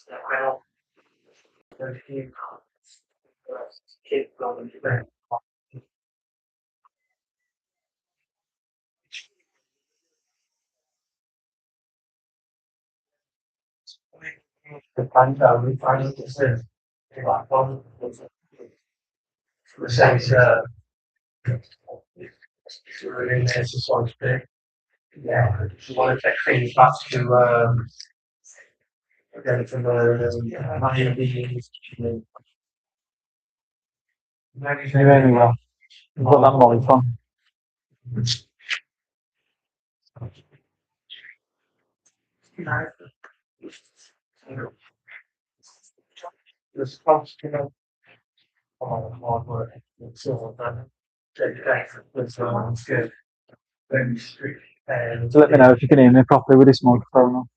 Very well. You've got that mic on. So let me know if you can hear me properly with this microphone on.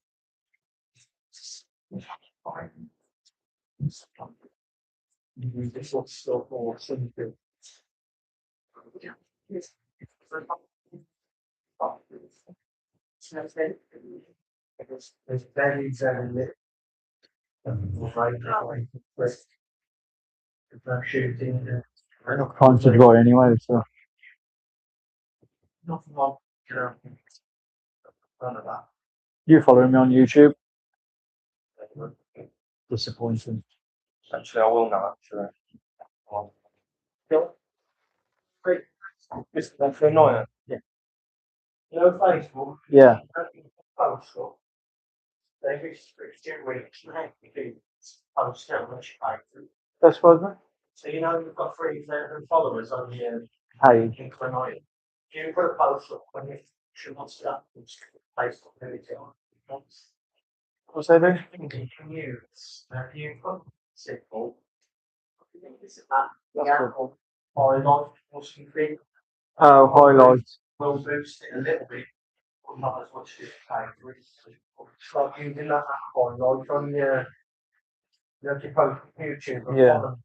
Time to draw anyway, so. You following me on YouTube? Disappointing. Actually, I will now. Actually. That's annoying. Yeah. You know, Facebook. Yeah. Facebook. They restrict your reach. Post how much you pay. That's fine. So you know you've got 3,000 followers on your Page. inclination. Do you put a post up when you should not start Facebook everything on? What's that doing? You can use you put simple. That's good. Highlight or something. Oh, highlight. Will boost it a little bit, but not as much as you pay for it. It's like using that highlight on your post on YouTube. Yeah.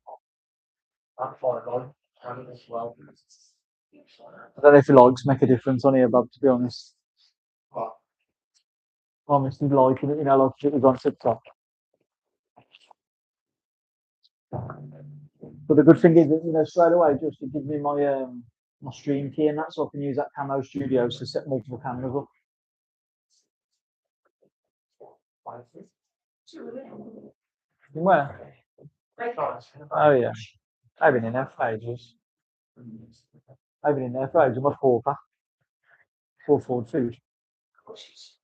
That highlight as well. I don't know if your likes make a difference on here, Bob, to be honest. What? Honestly, liking it, like it was on TikTok. But the good thing is that, straight away, just to give me my stream key and that, so I can use that Camo Studios to set multiple cameras up. Where? Oh, yeah. I've been in there for ages. I've been in there for ages. I'm a four-pack. Full forward food. It's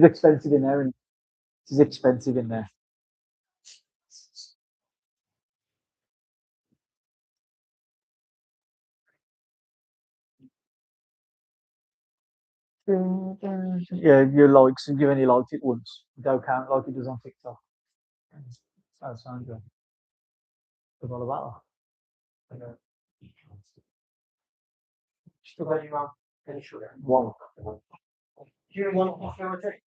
expensive in there, and it's expensive in there. Yeah, your likes, and you only liked it once. Don't count like it does on TikTok. That sounds good. Forgot about that. Still got you on any sugar? One. Do you want to have a drink?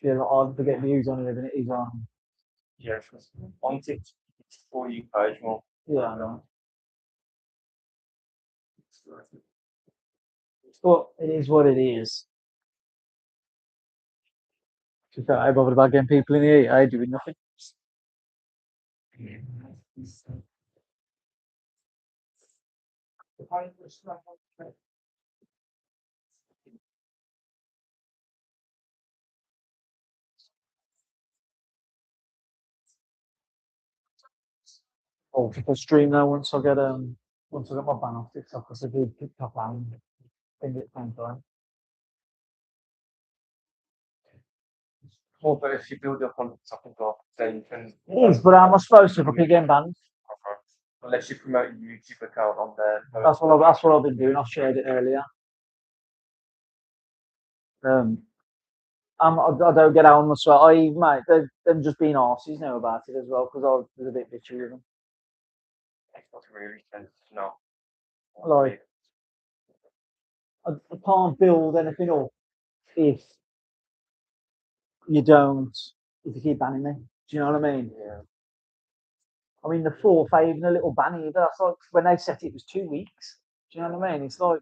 Yeah, hard to get views on it, and it is on. Yeah, on TikTok for you page more. Yeah, I know. But it is what it is. Just I bothered about getting people in here. I doing nothing. Oh, people stream now once I get my ban off TikTok, because I do TikTok and thing at the same time. Well, but if you build up on something like then you can. It is, but how am I supposed to if I keep getting banned? Unless you promote your YouTube account on there. That's what I've been doing. I shared it earlier. I don't get out on the sweat. Mate, they've just been arses now about it as well, because I was a bit bitchy with them. It's not really sense to know. Like, I can't build anything up if you keep banning me. Do you know what I mean? Yeah. I mean, the fourth, even a little ban either. That's like when they said it was 2 weeks. Do you know what I mean? It's like,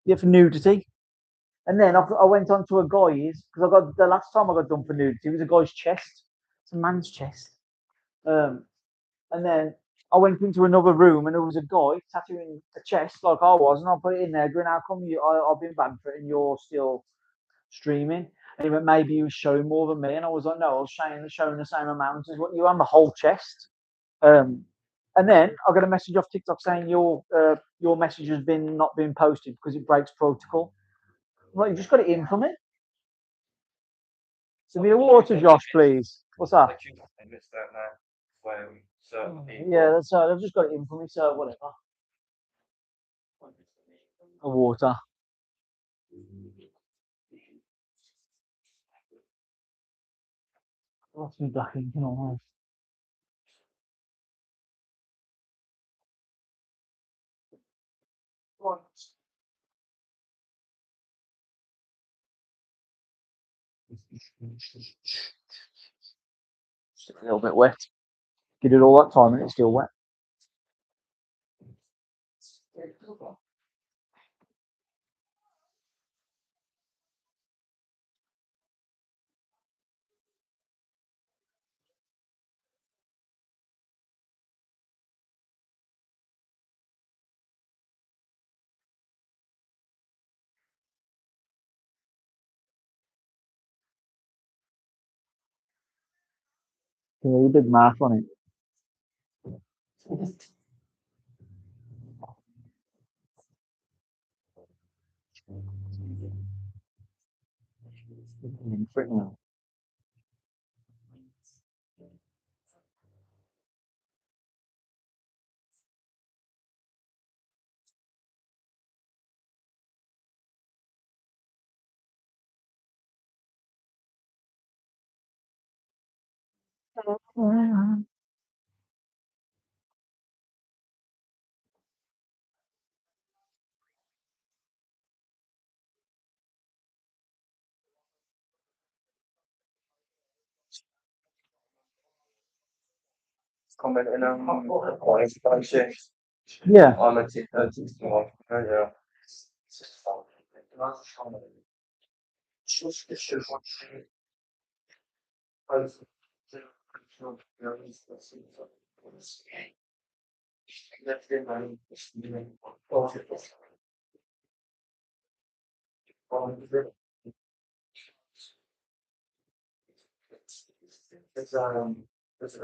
Yeah, for nudity. And then I went on to a guy's because I got the last time I got done for nudity, it was a guy's chest. It's a man's chest. Um, and then I went into another room and there was a guy tattooing a chest like I was, and I put it in there, going, "How come I've been banned for it and you're still streaming?" And he went, "Maybe you was showing more than me." And I was like, "No, I was showing the same amount as what you on the whole chest." Um, and then I got a message off TikTok saying your message has been not been posted because it breaks protocol. Well, you just got it in from it. So be a water, Josh, please. What's that? Yeah, that's I've just got it in from me, so whatever. A water. What's me back in? Come on. Just a little bit wet. Did it all that time and it's still wet. Yeah, you did math on it. Commenting on what Yeah. I'm a TikTok. Yeah. There's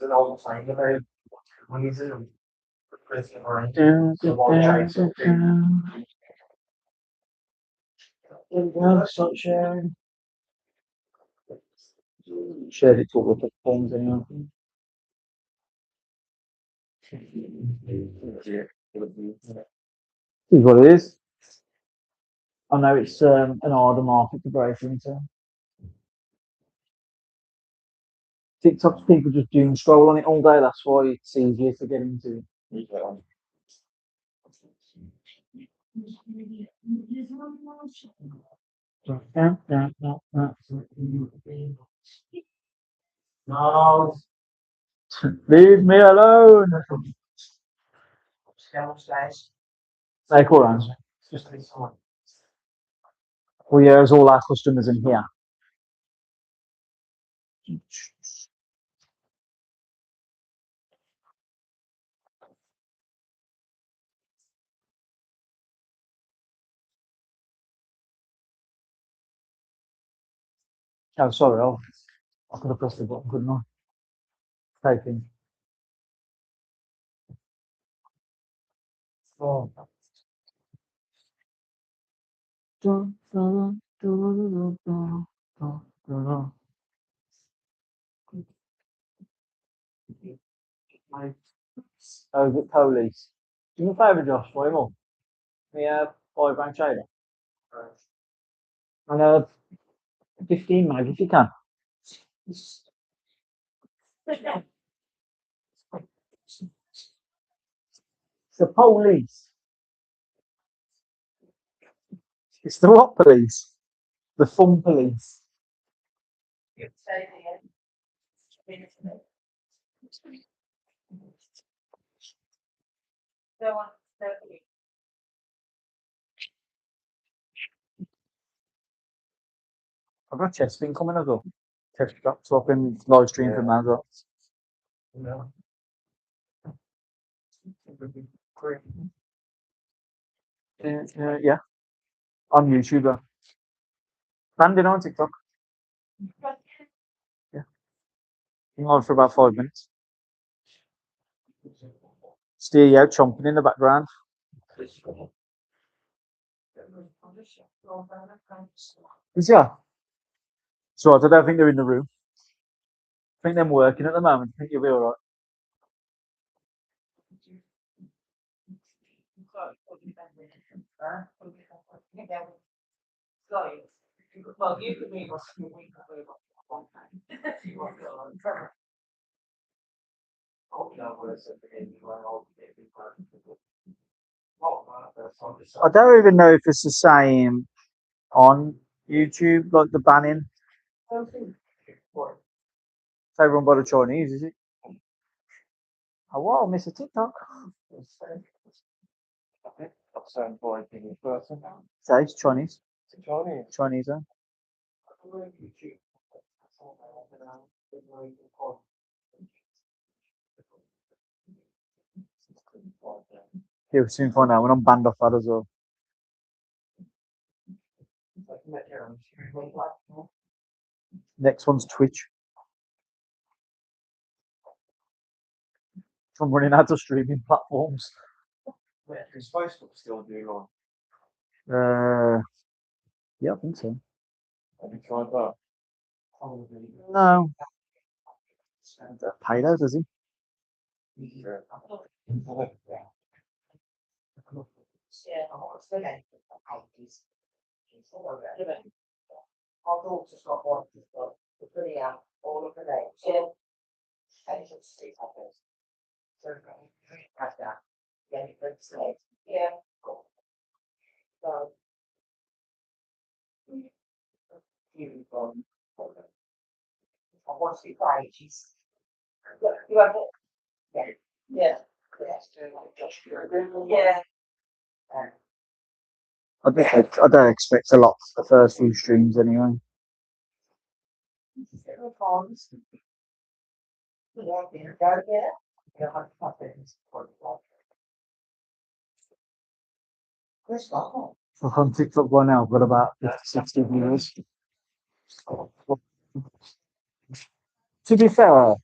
an old saying about reason replacing orange. So one chase of Stop sharing. Shared it to all the phones anyway. Is what it is. I know it's an harder market to break into. TikTok's people just doom scroll on it all day. That's why it's easier to get into. no. Leave me alone. Downstairs. Like all right. Just this one. Well, yeah, there's all our customers in here. Oh, sorry. I could have pressed the button, couldn't I? Typing. Oh. Oh, the police. Do me a favour, Josh, for him all. We have 5 grand trader. And 15 mag if you can. The police. It's the what police? The fun police. I've got chest thing coming as well. Chest strap, so I can live stream from that as well. No. Yeah, on YouTube. Banned it on TikTok. Yeah, been on for about 5 minutes. Steer you out chomping in the background. Is yeah. So I don't think they're in the room. I think they're working at the moment. I think you'll be all right. I don't even know if it's the same on YouTube, like the banning. It's overrun by the Chinese, is it? Oh, wow, I miss a TikTok. So it's Chinese. Chinese, huh? Yeah, we'll soon find out when I'm banned off that as well. Next one's Twitch. I'm running out of streaming platforms. Is Facebook still doing on? Yeah, I think so. Have you tried that? No. Pay those, does he? Yeah. Our daughter's got one. The pretty out all of the names. Yeah. And it's just six others. So have that. Yeah, it's late. Yeah. So you I want to be quiet. She's you have it. Yeah. Yeah. Yeah. I don't expect a lot for the first few streams anyway. On TikTok by now, I've got about 50, 60 viewers. To be fair,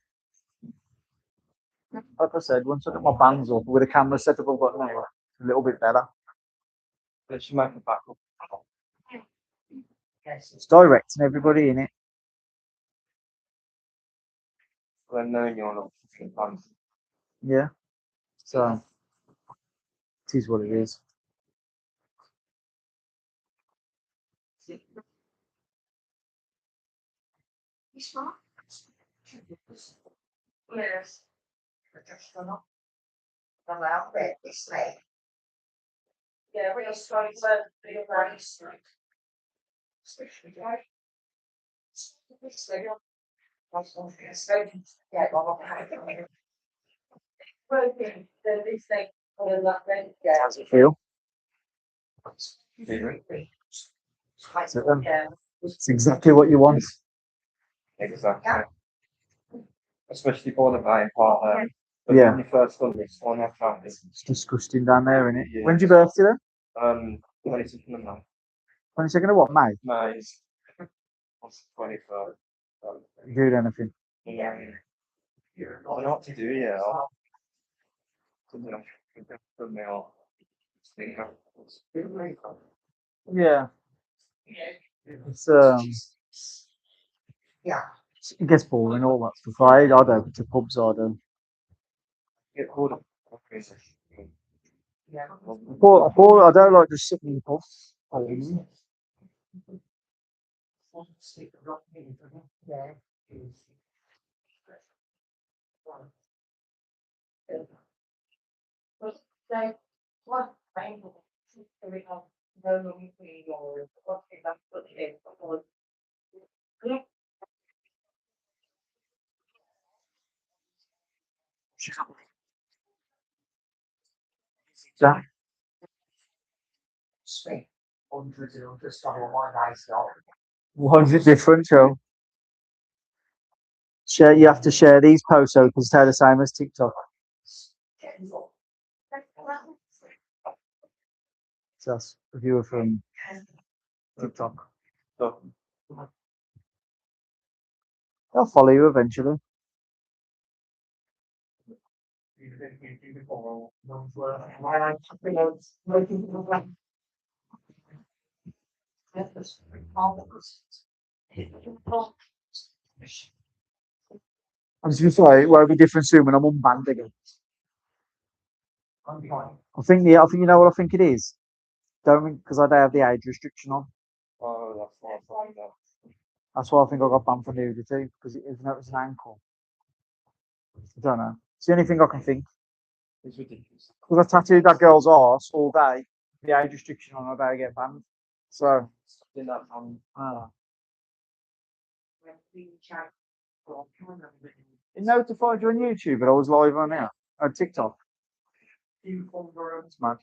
like I said, once I get my bands up with a camera setup I've got now, it's a little bit better. Let's make it back up. It's directing everybody in it. When knowing you're not fans. Yeah. So it is what it is. Yes. Allow that this way. Yeah, we're just trying to be a race. How's it feel? It's exactly what you want. Exactly. Especially for the buying part. Yeah. When you first done this one, I found it. It's disgusting down there, isn't it? Yeah. When's your birthday then? 22nd of May. 22nd of what? May? May is 23rd. You doing anything? Yeah. I don't know what to do, yeah. Yeah. It's Yeah. it gets boring, all that stuff. I don't to pubs, I don't. Get called up. Yeah. I don't like just sitting in pubs. Jack. Speak. Hundreds and hundreds of my nice dog. One's it different, Joe? Share. You have to share these posts so because they're the same as TikTok. So that's a viewer from TikTok. So they'll follow you eventually. I'm just gonna say it won't be different soon when I'm unbanned again. I think I think you know what I think it is. Don't because I don't have the age restriction on. That's why I think I got banned for nudity because even though it was an ankle. I don't know. It's the only thing I can think. It's ridiculous. Because I tattooed that girl's arse all day. The age restriction on, I better get banned. So, In that it notified you on YouTube, but I was live on there on TikTok. It's mad.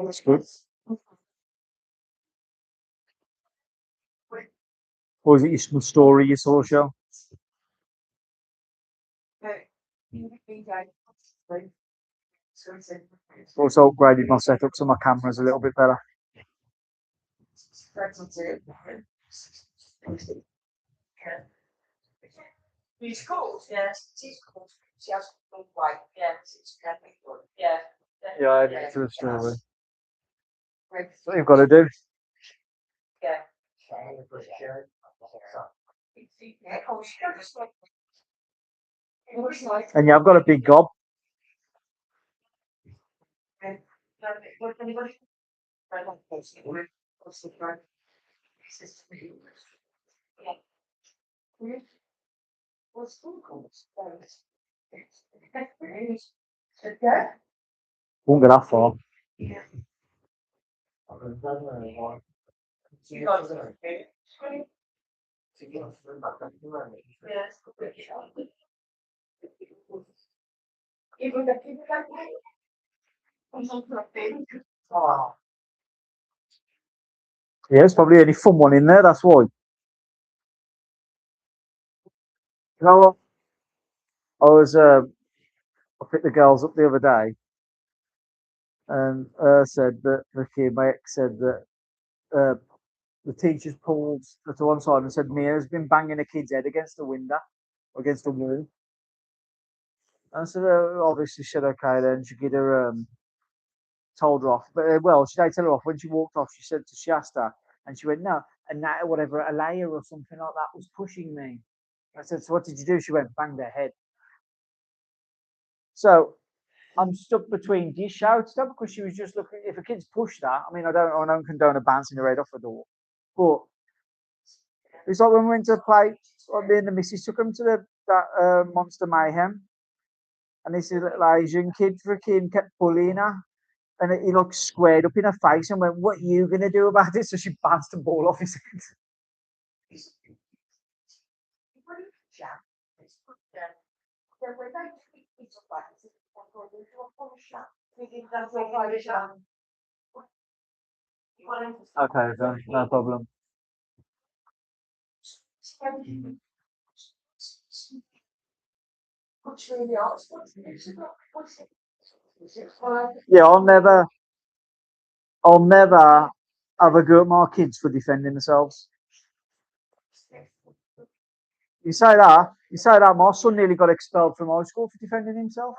It's good. Or is it your story you saw, show? Also upgraded my setup so my camera's a little bit better. She's cool, yes, she's cool. She has good white, yes, it's definitely good, yeah. Yeah, I did to the story. That's what you've got to do. Yeah. And yeah, I've got a big gob. Won't get that far. Yeah, there's probably any fun one in there, that's why. You know what? I picked the girls up the other day and said that my ex said that the teachers pulled her to one side and said Mia's been banging a kid's head against the window, against the wall. And I said, obviously, she said, okay, then she get her, told her off. But, well, she didn't tell her off. When she walked off, she asked her, and she went, no, and that, whatever, a layer or something like that was pushing me. I said, so what did you do? She went, banged her head. So I'm stuck between, do you shout stuff? Because she was just looking, if a kid's pushed that, I mean, I don't condone her bouncing her head off the door. But it's like when we went to play, like me and the missus took him to that Monster Mayhem. And this little Asian kid freaking kept bullying her. And he looked squared up in her face and went, what are you going to do about it? So she bounced the ball off his head. Okay, then, no problem. Yeah, I'll never have a go at my kids for defending themselves. You say that, my son nearly got expelled from high school for defending himself.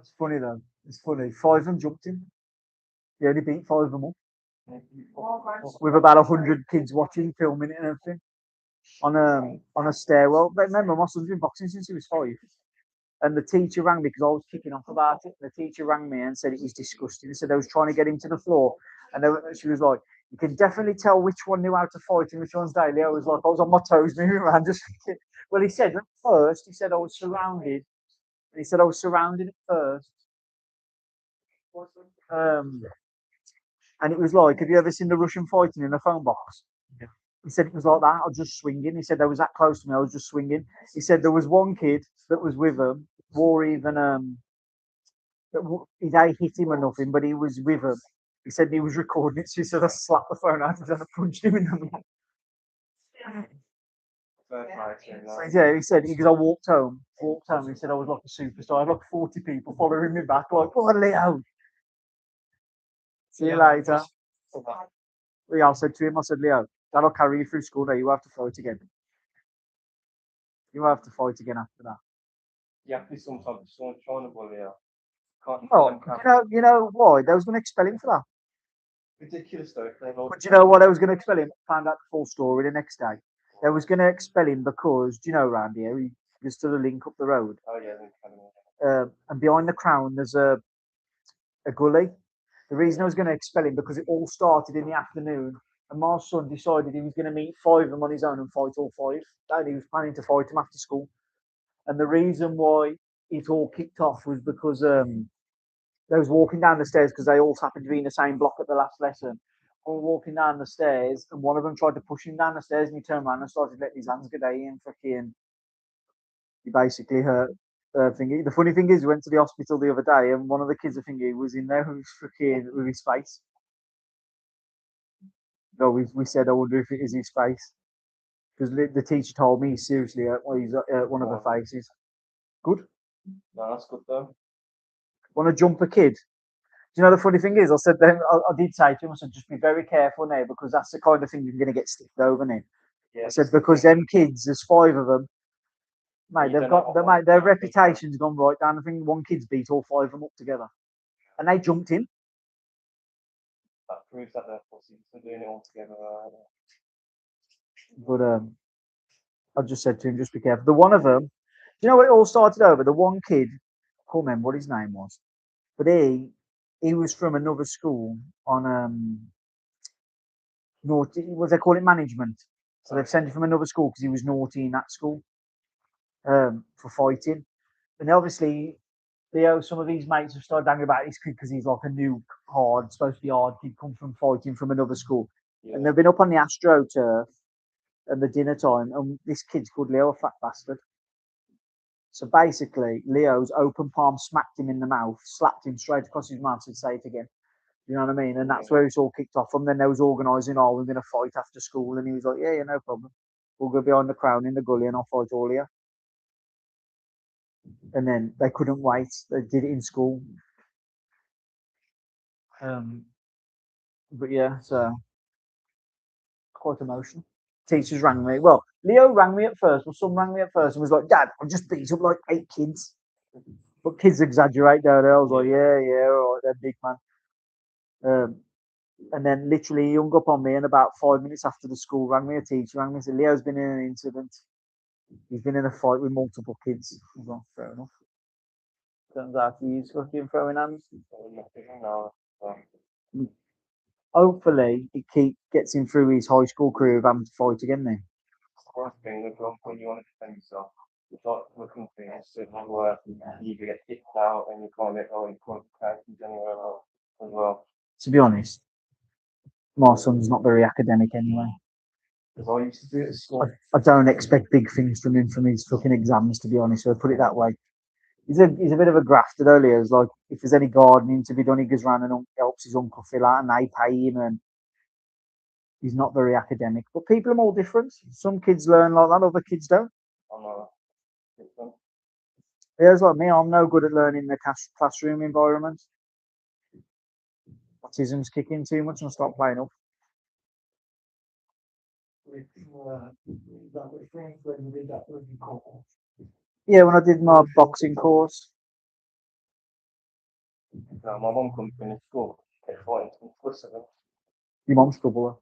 It's funny though. It's funny. 5 of them jumped him. He only beat 5 of them up. With about 100 kids watching, filming it and everything. On a stairwell. But remember, my son's been boxing since he was 5. And the teacher rang me because I was kicking off about it. The teacher rang me and said it was disgusting. Said they was trying to get him to the floor. And she was like, you can definitely tell which one knew how to fight and which one's daily. I was like, I was on my toes moving around just thinking. Well, he said at first, I was surrounded. He said I was surrounded at first. And it was like, have you ever seen the Russian fighting in a phone box? Yeah. He said it was like that. I was just swinging. He said they was that close to me. I was just swinging. He said there was one kid that was with him. wore even his eye hit him or nothing, but he was with him. He said he was recording it, so he said I slapped the phone out of him and I punched him in the mouth. Yeah, he said because I walked home. He said I was like a superstar. I had like 40 people following me back, like, "Oh, Leo, see you later." Yeah, I said to him, I said, "Leo, that'll carry you through school. Now you have to fight again. You have to fight again after that." Yeah, please sometimes someone trying to bully you. Can't Oh, you know why? They was going to expel him for that. ridiculous though. But you know what? They was going to expel him. Found out the full story the next day. They was going to expel him because, do you know, around here, he was to the link up the road. Oh yeah, And behind the Crown, there's a gully. The reason I was going to expel him because it all started in the afternoon, and my son decided he was going to meet five of them on his own and fight all five. And he was planning to fight them after school. And the reason why it all kicked off was because they was walking down the stairs because they all happened to be in the same block at the last lesson. All walking down the stairs, and one of them tried to push him down the stairs, and he turned around and started letting his hands get out, and fucking, he basically hurt. Thingy. The funny thing is, we went to the hospital the other day, and one of the kids, I think, he was in there with his face. No, we said, I wonder if it is his face, because the teacher told me he's seriously hurt. Well, he's one of the faces. Good. no, that's good though. Want to jump a kid? Do you know the funny thing is? I said then I did say to him, I said just be very careful now because that's the kind of thing you're going to get stiffed over now. Yeah, I said because them kids, there's five of them, mate. You They've don't know got what mate, their one- reputation's gone right down. I think one kid's beat all five of them up together, and they jumped in. that proves that they're pussies for doing it all together. But I just said to him, just be careful. The one of them, you know what it all started over? The one kid, I can't remember what his name was, but he was from another school on naughty. What they call it, management. So they've sent him from another school because he was naughty in that school for fighting. And obviously, some of these mates have started hanging about this kid because he's like a new hard, supposed to be hard kid, come from fighting from another school. Yeah. And they've been up on the AstroTurf at the dinner time, and this kid's called Leo, a fat bastard. So basically, Leo's open palm smacked him in the mouth, slapped him straight across his mouth, and say it again. You know what I mean? And that's where it's all kicked off from. Then they was organising, oh, we're going to fight after school. And he was like, yeah, no problem. We'll go behind the Crown in the gully and I'll fight all of you. And then they couldn't wait. They did it in school. But yeah, so quite emotional. Teachers rang me. Well, Leo rang me at first. My son rang me at first and was like, Dad, I've just beat up like 8 kids. But kids exaggerate, don't they? I was like, yeah, all right, they're big, man. And then literally he hung up on me, and about 5 minutes after the school rang me, a teacher rang me and said, Leo's been in an incident. He's been in a fight with multiple kids. I was like, fair enough. Turns out he's fucking throwing hands. Hopefully it gets him through his high school career of having to fight again then. Worst thing is when you want to defend yourself, you start looking for things where you either get kicked out and you can't get all your qualifications anywhere else as well. To be honest, my son's not very academic anyway. Because I used to do it at school. I don't expect big things from him from his fucking exams, to be honest. So I put it that way. He's a bit of a grafter though, Leo's like if there's any gardening to be done, he goes round and helps his uncle fill out and they pay him, and he's not very academic. But people are all different. Some kids learn like that, other kids don't. Leo's like me, I'm no good at learning the classroom environment. Autism's kicking too much and I start playing up. Yeah, when I did my boxing course. My mum comes in school, kept fighting some Your mum's trouble.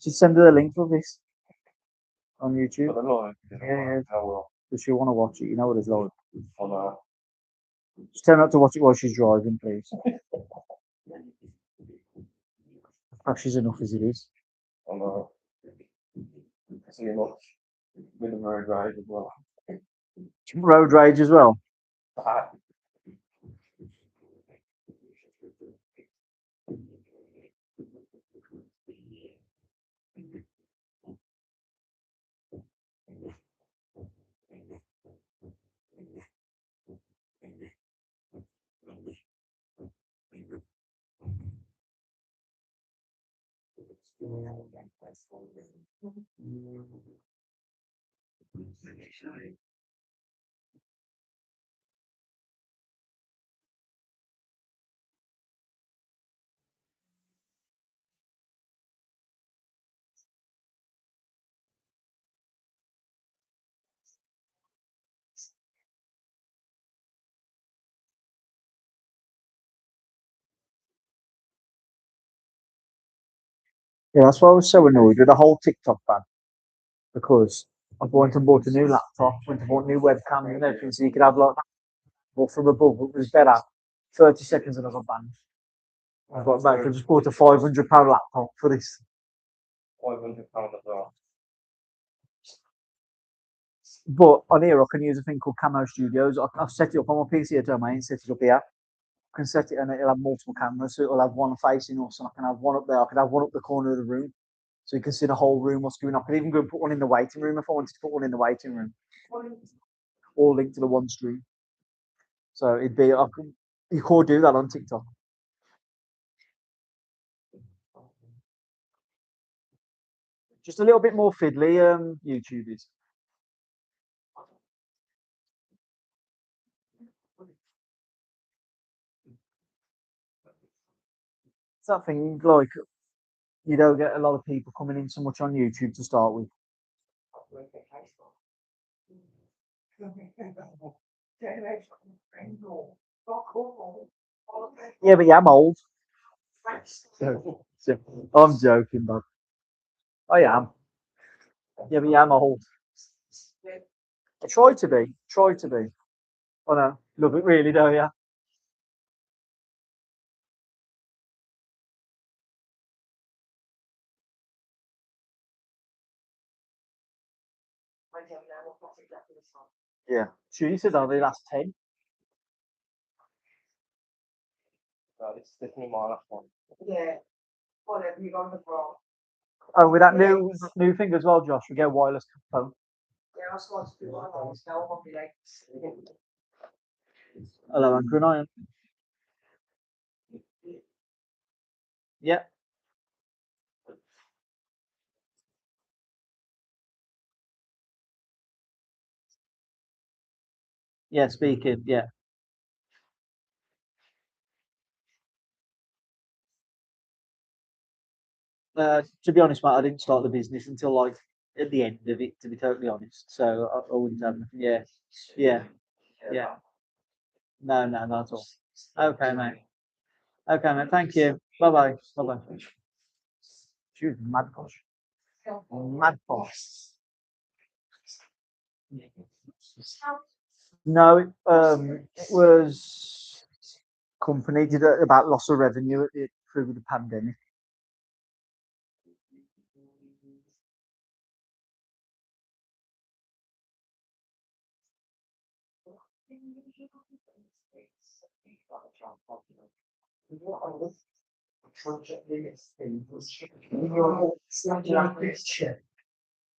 Should send her the link for this on YouTube. Yeah. Does she want to watch it? You know what it's like. Just tell her not to watch it while she's driving, please. Crashes enough as it is. See much with the road rage as well. Road rage as well. Yeah, that's why I was so annoyed with the whole TikTok ban because I went and bought a new laptop, went and bought new webcam and everything, so you could have like that. But from above, it was better. 30 seconds and I got banned. I got back. I just bought a £500 laptop for this. £500 as well. But on here, I can use a thing called Camo Studios. I've set it up on my PC at home. I ain't set it up here. I can set it and it'll have multiple cameras. So it'll have one facing us, and I can have one up there. I can have one up the corner of the room. So you can see the whole room, what's going on. I could even go and put one in the waiting room if I wanted to put one in the waiting room. All linked to the one stream. So it'd be, you could do that on TikTok. Just a little bit more fiddly, YouTube is. It's that thing, like, you don't get a lot of people coming in so much on YouTube to start with. Yeah, but yeah, I'm old. I'm joking, but I am. Yeah, but yeah, I'm old. I try to be. Try to be. I know. Love it really, though, yeah. Yeah. She said only last 10. This is my last one. Yeah. Whatever you got the wrong. Oh, with that new thing as well, Josh, we get a wireless phone. Yeah, I was supposed to do one of those. Now I'm be like, Hello, Andrew and Ian. Yeah. Yeah, speaking. Yeah. To be honest, mate, I didn't start the business until like at the end of it. To be totally honest, so I wouldn't have. Yeah, yeah, yeah. No, no, not at all. Okay, mate. Okay, mate. Thank you. Bye bye. Bye bye. She was mad posh. Mad posh. No, it was company did it about loss of revenue through the pandemic.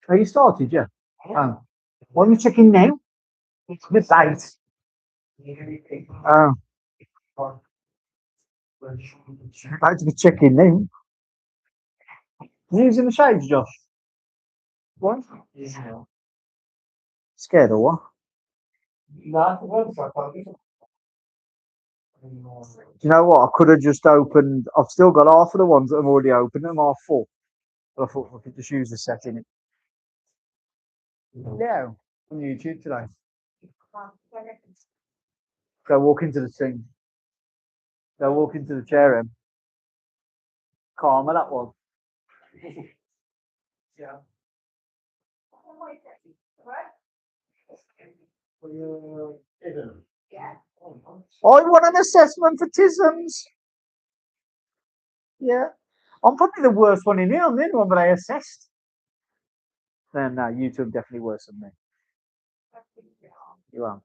Oh, you started, yeah. Oh, what are you checking now? The bait. Oh, about to be checking now. You using the shades, Josh? What? Scared or what? Do you know what? I could have just opened. I've still got half of the ones that I've already opened. I'm half full. But I thought I could just use the setting. Yeah, on YouTube today. Go walk into the thing. Go walk into the chair. Calmer that one. Yeah. I want an assessment for tisms. Yeah. I'm probably the worst one in here. I'm the only one that I assessed. No, YouTube definitely worse than me. You are.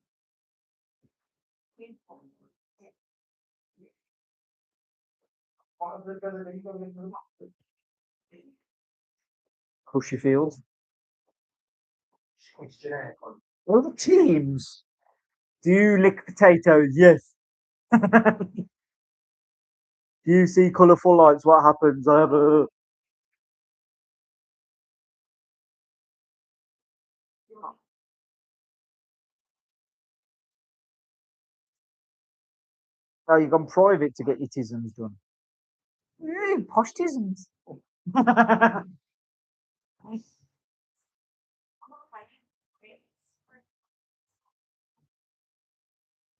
Pushy field. What are the teams? Do you lick potatoes? Yes. Do you see colourful lights? What happens? I have a. Oh, you've gone private to get your tisms done. Posh tisms.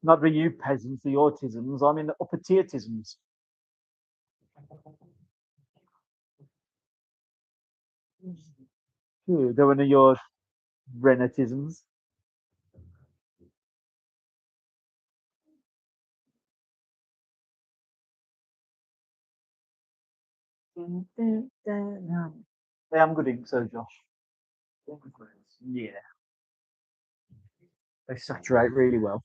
Not the you peasants, the autisms. I'm in the upper tier tisms. They're one of your renatisms. Yeah, I'm good in so Josh. Yeah, they saturate really well.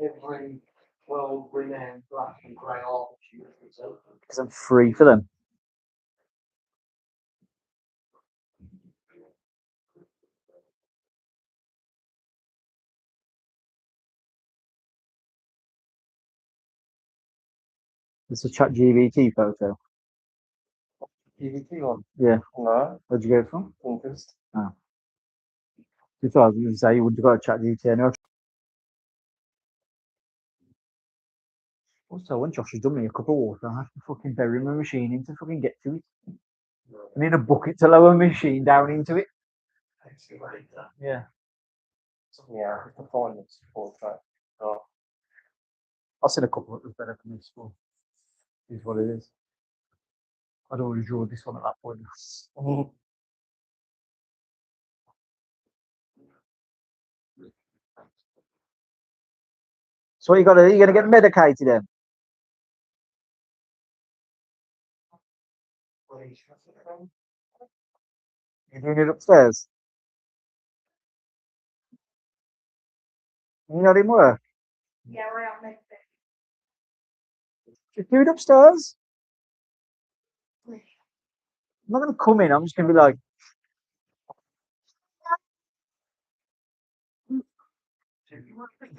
Every world-renowned black and grey armature is open. Because I'm free for them. It's a chat GBT photo. EVT one? Yeah. No, Where'd you get it from? Pinterest. You thought I was going to say you wouldn't have got a chat GBT anyway. Also, when Josh has done me a cup of water, I have to fucking bury my machine in to fucking get to it. I need a bucket to lower my machine down into it. Yeah. Yeah, it's the finest portrait. Oh, I've seen a couple that was better than this one. Is what it is. I'd always draw this one at that point. So what you got to do? You're going to get medicated then? You're doing it upstairs? You're not in work? Yeah, I am meant Just do it upstairs. I'm not going to come in. I'm just going to be like,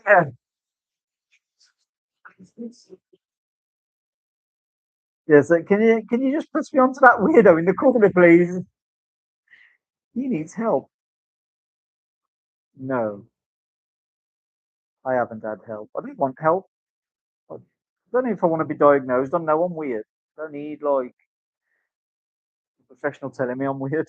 yeah. Yeah, so can you just push me onto that weirdo in the corner, please? He needs help. No, I haven't had help. I don't want help. I don't know if I want to be diagnosed. I know I'm weird. I don't need like a professional telling me I'm weird.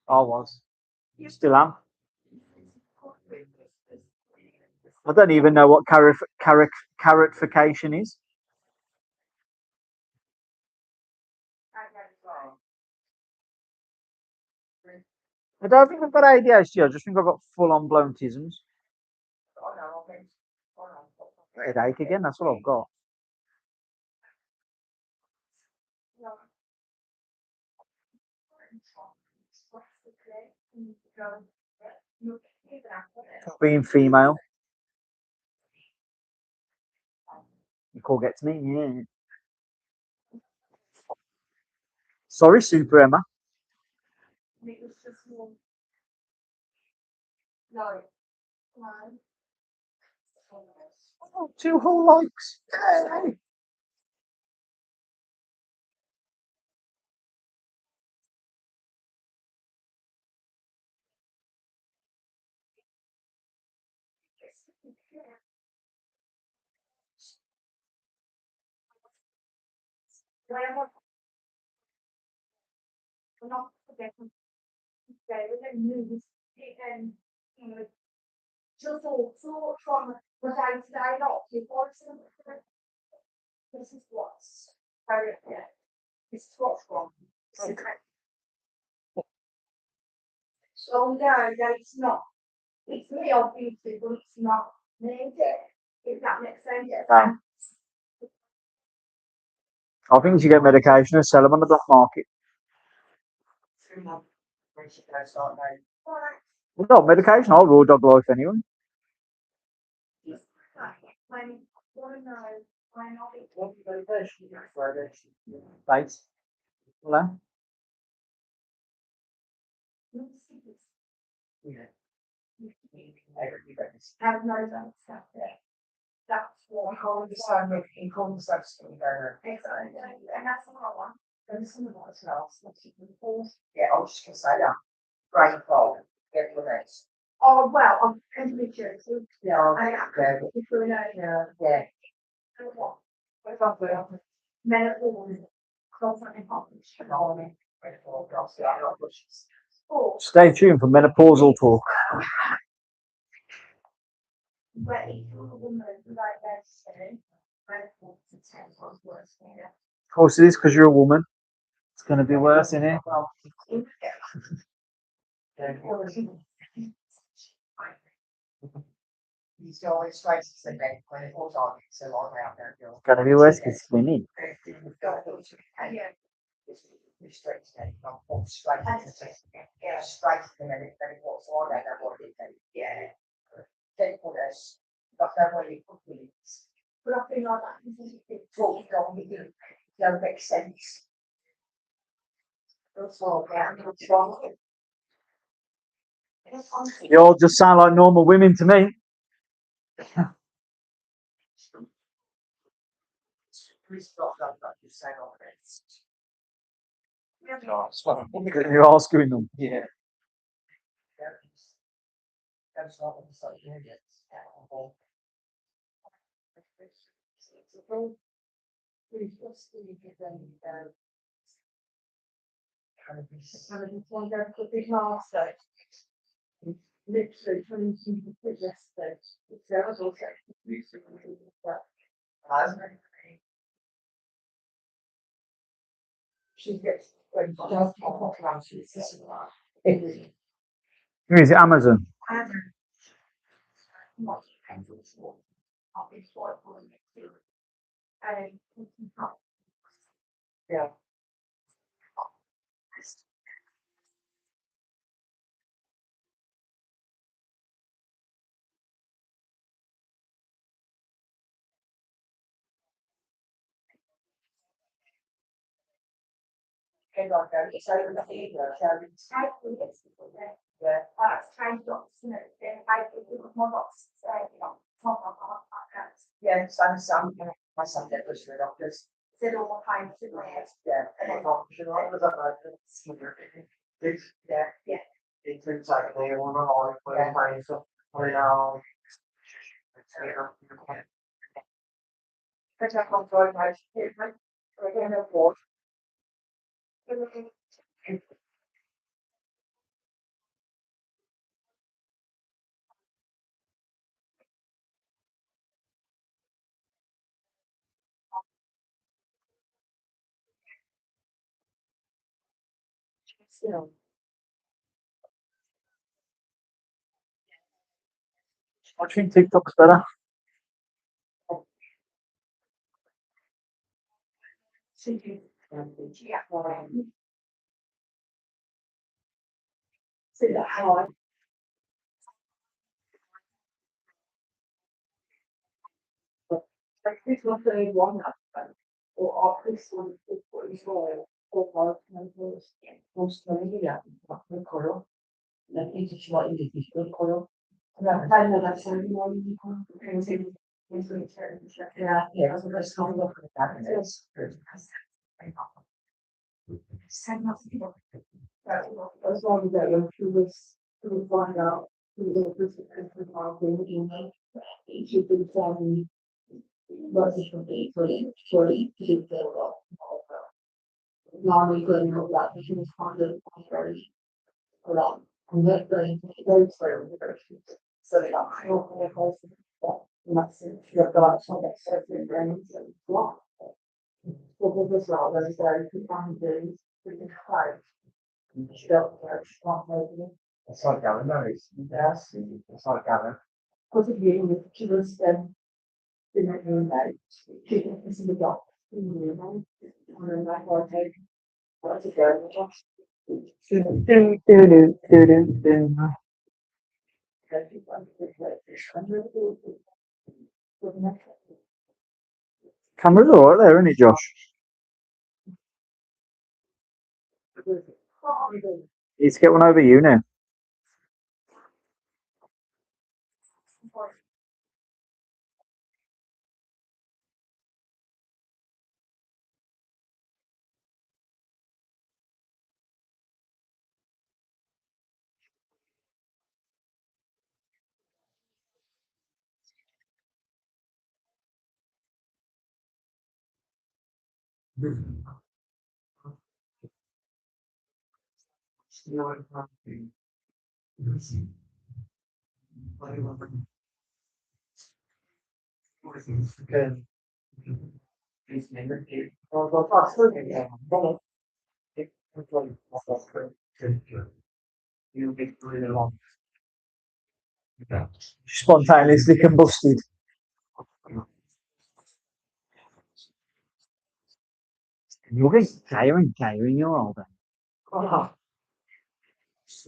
I was. Still am. I don't even know what carrotification is. I don't think I've got ADHD. I just think I've got full on blown tisms. Headache again. That's what I've got. Being female. You call gets me. Yeah. Sorry, Super Emma. it was just one. No. No. Oh, 2 whole likes. Yay. Whenever we're not forgetting to stay within news, and you know, just also from the day-to-day life, before this is what's very yeah, this is what's wrong. So no, it's not. It's me obviously, but it's not me. If that makes sense. Um, I think you should get medication and sell them on the black market. Well, not medication. I'll raw dog life anyway. When want to know when I'll be Thanks. Hello? Yeah. Have no doubt stuff there. That's what I call the same in concepts. Exactly, and that's another one. And some of what's else, yeah, I was just gonna say that. Great call, get your next. Oh, well, I'm completely sure. Yeah, I have. Yeah. What about the medical constantly published? Stay tuned for menopausal talk. Of course it is, because you're a woman. It's going to be worse, isn't it? He's always tries to say that when it goes on, it's a long way out there. It's going to be worse because it's women. Straight and then it goes on that what they say. Yeah. Take for this, but that way it be. But I think like that, it talks on it don't make sense. That's all, yeah, it's wrong. You all just sound like normal women to me. Please stop that, you say all this. No, it's fine. You're asking them. Yeah. That's not what the site is. Kind of one go for big master. Literally trying to keep it yesterday. There was also she gets when she does pop around, she's just Who is it? Amazon. yeah. And like that, it's over the ear, so it's yeah. That's trying to then I think more box yeah, some my son did was the doctors. Said all the time to my head. Yeah. And then yeah. It turns out they were not all playing so but I can't go my statement. Again, of course. Still. I think TikTok's better. Yeah. See that how I like this was the one or this one is what is all or most media the color. That is just what it is the color. I know that's everyone yeah, yeah, that's what I saw look at that is. As long as that young to find out who the person is in each of the family. But it's for to the normally good know that we can respond to very a lot. And that very so they got high open the house that must have got some that says in brains and block. So this is all that is there to find things we can hide. Still very strong maybe. It's like Gavin, no, Yes. it's like Gavin. Because of you with kilos then in the room that she can see the dog. And that will take what's it going Cameras are alright there, isn't it, Josh? Let's get one over you now. Spontaneously combusted. You're getting gayer and gayer in your older.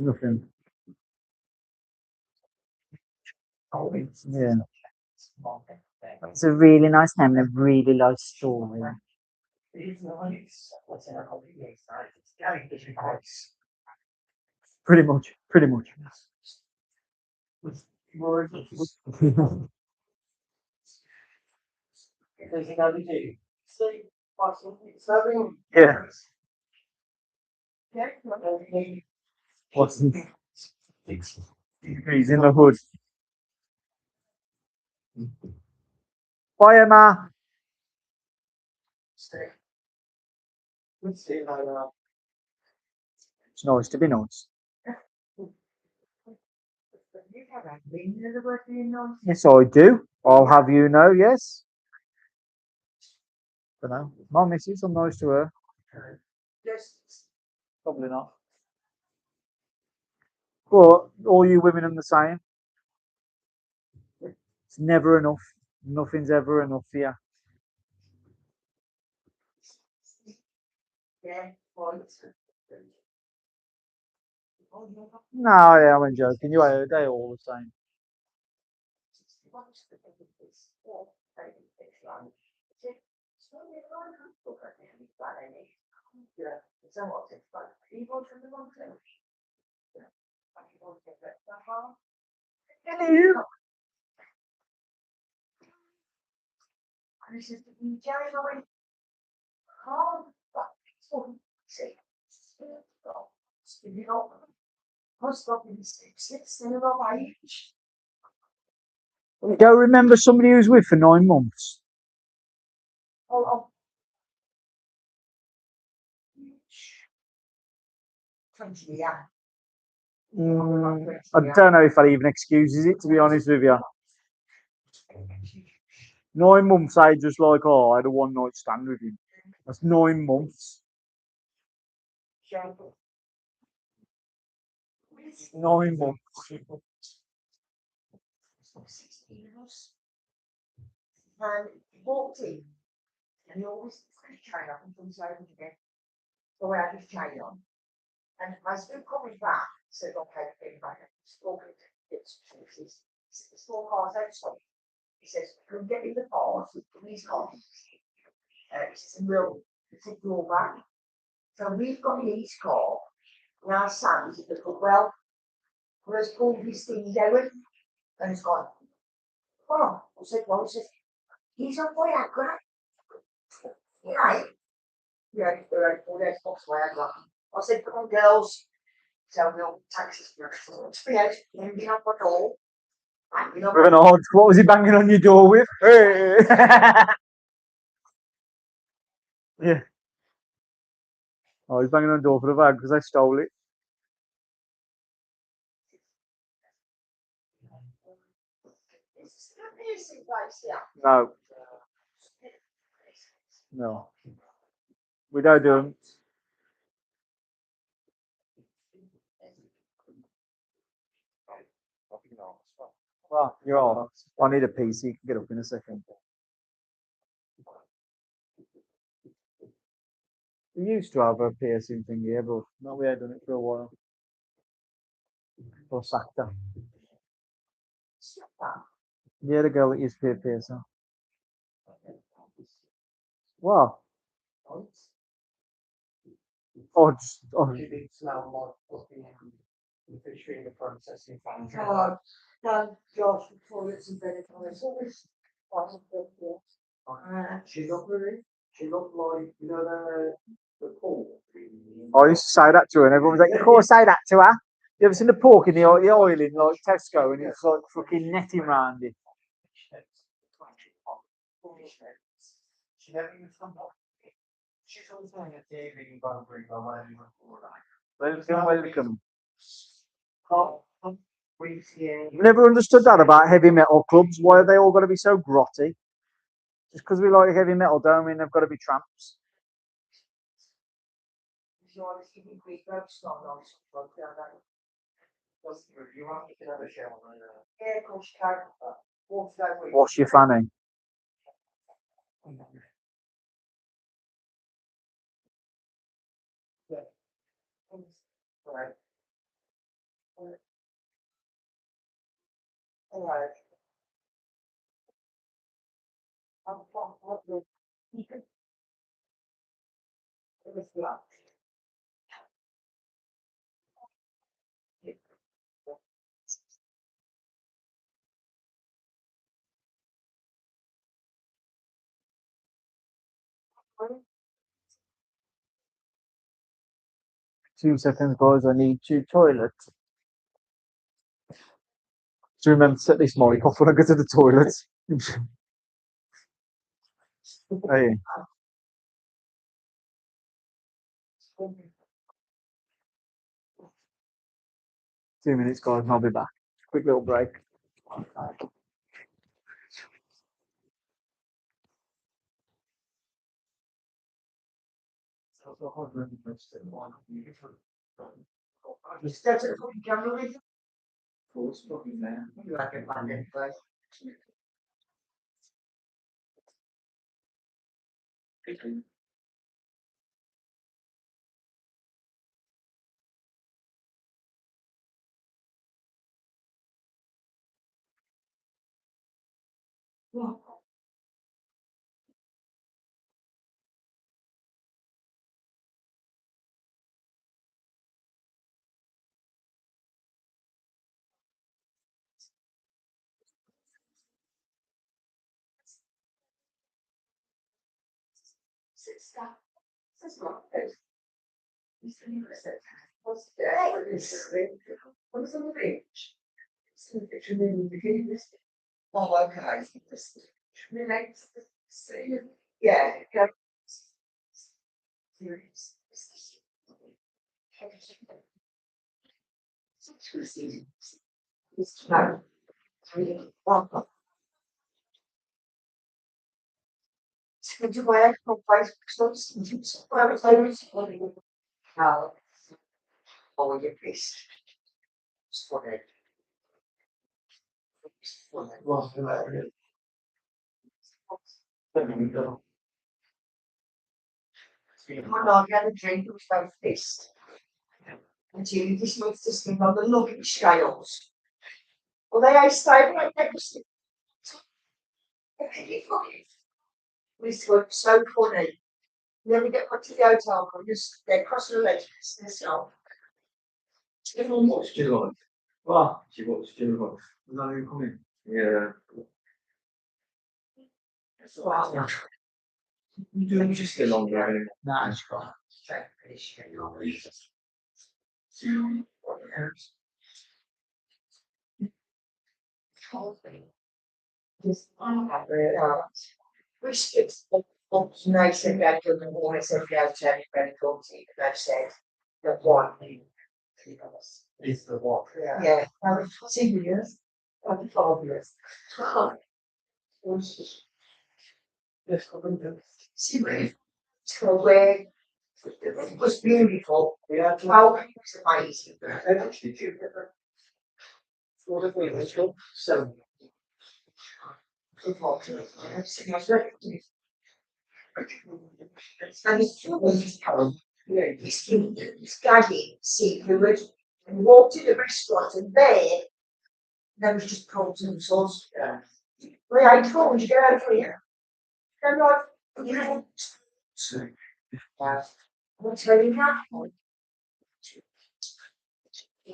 Nothing. Yeah. It's a really nice name and a really nice story. Pretty much. Pretty much. Yeah. What's he's in the hood. Bye, Emma. It's nice to be nice. Yes, I do. I'll have you know, yes. Don't know. My missus, I'm nice to her. Probably not. But all you women are the same. It's never enough. Nothing's ever enough for you. No, yeah, I'm joking. They're all the same. Hello. You don't remember somebody who was with for 9 months? I don't know if that even excuses it, to be honest with you. 9 months, I just like, oh, I had a one night stand with him. That's 9 months. 9 months. And he walked in, and he always put his chain up until he's over again. So I had his chain on. And as we coming back, said, okay, getting back, talking to its choices. The small cars outside. He says, can we get in the cars, please cars. He says, and we'll take you all back. So we've got in his car, and our son's at the well, whereas pulled his thing going, and it's gone. Oh, I said, well, he says, he's on my Agra. Yeah. Yeah, all that box my Agra. I said, come on, girls. So we'll taxi banging up my door. With an odd, what was he banging on your door with? Hey. Yeah. Oh, he's banging on the door for the bag because I stole it. No, no. We don't do them. Well, you're all. I need a PC. You can get up in a second. We used to have a piercing thing here, but no, we had done it for a while. Or sacked her. Yeah, the girl that used to be a piercer. Well, You did smell like fucking the fish finger processing plant. God, no, Josh, toilets and better toilets. She looked really, she looked like, you know, the pool. I used to say that to her, and everyone was like, "Of course, say that to her." You ever seen the pork in the oil in like Tesco, and it's like fucking netting round it? She never even come up. She's always saying a TV you gotta bring her whatever you want for Welcome, welcome. Yeah. I've never understood that about heavy metal clubs. Why are they all got to be so grotty? Just because we like heavy metal, don't mean they've got to be tramps. You want to have a shower. Yeah, of course, you can. Wash your fanny. Right. Alright. I'm what the. It was black. Two seconds, guys. I need to toilet. Do remember to set this mic off when I go to the toilet. Hey, 2 minutes, guys, and I'll be back. Quick little break. You start to put your camera with There. you like a bandit, but. Yeah. 'What's on the beach? Oh, okay. Yeah. No. Did you buy actual price stores? How? Oh, your face. Sorry. My dog had a drink, it was both fist. And you just makes this thing on the luggage scales. Well, they are stable like that. We were so funny. Then we get put to the hotel, and just they cross the legs and stuff. Everyone watched you live. Well, she watched you live. Was that who come in? Yeah. Wow. You're just still on there. Nah, it's gone. Just which it's nice and that to the boy said yeah, check medical team that said the one. It's the what? Yeah, I was serious. I'm obvious. Serious. So where it was beautiful. Yeah. How it was amazing. So. And this guy seafood and walked in the restaurant and there was just prawns and sauce. Yeah. Well, I told you, get out of here. I'm like, you know, I'm telling you that.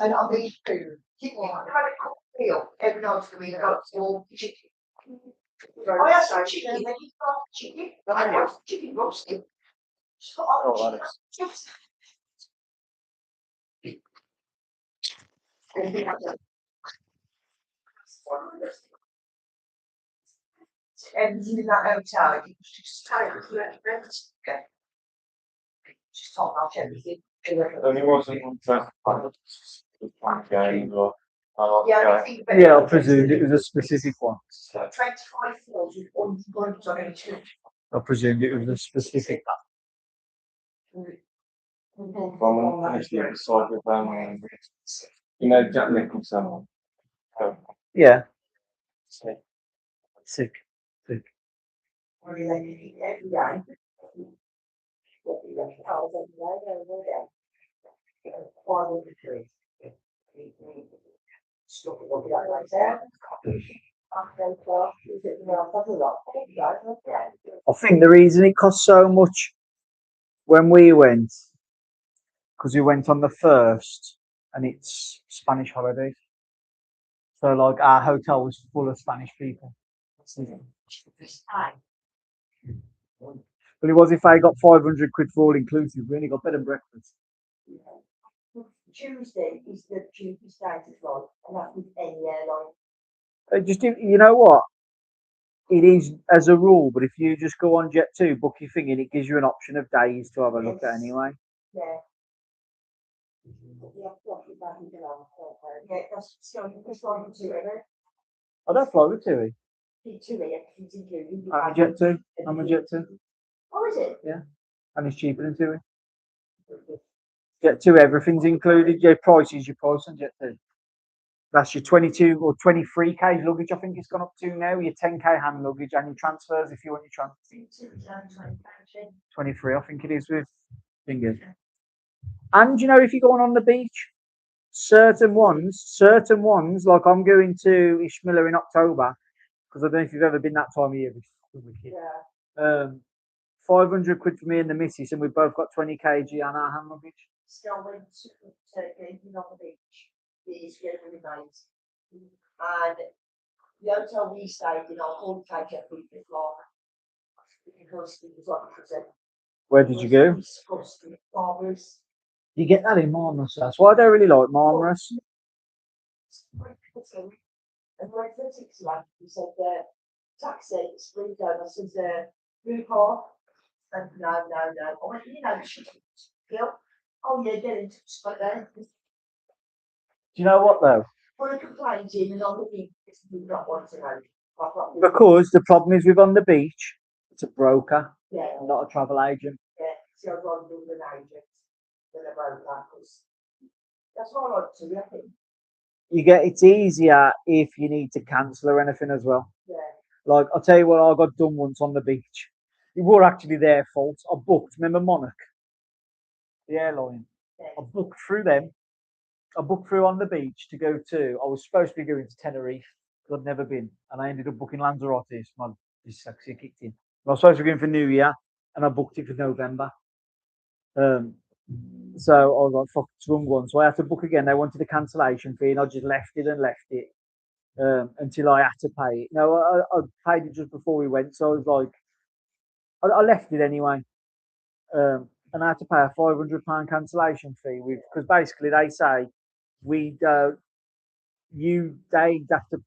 And I'll be food. Keep me on. Have a cooked meal every night for me. I got small chicken. I have some chicken. Then you got chicken. I have chicken roasted. Oh, that is. And in that hotel, you just tell it. Okay. Just talk about everything. Only wasn't interested in games or. Yeah, I think. Yeah, I presumed it was a specific one. 25 floors with all the rooms on each. I presumed it was a specific. From actually beside with you know, Jack Nicholson. Oh, Yeah, sick. sick. Every day. I think the reason it cost so much when we went, because we went on the first, and it's Spanish holidays. So like our hotel was full of Spanish people. But it was if I got 500 quid for all inclusive, we only got bed and breakfast. Tuesday is the cheapest day to fly, and that's with any airline. You know what? It is as a rule, but if you just go on Jet2, book your thing, and it gives you an option of days to have a look at anyway. Yeah. Yeah, that's so it's flying to it. I don't fly with TUI. It's included. I'm a Jet2. I'm a Jet2. Oh, is it? And it's cheaper than TUI. Jet2, everything's included. Your price is your price on Jet2. That's your 22 or 23k luggage, I think it's gone up to now. Your 10k hand luggage and your transfers if you want your transfers. 23, I think it is with fingers. And you know, if you're going on the beach, certain ones, like I'm going to Ishmilla in October, because I don't know if you've ever been that time of year. Yeah. 500 quid for me and the missus, and we've both got 20 kg on our hand luggage. Still went to Turkey on the beach. Years ago with mates. And the hotel we stayed in, our whole take every floor. Because it was like Where did you go? Disgusting. Barbers. You get that in Marmaris. That's why I don't really like Marmaris. And when the taxi man, he said, taxi, it's free down. I said, blue car. And no. I went, you know, Phil. Oh, yeah, get into spot there. Do you know what though? When I complained to him, and on the beach, he did not want to know. Because the problem is with on the beach, it's a broker, Yeah. not a travel agent. Yeah, so I'd rather do with an agent than a broker, because that's what I like to do, I think. It's easier if you need to cancel or anything as well. Yeah. Like I'll tell you what I got done once on the beach. It were actually their fault. I booked, remember Monarch, the airline. Yeah. I booked through them. I booked through on the beach to go to. I was supposed to be going to Tenerife because I'd never been, and I ended up booking Lanzarote. My dyslexia kicked in. I was supposed to be going for New Year, and I booked it for November. So I was like, "Fuck, it's wrong one." So I had to book again. They wanted a cancellation fee, and I just left it until I had to pay it. No, I paid it just before we went, so I was like, I left it anyway. And I had to pay a £500 cancellation fee because basically they say they have to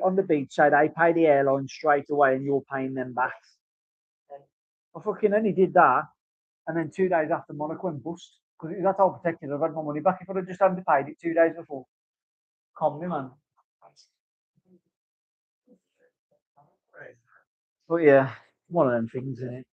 on the beach say they pay the airline straight away and you're paying them back. I fucking only did that, and then 2 days after Monaco went bust because that's all protected. I've had my money back if I'd have just hadn't paid it 2 days before. Calm me, man. But yeah, one of them things, isn't it?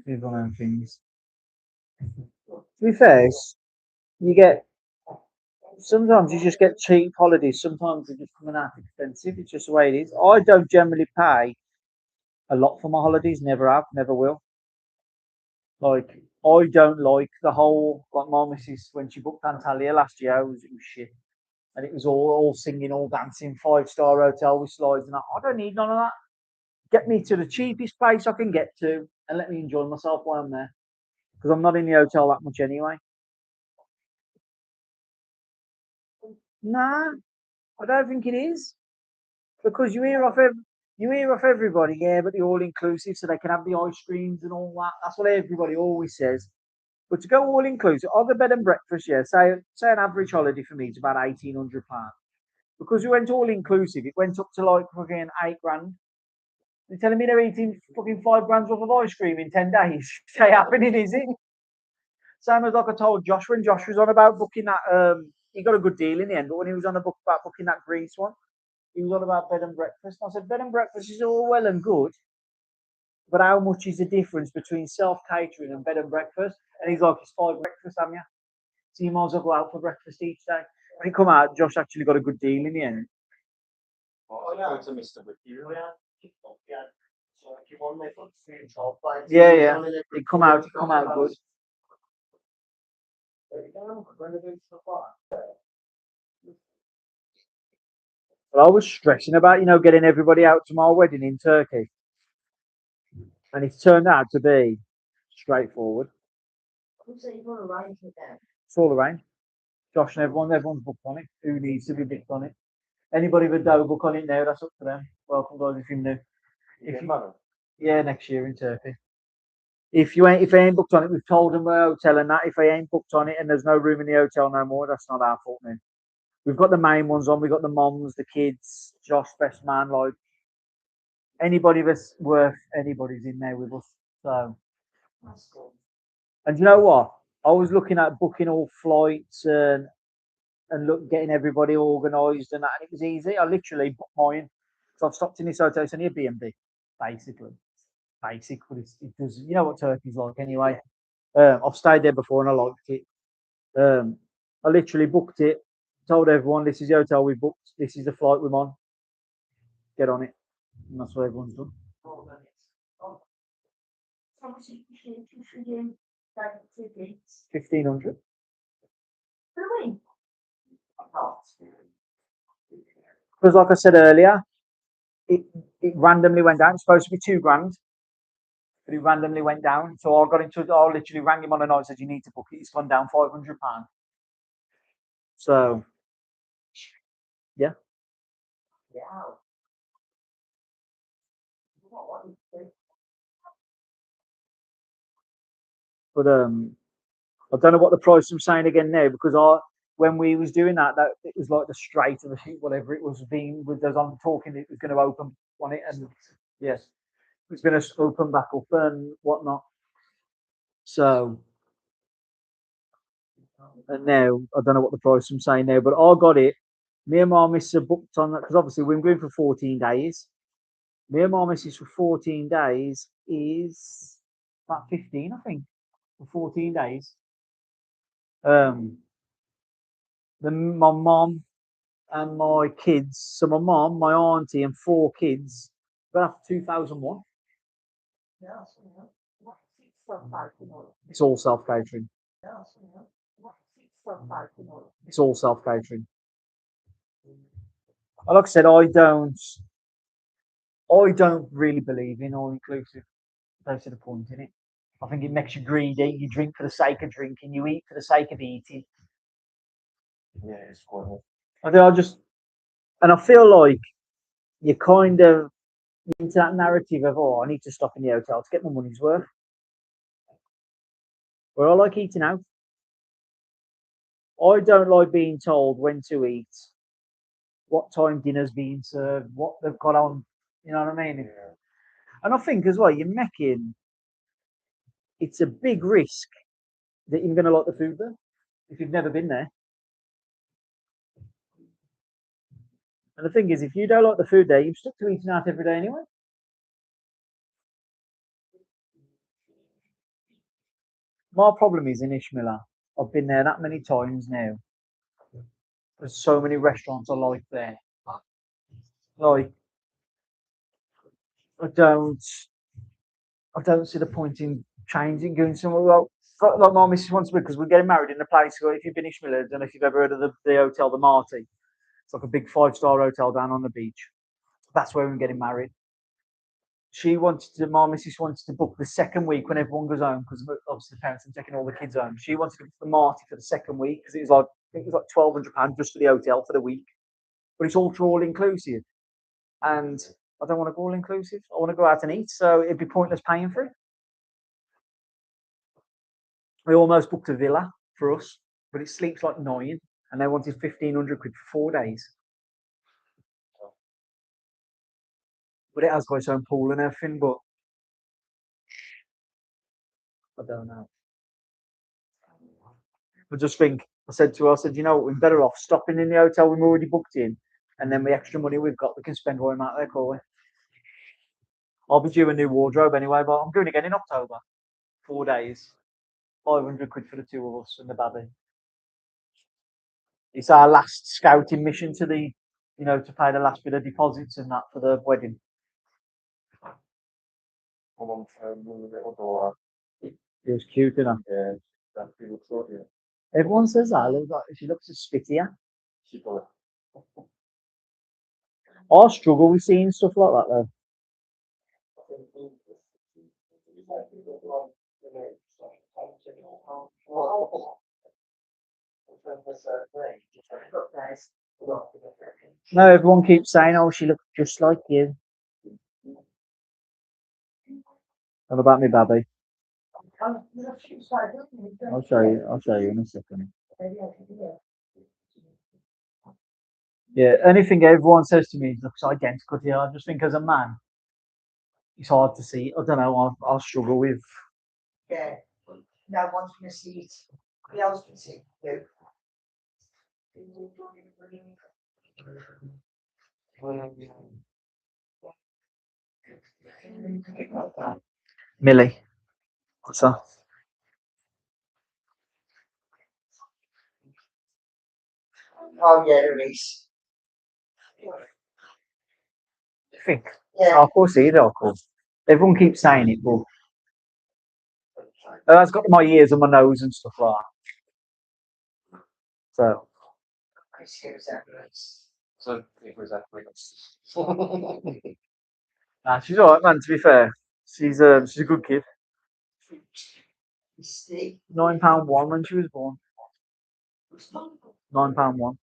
It's one of them things. To be fair, you get sometimes you just get cheap holidays. Sometimes they're just coming out expensive. It's just the way it is. I don't generally pay a lot for my holidays. Never have, never will. Like I don't like the whole, like my missus when she booked Antalya last year, it was shit. And it was all singing, all dancing, 5-star hotel with slides and that. I don't need none of that. Get me to the cheapest place I can get to and let me enjoy myself while I'm there. Because I'm not in the hotel that much anyway. Nah, I don't think it is. Because you hear off everybody, yeah, but the all inclusive so they can have the ice creams and all that. That's what everybody always says. But to go all inclusive, I'll go bed and breakfast, yeah. Say an average holiday for me is about £1,800. Because we went all inclusive, it went up to like fucking 8 grand. They're telling me they're eating fucking 5 grams worth of ice cream in 10 days. It ain't happening, is it? Same as like I told Josh when Josh was on about booking that. He got a good deal in the end, but when he was on about booking that Greece one, he was on about bed and breakfast. And I said, bed and breakfast is all well and good, but how much is the difference between self catering and bed and breakfast? And he's like, it's 5 breakfast, haven't you? So you might as well go out for breakfast each day. When he come out, Josh actually got a good deal in the end. Yeah, yeah. It come out good. But I was stressing about, getting everybody out to my wedding in Turkey. And it's turned out to be straightforward. It's all arranged. Josh and everyone's booked on it. Who needs to be booked on it? Anybody with no book on it now, that's up to them. Welcome guys if you're new. Yeah, next year in Turkey. If they ain't booked on it, we've told them the hotel and that. If they ain't booked on it and there's no room in the hotel no more, that's not our fault now. We've got the main ones on. We've got the moms, the kids, Josh, best man, like anybody that's worth anybody's in there with us. So, and you know what? I was looking at booking all flights and getting everybody organised and that, and it was easy. I literally booked mine. So I've stopped in this hotel. It's only a B&B, basically. Basic, but it does. You know what Turkey's like anyway. I've stayed there before and I liked it. I literally booked it, told everyone this is the hotel we booked, this is the flight we're on. Get on it. And that's what everyone's done. 1,500. Because like I said earlier, it randomly went down. It's supposed to be 2 grand. But it randomly went down. So I literally rang him on the night and said, you need to book it. It's gone down £500. So, yeah. But I don't know what the price I'm saying again now because when we was doing that it was like the straight of the sheet, whatever it was being with those on talking, it was going to open on it and yes, it's going to open back up and whatnot. So, and now I don't know what the price I'm saying now, but I got it. Me and my missus booked on that because obviously we're going for 14 days. Me and my missus for 14 days is about 15, I think, for 14 days. My mom and my kids. So my mom, my auntie, and 4 kids. About 2001. It's all self catering. It's all self catering. Like I said, I don't really believe in all inclusive. That's the point in it. I think it makes you greedy. You drink for the sake of drinking. You eat for the sake of eating. Yeah, it's quite. I feel like you kind of into that narrative of, I need to stop in the hotel to get my money's worth. Where I like eating out. I don't like being told when to eat, what time dinner's being served, what they've got on. You know what I mean? Yeah. And I think as well, it's a big risk that you're going to like the food there if you've never been there. And the thing is, if you don't like the food there, you're stuck to eating out every day anyway. My problem is in Ishmael. I've been there that many times now. There's so many restaurants I like there. Like, I don't see the point in changing, going somewhere. Well, like my missus wants to, because we're getting married in a place. If you've been in Schmiller's and if you've ever heard of the hotel, the Marty, it's like a big 5-star hotel down on the beach. That's where we're getting married. My missus wants to book the second week when everyone goes home, because obviously the parents are taking all the kids home. She wanted to book the Marty for the second week because I think it was like £1,200 just for the hotel for the week, but it's all inclusive. And I don't want to go all inclusive. I want to go out and eat, so it'd be pointless paying for it. We almost booked a villa for us, but it sleeps like 9, and they wanted 1,500 quid for 4 days. But it has got its own pool and everything, but I don't know. I just think, I said to her, you know what, we're better off stopping in the hotel we've already booked in, and then the extra money we've got, we can spend while I'm out there, can't we? I'll be due a new wardrobe anyway, but I'm going again in October. 4 days. 500 quid for the two of us and the baby. It's our last scouting mission to to pay the last bit of deposits and that for the wedding. My mum's little daughter. It was cute, didn't it? Yeah, that people thought, yeah. Everyone says that. She looks a spittier. She got I struggle with seeing stuff like that though. No, everyone keeps saying, "Oh, she looks just like you." What about me, baby? I'll show you. I'll show you in a second. Yeah, anything everyone says to me looks identical to you. I just think as a man, it's hard to see. I don't know. I'll struggle with. Yeah, no one's gonna see it. Who else can see you? Millie, what's that? Oh, yeah, there is. I think. Yeah. Of course, either. Of course. Everyone keeps saying it, but it's got my ears and my nose and stuff like that. So. so it was actually. Nah, she's alright, man. To be fair, she's a good kid. £9 when she was born. £9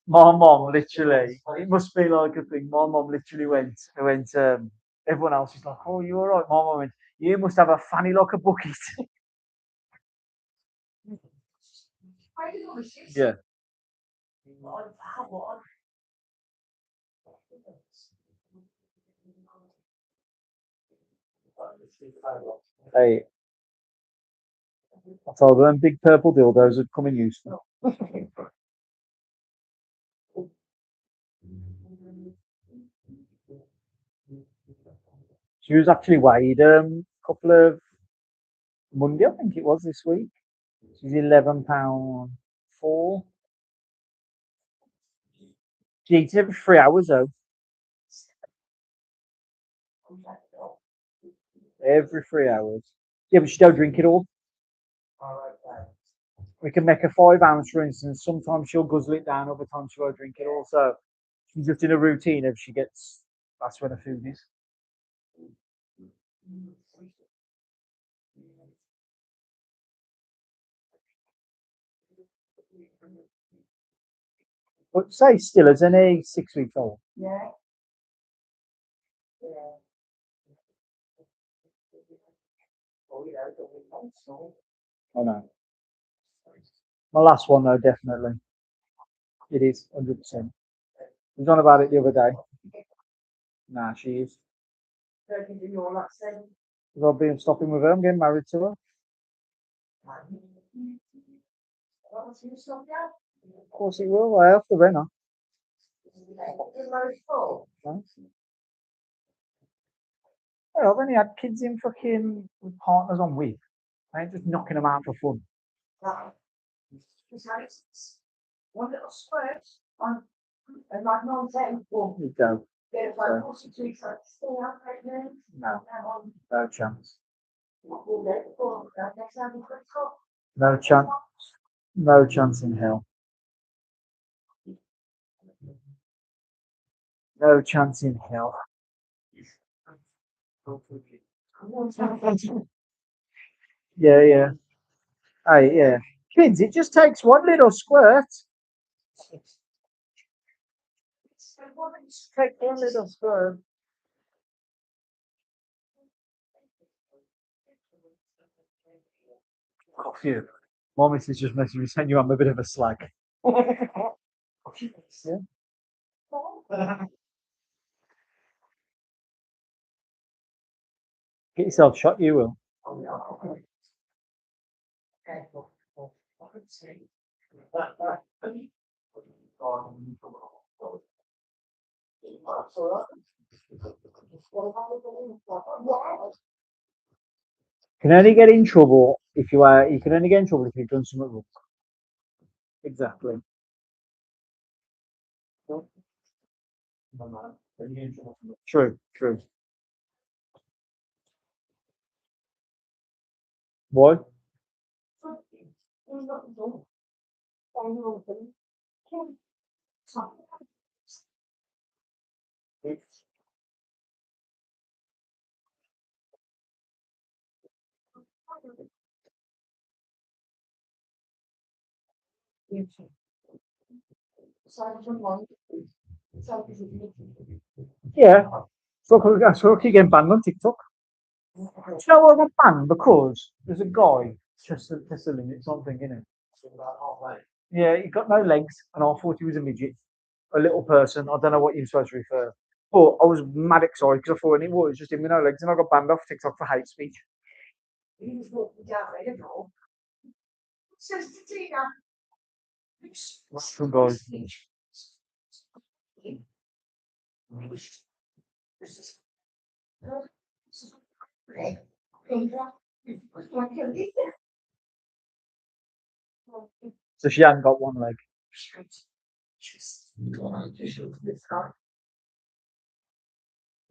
my mom literally. It must be like a thing. My mom literally went. Everyone else is like, "Oh, you alright?" My mom went, "You must have a fanny like a bucket." Yeah. Hey, I told them big purple dildos would come in useful. She was actually weighed a couple of Monday, I think it was this week. She's £11.4. She eats every 3 hours though. Every 3 hours. Yeah, but she don't drink it all. We can make a 5 ounce, for instance. Sometimes she'll guzzle it down, other times she won't drink it all. So she's just in a routine. If she gets, that's when the food is. But say still as only 6 weeks old. Yeah. I know. My last one though, definitely. It is 100%. We was on about it the other day. Nah, she is. Because I've been stopping with her. I'm getting married to her. Of course it will. I have to rent her. Well, I've only had kids in fucking with partners on with. I ain't just knocking them out for fun. One little squirt on, and like no ten. You go. There's like 42 weeks, like, stay out pregnant. No, Um, no chance. we'll let it go. Next time we could talk. No chance. No chance in hell. No chance in hell. Yeah, yeah. Hey, yeah. Kids, it just takes one little squirt. Take one little squirt. Oh, phew. My missus just messaged me saying I'm a bit of a slag. Yeah. Get yourself shot, you will. Can only get in trouble if you are. You can only get in trouble if you've done something wrong. Exactly. True. True. Why? Yeah. So I keep getting banned on TikTok. Do you know why I got banned? Because there's a guy, just the limit, something, innit? Yeah, he got no legs, and I thought he was a midget, a little person. I don't know what you're supposed to refer. But I was mad excited because I thought it was just him with no legs, and I got banned off TikTok for hate speech. Some guys. So she hadn't got one leg.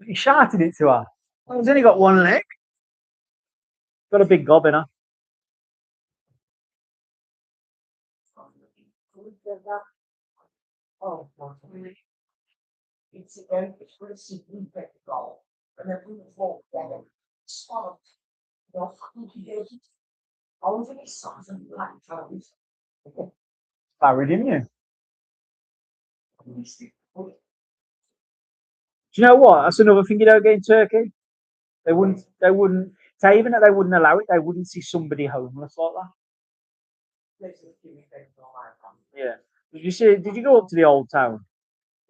He shouted it to her. He's only got one leg. Got a big gob in her. Oh, it's again, it's for the secret goal. And then we will together. Stop. No fucking kids. All of these songs and black toes. Married him, you. Do you know what? That's another thing you don't get in Turkey. They wouldn't. They wouldn't. Say even that they wouldn't allow it. They wouldn't see somebody homeless like that. Yeah. Did you see? Did you go up to the old town?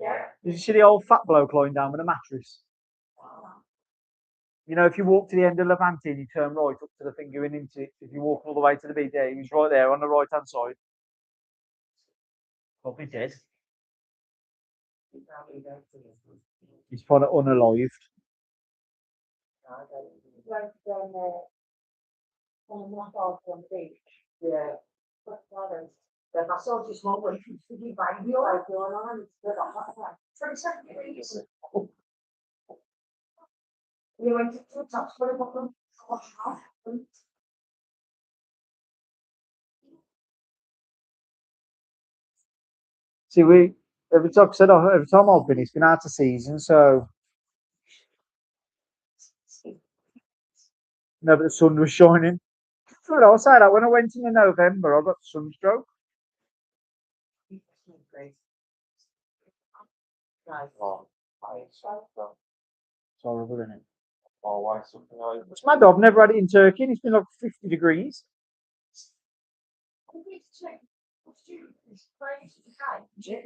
Yeah. Did you see the old fat bloke lying down with a mattress? You know, if you walk to the end of Levante and you turn right up to the thing going into it, if you walk all the way to the beach there, he was right there on the right hand side. Probably dead. He's probably unalived. Yeah. Like I saw this one where you could be by the oil going on. We went to the top for the bottom. See, every time I've been, it's been out of season, so no, but the sun was shining. But I'll say that when I went in November, I got sunstroke. It's horrible, isn't it? Oh, why something like It's mad. I've never had it in Turkey, and it's been like 50 degrees.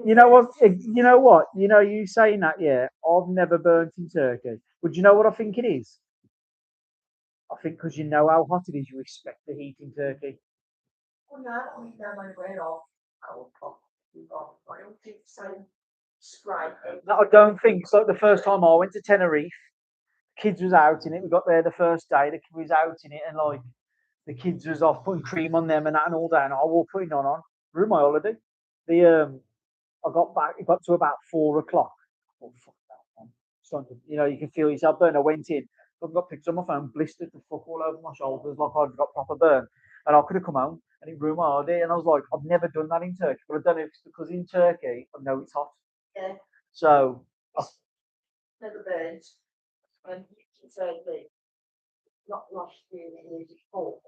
You know what? You know what? You know, you saying that, yeah. I've never burnt in Turkey, but do you know what I think it is? I think because you know how hot it is, you expect the heat in Turkey. No, I don't think so. The first time I went to Tenerife, kids was out in it. We got there the first day. The kid was out in it, and like the kids was off putting cream on them and that and all that. And I was putting on. Ruined my holiday. The I got back. It got to about 4 o'clock. Oh, fuck that one. You know, you can feel yourself burn. I went in, I've got pictures on my phone, blistered the fuck all over my shoulders, like I'd got proper burn. And I could have come home and it ruined my holiday. And I was like, I've never done that in Turkey, but I've done it because in Turkey, I know it's hot. Yeah. So, Never burned. And it's only not lost really music for.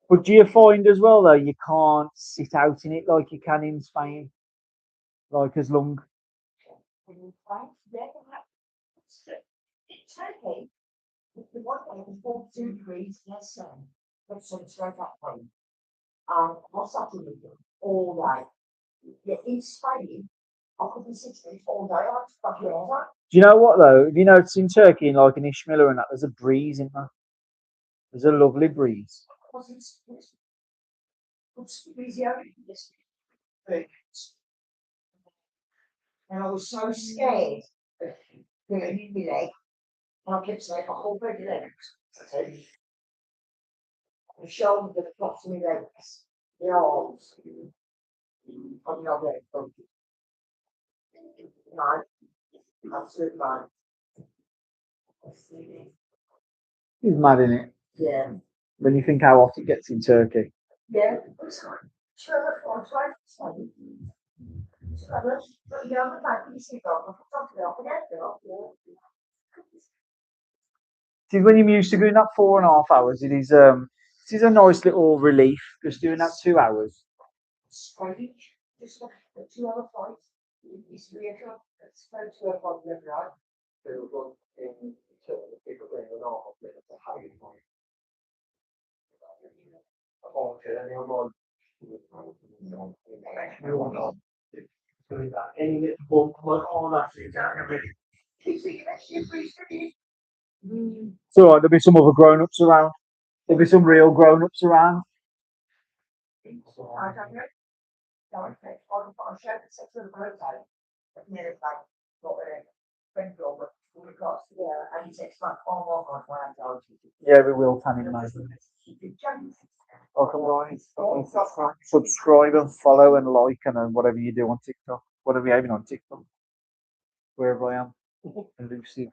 but do you find as well though, you can't sit out in it like you can in Spain, like as long. In France, yeah, it's okay. The one day was 42 degrees, less sun, but sun straight up home. What's that in the all day? Yeah, in Spain, I could be 60 all day. I was fucking over. Do you know what though? Have you noticed in Turkey, in like in Ishmael and that, there's a breeze in there. There's a lovely breeze. It's easier. And I was so scared of doing my leg. And I kept saying, I hold my legs. The shoulder, the tops of my legs, the arms, on the other leg. No, absolute man. It's mad, isn't it? Yeah. When you think how hot it gets in Turkey. Yeah, it's fine. Sure, I'm trying to say. But you know, like you see, I'm talking about it. See, when you're used to doing that 4.5 hours, it is a nice little relief just doing that 2 hours. Strange. Just like a 2 hour flight. It's 3 o'clock. It's 2 o'clock every night. It's all right. There'll be some other grown-ups around. There'll be some real grown-ups around. I don't know. I'm sure it's a little bit but near the back, got a friend over, we got together, and he said, oh my god, why I'm going Yeah, we will, Tanny, mate. Welcome, guys. Subscribe and follow and like and then whatever you do on TikTok. Whatever you're having on TikTok. Wherever I am. Elusive.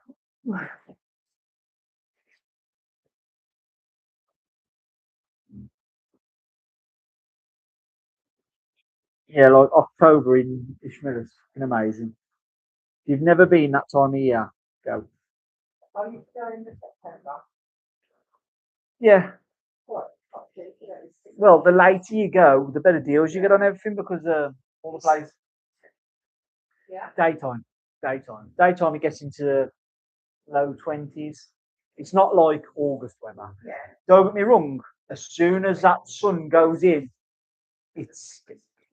Yeah, like October in Ishmael has been amazing. If you've never been that time of year, go. Are you still in the September? Yeah. What? Well, the later you go, the better deals you get on everything because all the places. Yeah. Daytime it gets into low 20s. It's not like August weather. Yeah. Don't get me wrong. As soon as that sun goes in, it's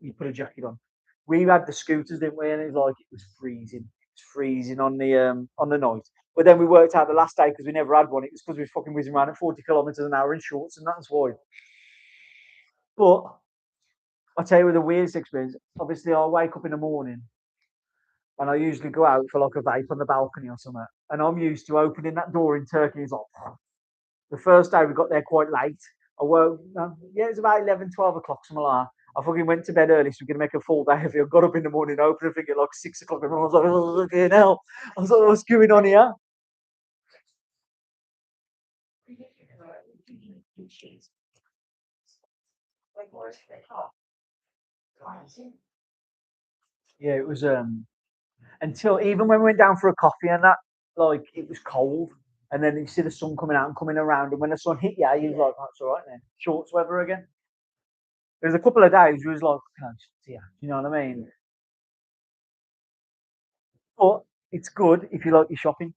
you put a jacket on. We had the scooters, didn't we? And it was like it was freezing. It's freezing on the night. But then we worked out the last day because we never had one. It was because we were fucking whizzing around at 40 kilometers an hour in shorts, and that's why. But I'll tell you the weirdest experience. Obviously, I wake up in the morning and I usually go out for like a vape on the balcony or something. And I'm used to opening that door in Turkey. It's like the first day we got there quite late. I woke, yeah, it was about 11, 12 o'clock, something like that. I fucking went to bed early, so we're gonna make a full day of it. I got up in the morning, opened everything at like 6 o'clock, and I was like, oh, okay, hell. I was like, what's going on here? Yeah, it was until even when we went down for a coffee and that, like it was cold. And then you see the sun coming out and coming around, and when the sun hit you, you was like, that's all right then. Shorts weather again. There was a couple of days where it was like, yeah, you know what I mean? But it's good if you like your shopping.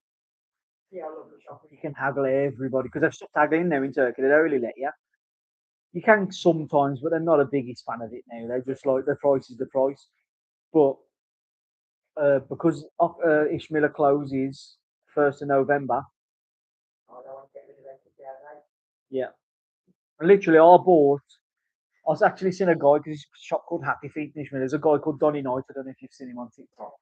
Yeah, I love the shopping. You can haggle everybody because they've stopped haggling now in Turkey. They don't really let you. You can sometimes, but they're not a biggest fan of it now. They just like the price is the price. But because Ishmael closes 1st of November. I don't want to get rid of it. Yeah. And literally, I bought. I was actually seeing a guy because he's a shop called Happy Feet in Ishmael. There's a guy called Donny Knight. I don't know if you've seen him on TikTok.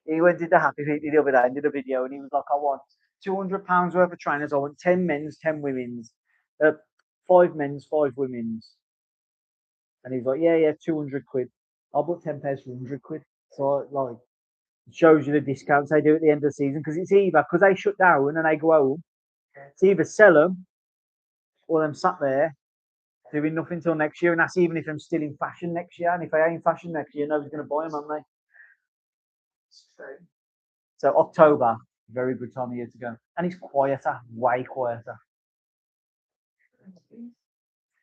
He went did the Happy Feet the other day and did a video, and he was like, "I want £200 worth of trainers. I want 10 men's, 10 women's, 5 men's, 5 women's." And he's like, "Yeah, yeah, 200 quid. I'll put 10 pairs for 100 quid." So like, It shows you the discounts they do at the end of the season because it's either because they shut down and they go home. It's either sell them or them sat there doing nothing till next year, and that's even if I'm still in fashion next year. And if I ain't in fashion next year, nobody's going to buy them, aren't they? So October, very good time of year to go, and it's quieter, way quieter.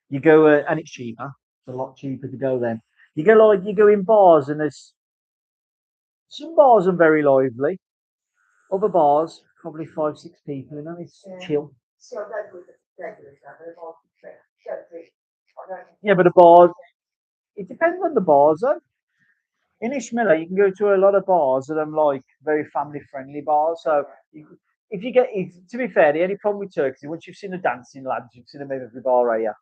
You go and it's cheaper. It's a lot cheaper to go then. You go in bars and there's some bars are very lively. Other bars probably 5, 6 people. You know, it's chill. Yeah, but the bars. It depends on the bars though. In Ishmael, you can go to a lot of bars that are like very family friendly bars. So if you get, to be fair, the only problem with Turkey is once you've seen the dancing lads, you've seen them in every bar area.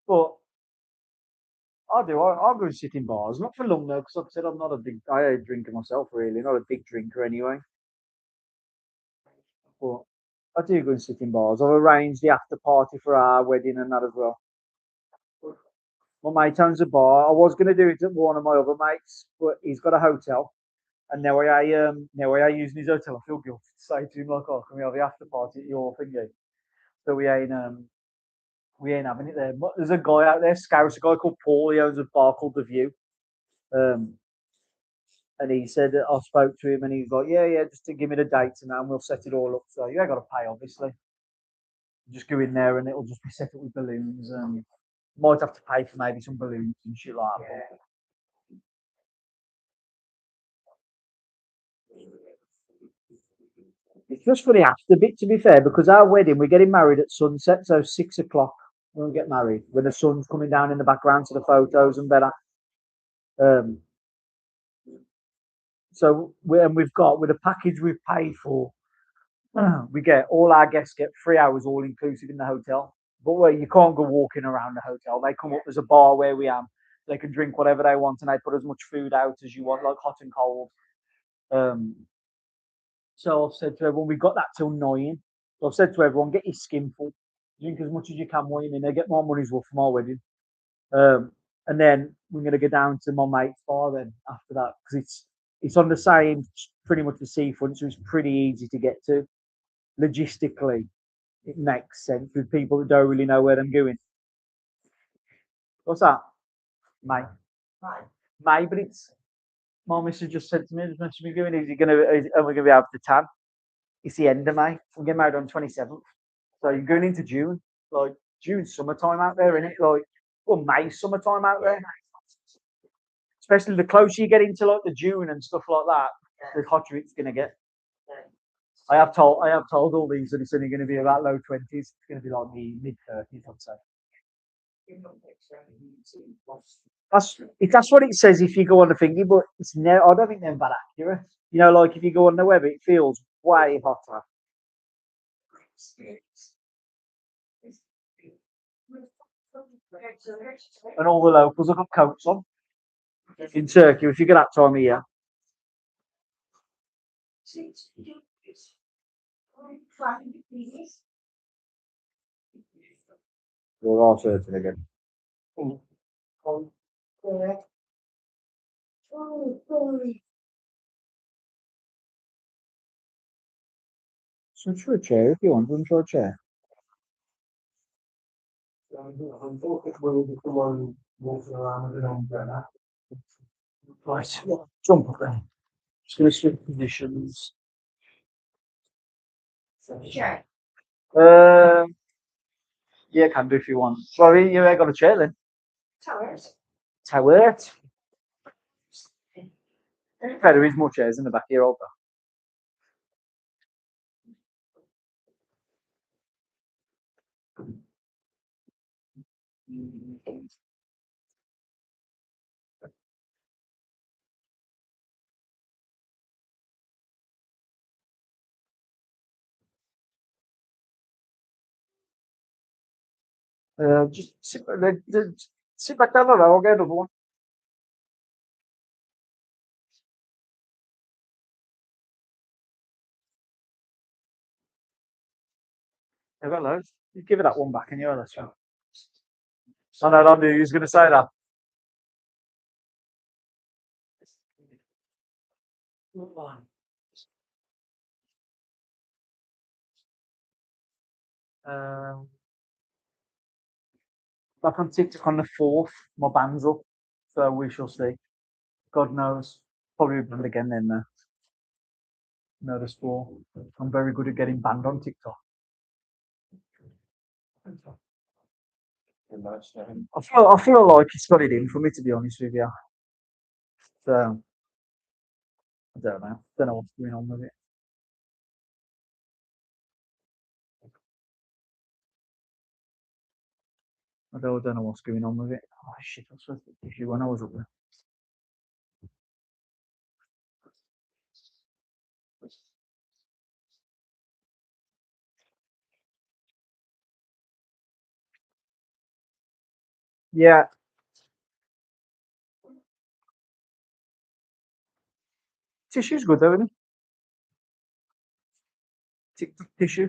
But I'll go and sit in bars, not for long though, because like I said, I'm not a big, I ain't a drinker myself really, not a big drinker anyway. But I do go and sit in bars. I've arranged the after party for our wedding and that as well. My mate owns a bar. I was going to do it at one of my other mates, but he's got a hotel. And now I using his hotel. I feel guilty to say to him like, "Oh, can we have the after party at your thingy?" So we ain't having it there. But there's a guy out there, Scouse, a guy called Paul. He owns a bar called The View. Um, and he said that I spoke to him, and he's like, "Yeah, just to give me the dates and that, and we'll set it all up." So you ain't got to pay, obviously. Just go in there, and it'll just be set up with balloons, and might have to pay for maybe some balloons and shit like that. It's just for the after bit, to be fair, because our wedding, we're getting married at sunset, so 6 o'clock when we get married, when the sun's coming down in the background to the photos and better. Um, so we've got with the package we've paid for, we get all our guests get 3 hours all inclusive in the hotel. But where you can't go walking around the hotel, they come up. There's a bar where we am. They can drink whatever they want, and they put as much food out as you want, like hot and cold. Um, So I've said to everyone, we've got that till 9. So I've said to everyone, get your skin full, drink as much as you can while you're in there, get my money's worth for my wedding. And then we're going to go down to my mate's bar then after that because it's on the same, pretty much the seafront, so it's pretty easy to get to. Logistically, it makes sense with people that don't really know where they're going. What's that? May. May, but it's my missus just said to me, just mentioned me going, is he going to, are we going to be able to tan? It's the end of May. I'm getting married on 27th. So you're going into June. Like June's summertime out there, isn't it? Like, well, May's summertime out there. Especially the closer you get into like the June and stuff like that, the hotter it's gonna get. I have told all these that it's only going to be about low 20s. It's going to be like the mid 30s, I'd say. That's what it says if you go on the thingy, but it's no. I don't think they're that accurate. You know, like if you go on the web, it feels way hotter. And all the locals have got coats on. In Turkey, if you get that time of year. We're all certain again. So try a chair if you want. Try a chair. Right, jump up then. Just going to switch positions. Sure. Yeah, can do if you want. Sorry, you ain't got a chair then. Towers. Tower. There is more chairs in the back here, also. Just sit back down there. I'll get another one. I've got loads. You give it that one back and you're let's go. I know, I knew he was going to say that. Um, Back on TikTok on the 4th. My band's up, so we shall see. God knows. Probably banned again then. Notice 4. I'm very good at getting banned on TikTok. I feel like it's got it in for me, to be honest with you. So I don't know. Don't know what's going on with it. I don't know what's going on with it. Oh shit! I was supposed to issue when I was up there. Yeah, tissue's good though, isn't it? TikTok tissue.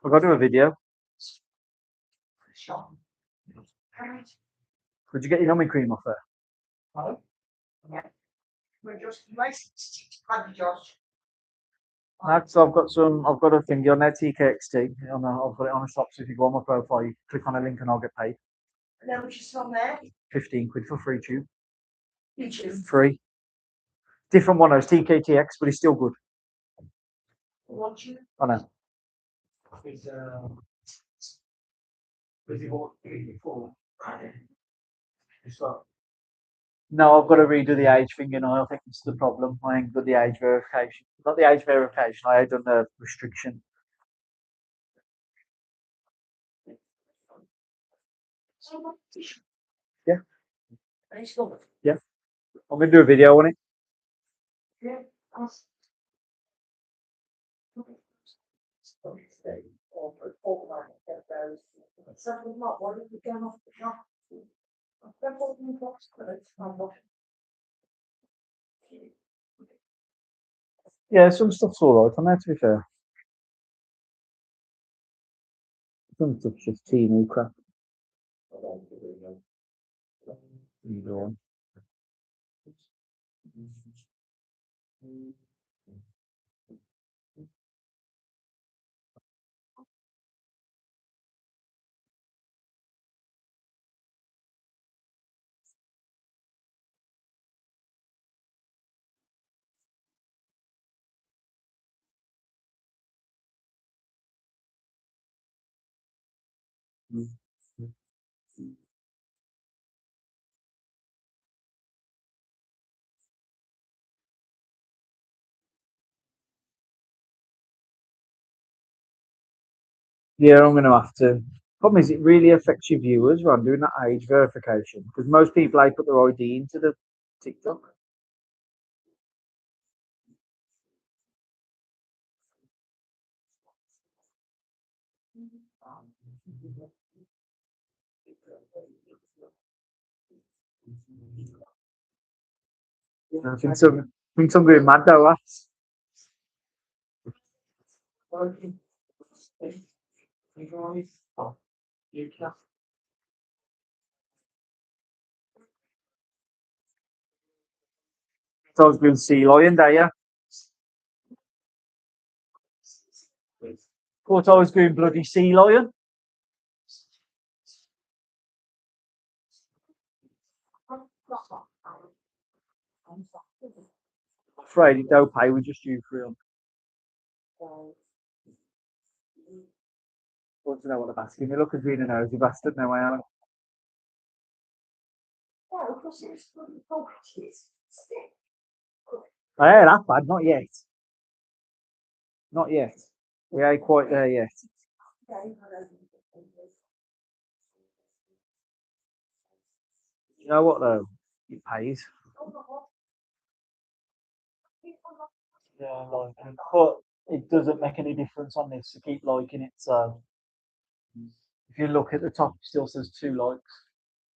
I've got to do a video. Could you get your numbing cream off there? We're just nice to Josh. Next, I've got some. I've got a thing on there, TKXT. I've got it on a shop. So if you go on my profile, you click on a link and I'll get paid. And then which is on there? 15 quid for free tube. YouTube. Free. Different one, those TKTX, but it's still good. Want you? I know. No, I've got to redo the age thing, and I think it's the problem. I ain't got the age verification. Not the age verification. I had done the restriction. Yeah. Yeah. I'm gonna do a video on it. Yeah. Something not what if we go off the shop? Yeah, some stuff's alright on there, to be fair. Some stuff's just teeny crap. Either one. Yeah, I'm gonna have to. Problem is, it really affects your viewers when I'm doing that age verification because most people put their ID into the TikTok. I think some going mad though, lads. So I was going sea lion there, yeah. Thought I was going bloody sea lion. Afraid it don't pay. We just use real. Want to know what the basket? Me look as being a nosy bastard now. I am. I ain't that bad. Not yet. Not yet. We ain't quite there yet. You know what though? It pays. Yeah, but it doesn't make any difference on this. To keep liking it. So if you look at the top, it still says 2 likes.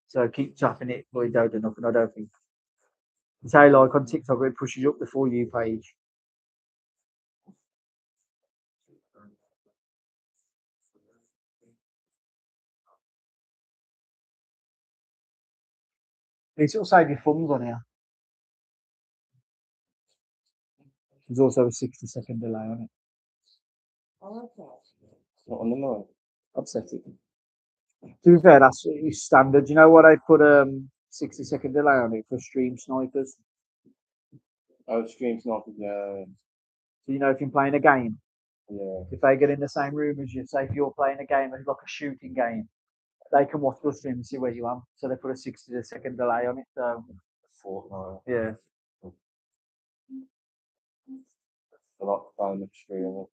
So keep tapping it, but it don't do nothing. I don't think. Say like on TikTok, it pushes you up the For You page. It's will save your funds on here. There's also a 60-second delay on it. Oh, okay. It's not on the line. I'd set it. To be fair, that's it's standard. You know what I put 60-second delay on it for stream snipers. Oh, stream's not, yeah, So you know if you're playing a game, yeah. if they get in the same room as you, say if you're playing a game that's like a shooting game, they can watch your stream and see where you are. So they put a 60-second delay on it. So Fortnite. yeah. A lot of time of streaming.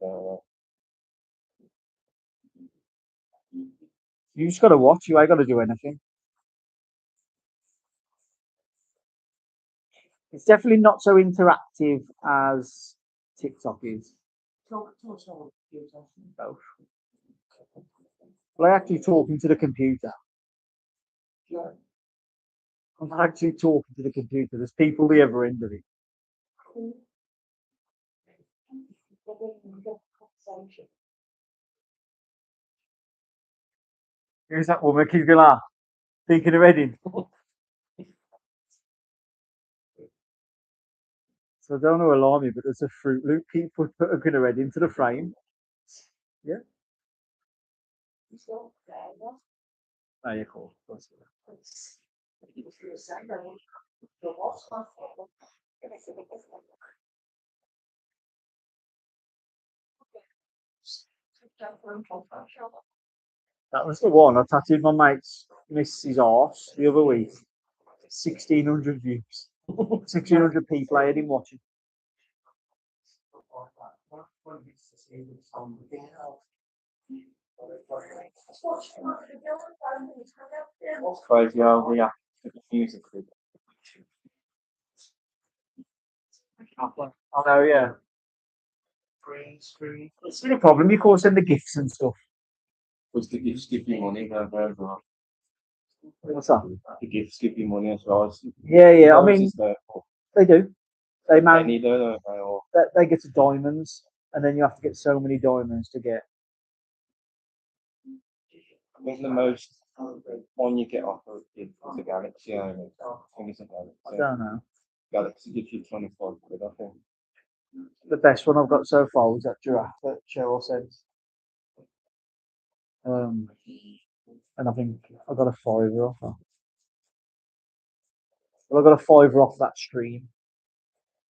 You just gotta watch, you ain't gotta do anything. It's definitely not so interactive as TikTok is. Talk to us on the computer. Both. Well, I actually talking to the computer. Yeah. I'm not actually talking to the computer. There's people the other end of it. Who's that woman? Keep going laugh. Thinking of Reading. So I don't know alarm you, but there's a Fruit Loop keep put a good red into the frame. Yeah. Oh, yeah, cool. That was the one I tattooed my mate's Mrs. arse the other week. 1,600 views. 1,600 people I had him watching. It's crazy how we have to the music with I know, yeah. It's been a problem. You can't send the gifts and stuff. because the gifts give you money as well. What's that? The gifts give you money as well. Yeah, yeah. I mean, Roses there for they do. They man, penny, don't they? Or they get to diamonds, and then you have to get so many diamonds to get. I think the most one you get off of is a Galaxy. I think it's a I Galaxy. don't know. Galaxy gives you 24 quid, I think. The best one I've got so far was that giraffe that Cheryl sent. And I think I got a fiver off that. Well, I got a fiver off that stream.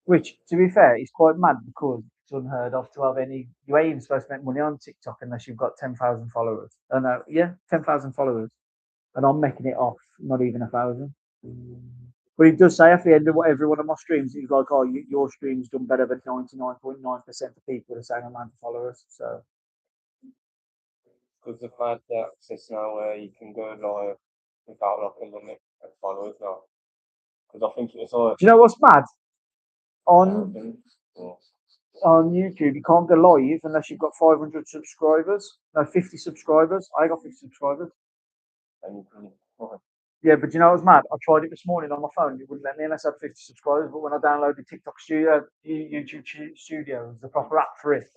Which, to be fair, is quite mad because it's unheard of to have any. You ain't even supposed to make money on TikTok unless you've got 10,000 followers. No, yeah, 10,000 followers, and I'm making it off not even 1,000. But it does say at the end of every one of my streams, it's like, oh, your stream's done better than 99.9% of people with the same amount of followers. So Because they've had the access now where you can go live without like a limit of followers now. Because I think it's like do you know what's mad? On 1,000 or on YouTube, you can't go live unless you've got 500 subscribers. No, 50 subscribers. I got 50 subscribers. and you can Yeah, but you know what's mad? I tried it this morning on my phone. It wouldn't let me unless I had 50 subscribers. But when I downloaded TikTok Studio, YouTube Studio, the proper app for it,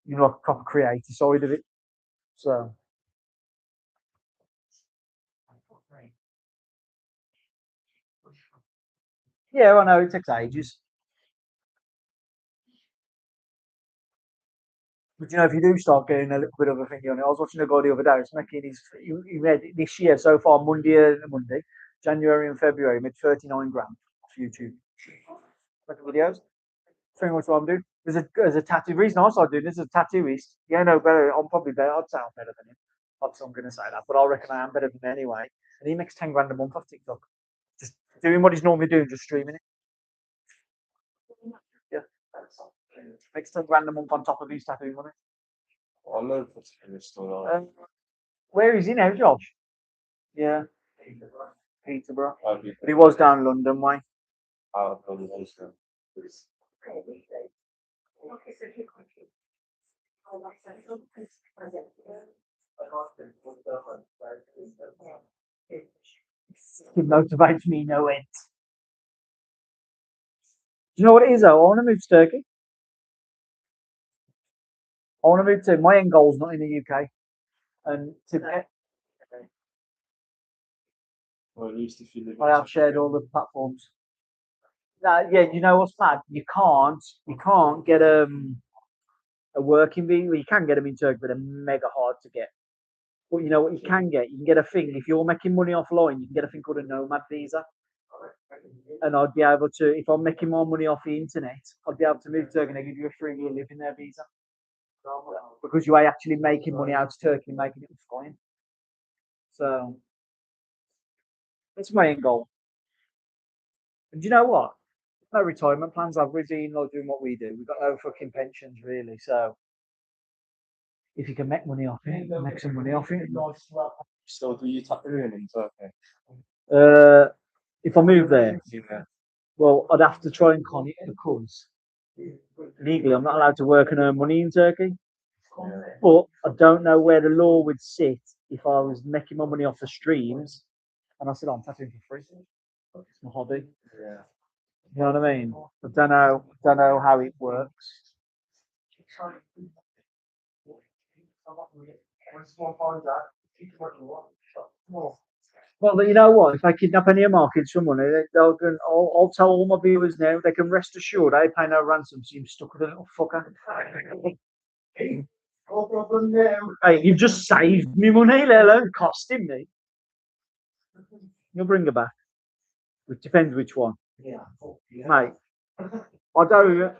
you know, like a proper creator side of it. So. Yeah, I know it takes ages. But you know, if you do start getting a little bit of a thing on it, I was watching a guy the other day. He's making he made this year so far, Monday, January and February, made 39 grand off YouTube. Making videos. Pretty much what I'm doing. There's a tattoo. The reason I started doing this as a tattooist. Yeah, no, better. I'm probably better. I'd say I'm better than him. Obviously, I'm going to say that, but I reckon I am better than him anyway. And he makes 10 grand a month off TikTok. Just doing what he's normally doing, just streaming it. Yeah. Makes 10 grand a month on top of his tattoo money. I know what's in the store. Where is he now, Josh? Yeah, Peterborough. But But he was down London way. I'll probably also. It motivates me no end. Do you know what it is though? I want to move to Turkey. I want to move to my end goal's not in the UK. And to get, Or at least if you live I have shared all the platforms. No, yeah, you know what's mad? You can't get a working visa. Well, you can get them in Turkey, but they're mega hard to get. But you know what you can get? You can get a thing if you're making money offline. You can get a thing called a nomad visa, and I'd be able to, if I'm making more money off the internet, I'd be able to move to Turkey and they give you a 3 year living there visa because you are actually making money out of Turkey and making it fine. So that's my end goal. And do you know what? No retirement plans. I've been like doing what we do. We've got no fucking pensions really. So if you can make money off it, make some money off it. Still do you tattooing in Turkey? If I move there, Yeah. well, I'd have to try and con it because legally I'm not allowed to work and earn money in Turkey. But I don't know where the law would sit if I was making my money off the streams and I said, oh, I'm tattooing for free. It's my hobby. Yeah. You know what I mean? I don't know how it works. Well, you know what? If I kidnap any of my kids for money, I'll tell all my viewers now they can rest assured I pay no ransom. So you're stuck with a little fucker. Hey, you've just saved me money, let alone costing me. You'll bring her back. It depends which one. Mate, I don't.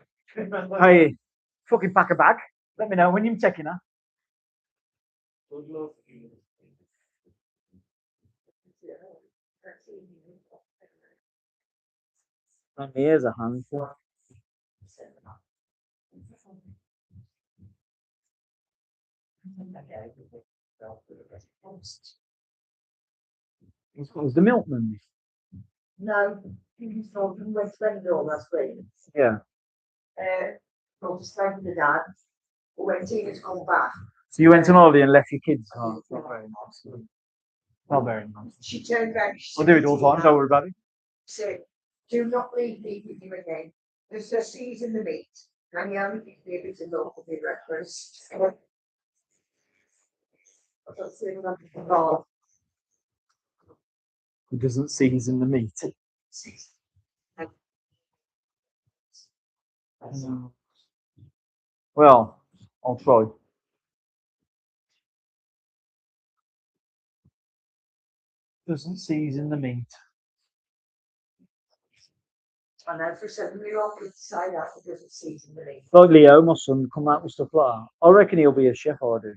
Hey, fucking pack a bag. Let me know when you're taking her. And here's a handful. What was the milkman? No, he's from West Bengal last week. Yeah. Got to stay with the dad. But when Tina's come back, So you went on holiday and left your kids? Oh, it's not very nice. Not very nice. she turned around. I'll do it all the time. Don't worry about it. Said, "Do not leave me with you again. There's a season the meat, and you only give me a bit of milk for my breakfast." Who doesn't season the meat? Well, I'll try. Doesn't season the meat. I know for a 7-year-old kid to say that it doesn't season the meat. Like Leo, my son, come out with stuff like that. I reckon he'll be a chef, I do.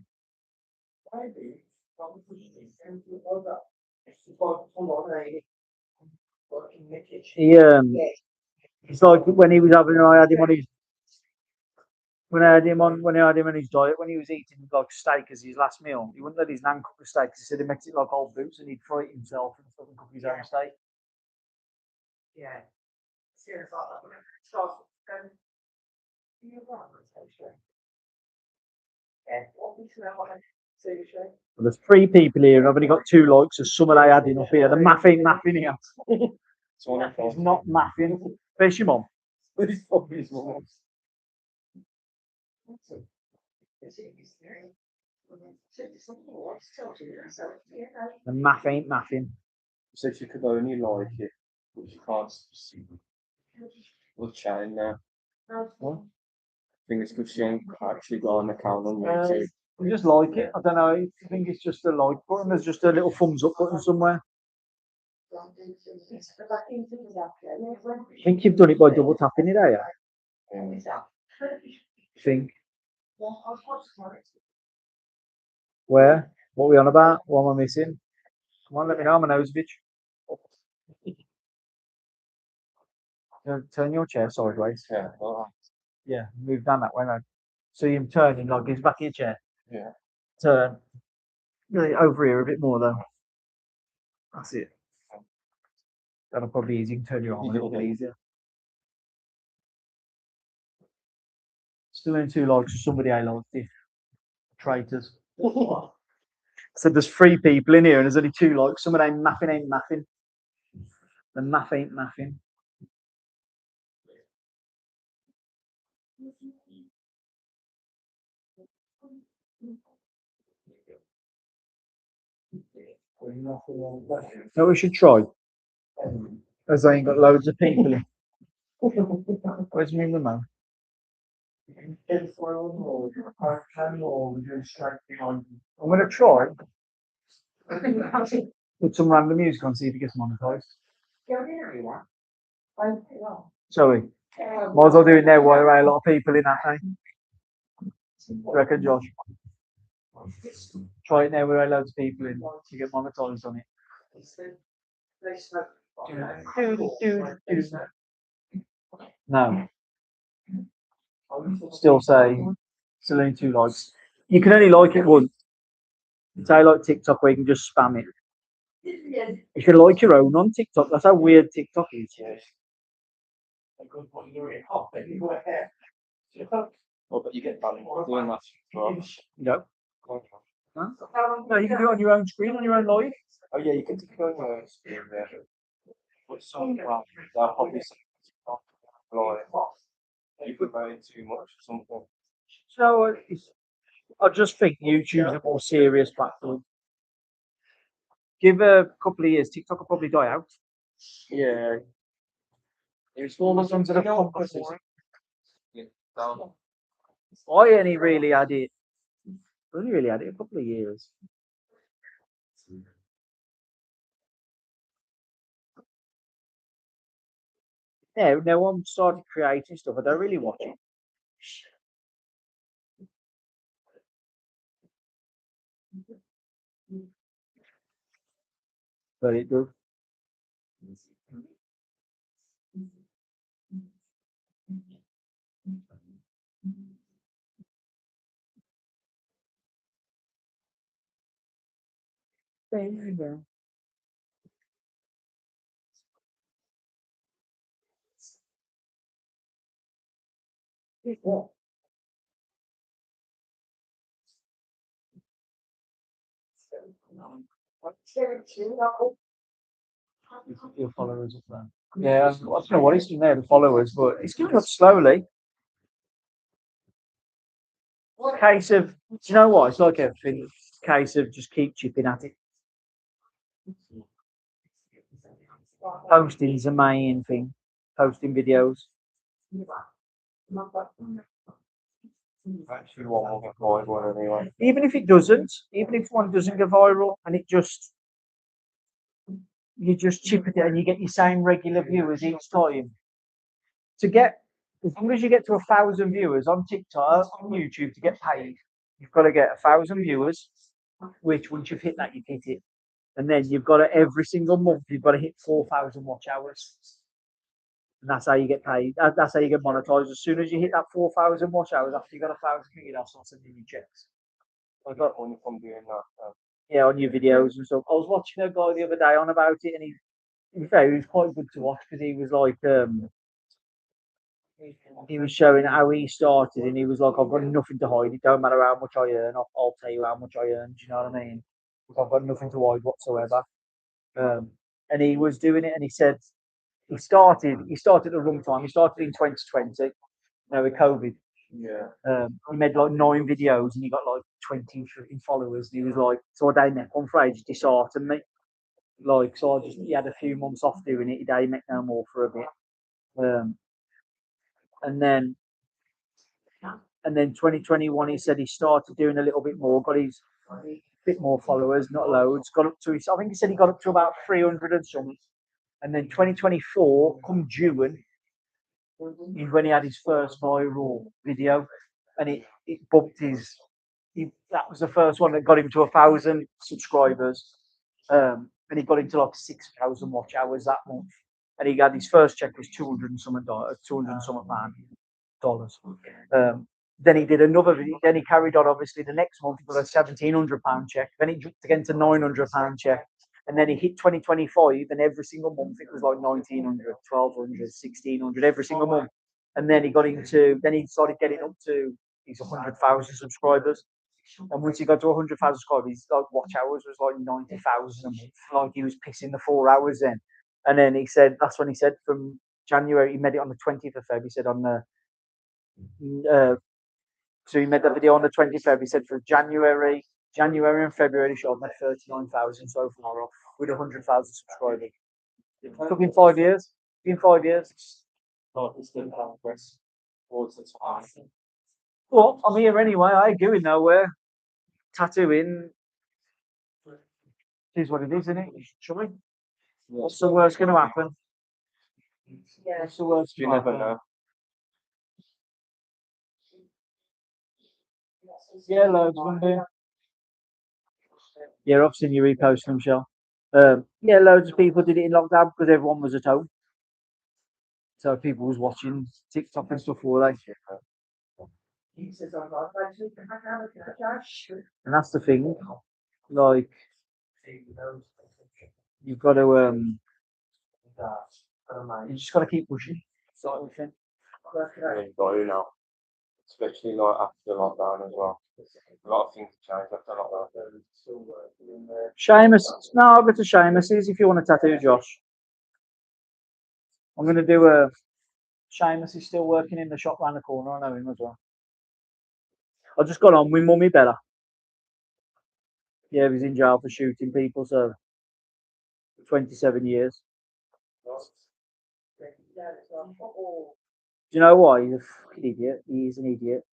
It's like when he was having, I had him on his, when I had him on his diet, when he was eating like steak as his last meal, he wouldn't let his nan cook the steak. He said he makes it like old boots and he'd fry it himself and stuff and cook his own steak. Yeah. Serious like that. So, you're right, yeah, what we smell like seriously. Well, there's 3 people here and I've only got 2 likes, so some of they adding up here. The math ain't mathing here. It's not mathing. Where's your mum? Where's his mum? The math ain't mathing. So she could only like it, but she can't see. We'll chatting now. What? I think it's because she ain't actually got an account on YouTube. I just like it. I don't know. I think it's just a like button. There's just a little thumbs up button somewhere. I think you've done it by double tapping it, are you? Think. Where? What are we on about? What am I missing? Come on, let me know. I'm a nose bitch. Turn your chair sideways. Yeah, alright. Yeah, move down that way, man. So you're turning like it's back in your chair. Yeah. Turn. Really over here a bit more though. That's it. That'll probably be easy. You can turn your arm a little bit easier. Still in 2 likes for somebody I liked it. Traitors. So there's 3 people in here and there's only 2 likes. Some of them mathing ain't mathing. The math ain't mathing. So we should try. As I ain't got loads of people in. Where's my remote? I'm gonna try. Put some random music on, see if it gets monetized. Sorry. Might as well do it now while there are a lot of people in that thing. Reckon, Josh? Try it now where there are loads of people in to get monetized on it. No. Still only 2 likes. You can only like it once. Say like TikTok where you can just spam it. You can like your own on TikTok. That's how weird TikTok is. Oh, but you get banned for doing that. Well, No. No, you can do it on your own screen, on your own live. oh yeah, you can do it on your own screen there. But some well, they'll probably say like you promote too much or something. So I just think YouTube's a more serious platform. Give a couple of years, TikTok will probably die out. Yeah. It's almost onto the compasses. Yeah. Down. I only really had it. A couple of years. Yeah, now I'm started creating stuff. I don't really watch it. But it does. There you go. Your followers up there. Yeah, I don't know what it's doing there, the followers, but it's going up slowly. Case of, do you know what? It's like everything. Case of just keep chipping at it. Posting's the main thing. Posting videos. Actually, one will get viral anyway. Even if one doesn't go viral and you just chip at it and you get your same regular viewers each time. As long as you get to 1,000 viewers on TikTok, on YouTube to get paid, you've got to get 1,000 viewers, which once you've hit that, you've hit it. And then you've got to, every single month, you've got to hit 4,000 watch hours. And that's how you get paid. That's how you get monetized. As soon as you hit that 4,000 watch hours, after you got 1,000 figured out, start sending you checks. I got money from doing that. Yeah, on your videos and stuff. I was watching a guy the other day on about it, and he was quite good to watch because he was like, he was showing how he started, and he was like, "I've got nothing to hide. It don't matter how much I earn. I'll tell you how much I earn." Do you know what I mean? I've got nothing to hide whatsoever. And he was doing it, and he said he started at the wrong time. He started in 2020, you know, with COVID. Yeah. He made like 9 videos, and he got like 20 followers. And he was like, so I didn't on for ages, disheartened me. Like, so he had a few months off doing it. He didn't make no more for a bit. Um, and then 2021, he said he started doing a little bit more, got his bit more followers, not loads. Got up to I think he said he got up to about 300 and something. And then 2024, come June, is when he had his first viral video, and it bumped his. That was the first one that got him to 1,000 subscribers, and he got into like 6,000 watch hours that month. And he had his first check was 200 and something dollars, 200 and something dollars. Then he did another video. Then he carried on. Obviously, the next month he got a £1,700 check. Then he jumped again to £900 check. And then he hit 2025, and every single month it was like 1,900, 1,200, 1,600 every single month. And then he started getting up to his 100,000 subscribers. And once he got to 100,000 subscribers, his like watch hours was like 90,000 a month. Like he was pissing the 4 hours then. And then that's when he said from January, he made it on the 20th of February. He said on the so he made that video on the 20th of February. He said for January and February, shot made 39,000 so far off with 100,000 subscribers. It took him 5 years. In 5 years. Like it's the progress towards the time. Well, I'm here anyway. I ain't going nowhere. Tattooing is what it is, isn't it? Shall we? What's the worst going to happen? Yeah. What's the worst? You gonna never happen? know. Yeah, loads of them do. Yeah, I've seen you repost them, Michelle. Yeah, loads of people did it in lockdown because everyone was at home. So people was watching TikTok and stuff all day. He says, I'm not going to come out of the cash. And that's the thing. Like you've got to you just got to keep pushing. Sort of thing. Really got you now. Especially like after lockdown as well. A lot of things changed after lockdown. Still working in there. Seamus, no, I'll go to Seamus's if you want a tattoo, Josh. I'm gonna do a. Seamus is still working in the shop round the corner. I know him as well. I just got on with Mummy Bella. Yeah, he was in jail for shooting people, so 27 years. Do you know why? He's a fucking idiot. He is an idiot.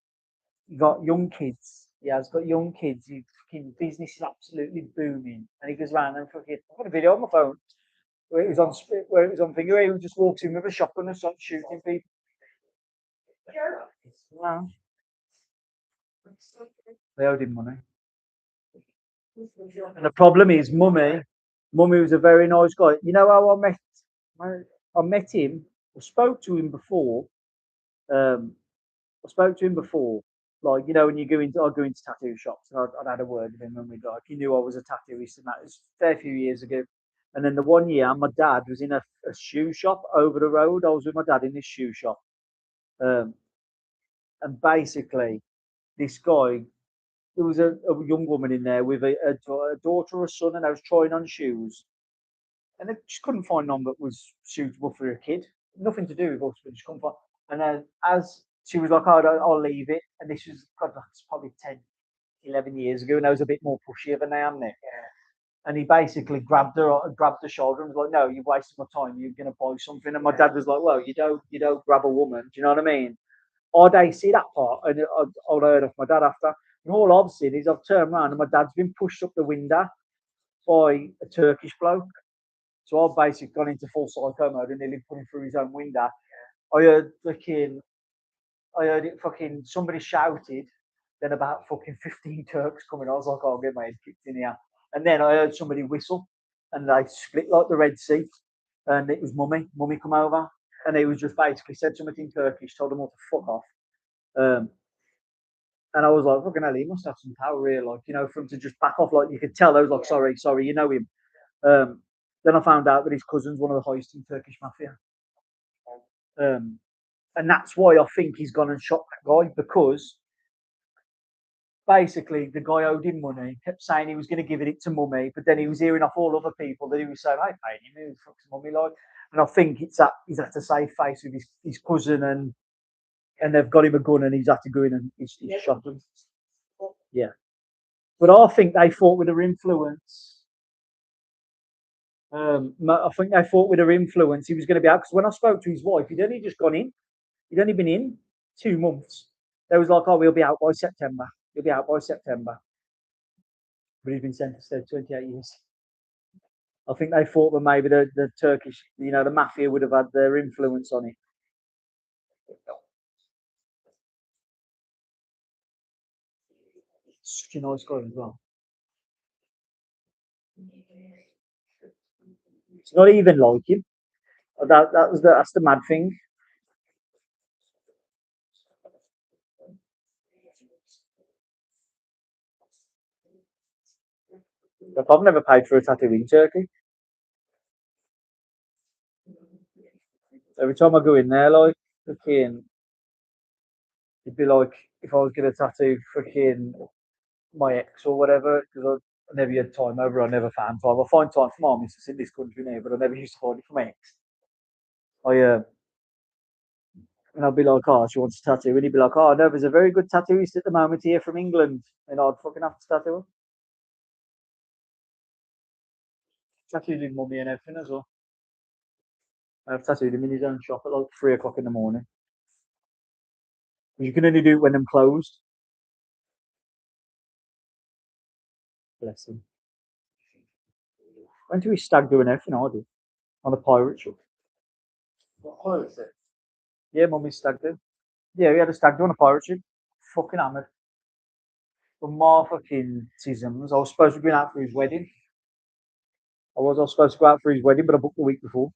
He got young kids. He has got young kids. His fucking business is absolutely booming. And he goes around and fucking. I've got a video on my phone where it was on finger. Where he just walks in with a shotgun and starts shooting people. Wow. They owed him money. And the problem is, Mummy was a very nice guy. You know how I met him, I spoke to him before. I spoke to him before, like when I go into tattoo shops, and I'd had a word with him, and we like he knew I was a tattooist, and that was a fair few years ago. And then the one year, my dad was in a shoe shop over the road. I was with my dad in this shoe shop, um, and basically, this guy. There was a young woman in there with a daughter or a son, and I was trying on shoes, and they just couldn't find none that was suitable for a kid. Nothing to do with us, but just couldn't find. And then as she was like, "Oh, I'll leave it," and this was God, that's probably 10, 11 years ago, and I was a bit more pushy than I am now. Yeah. And he basically grabbed her shoulder, and was like, "No, you've wasted my time. You're going to buy something." And my dad was like, "Well, you don't grab a woman. Do you know what I mean?" I see that part, and I heard off my dad after. And all I've seen is I've turned around and my dad's been pushed up the window by a Turkish bloke. So I've basically gone into full psycho mode and nearly put him through his own window. I heard it fucking somebody shouted, then about fucking 15 Turks coming. I was like, I'll get my head kicked in here. And then I heard somebody whistle and they split like the Red Sea. And it was Mummy. Mummy come over. And he was just basically said something in Turkish, told them all to fuck off. And I was like, fucking hell, he must have some power here, like, for him to just back off. Like, you could tell, I was like, sorry, you know him. Then I found out that his cousin's one of the highest in Turkish mafia. And that's why I think he's gone and shot that guy, because basically the guy owed him money, kept saying he was going to give it to Mummy, but then he was hearing off all other people that he was saying, I paid him, who the fuck's Mummy like? And I think it's that he's had to save face with his cousin, and they've got him a gun and he's had to go in and he's shot him. Yeah. But I think they fought with her influence. I think they fought with her influence. He was going to be out because when I spoke to his wife, he'd only just gone in. He'd only been in 2 months. They was like, "Oh, we'll be out by September. He'll be out by September." But he's been sentenced to 28 years. I think they thought that maybe the Turkish, the mafia would have had their influence on it. Such a nice guy as well. It's not even like him. That's the mad thing. I've never paid for a tattoo in Turkey. Every time I go in there, like, fucking, it'd be like if I was going to tattoo fucking my ex or whatever, because I never had time over. I never found time. I find time for my missus in this country now, but I never used to find it for my ex. And I'd be like, "Oh, she wants a tattoo," and he'd be like, "Oh, no, there's a very good tattooist at the moment here from England," and I'd fucking have to tattoo her. Tattooed in Mummy and everything as well. I've tattooed him in his own shop at like 3 o'clock in the morning. You can only do it when I'm closed. Bless him. Went to his stag doing everything I did on a pirate ship. What colour is it? Yeah, mummy's stag do. Yeah, we had a stag do on a pirate ship. Fucking hammered. For more fucking tisms. I was supposed to be out for his wedding. I was supposed to go out for his wedding, but I booked the week before.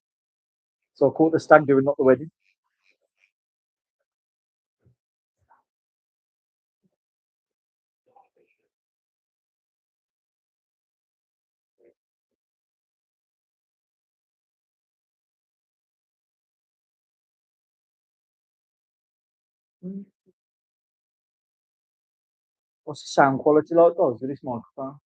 So I caught the stag do and not the wedding. What's the sound quality like, guys, with this microphone?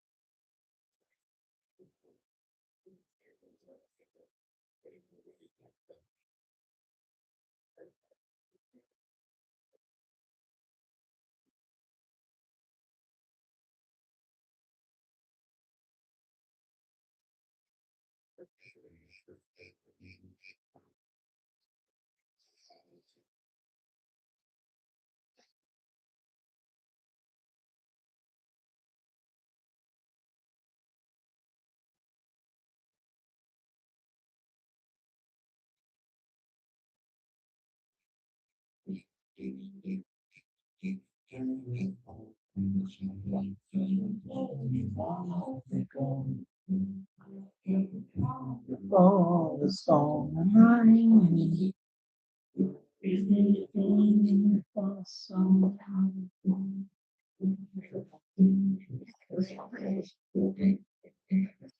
Oh, the song.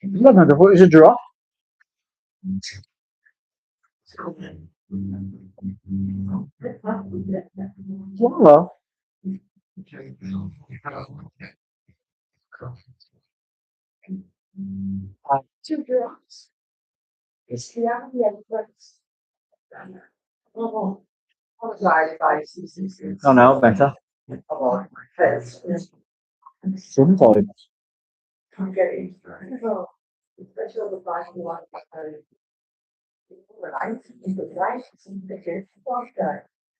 No, no, what is a drop? Hello. Two drops. It's the other place. Oh, Oh no, better. Sometimes. I'm getting. Especially the black one. Right, right, the kids,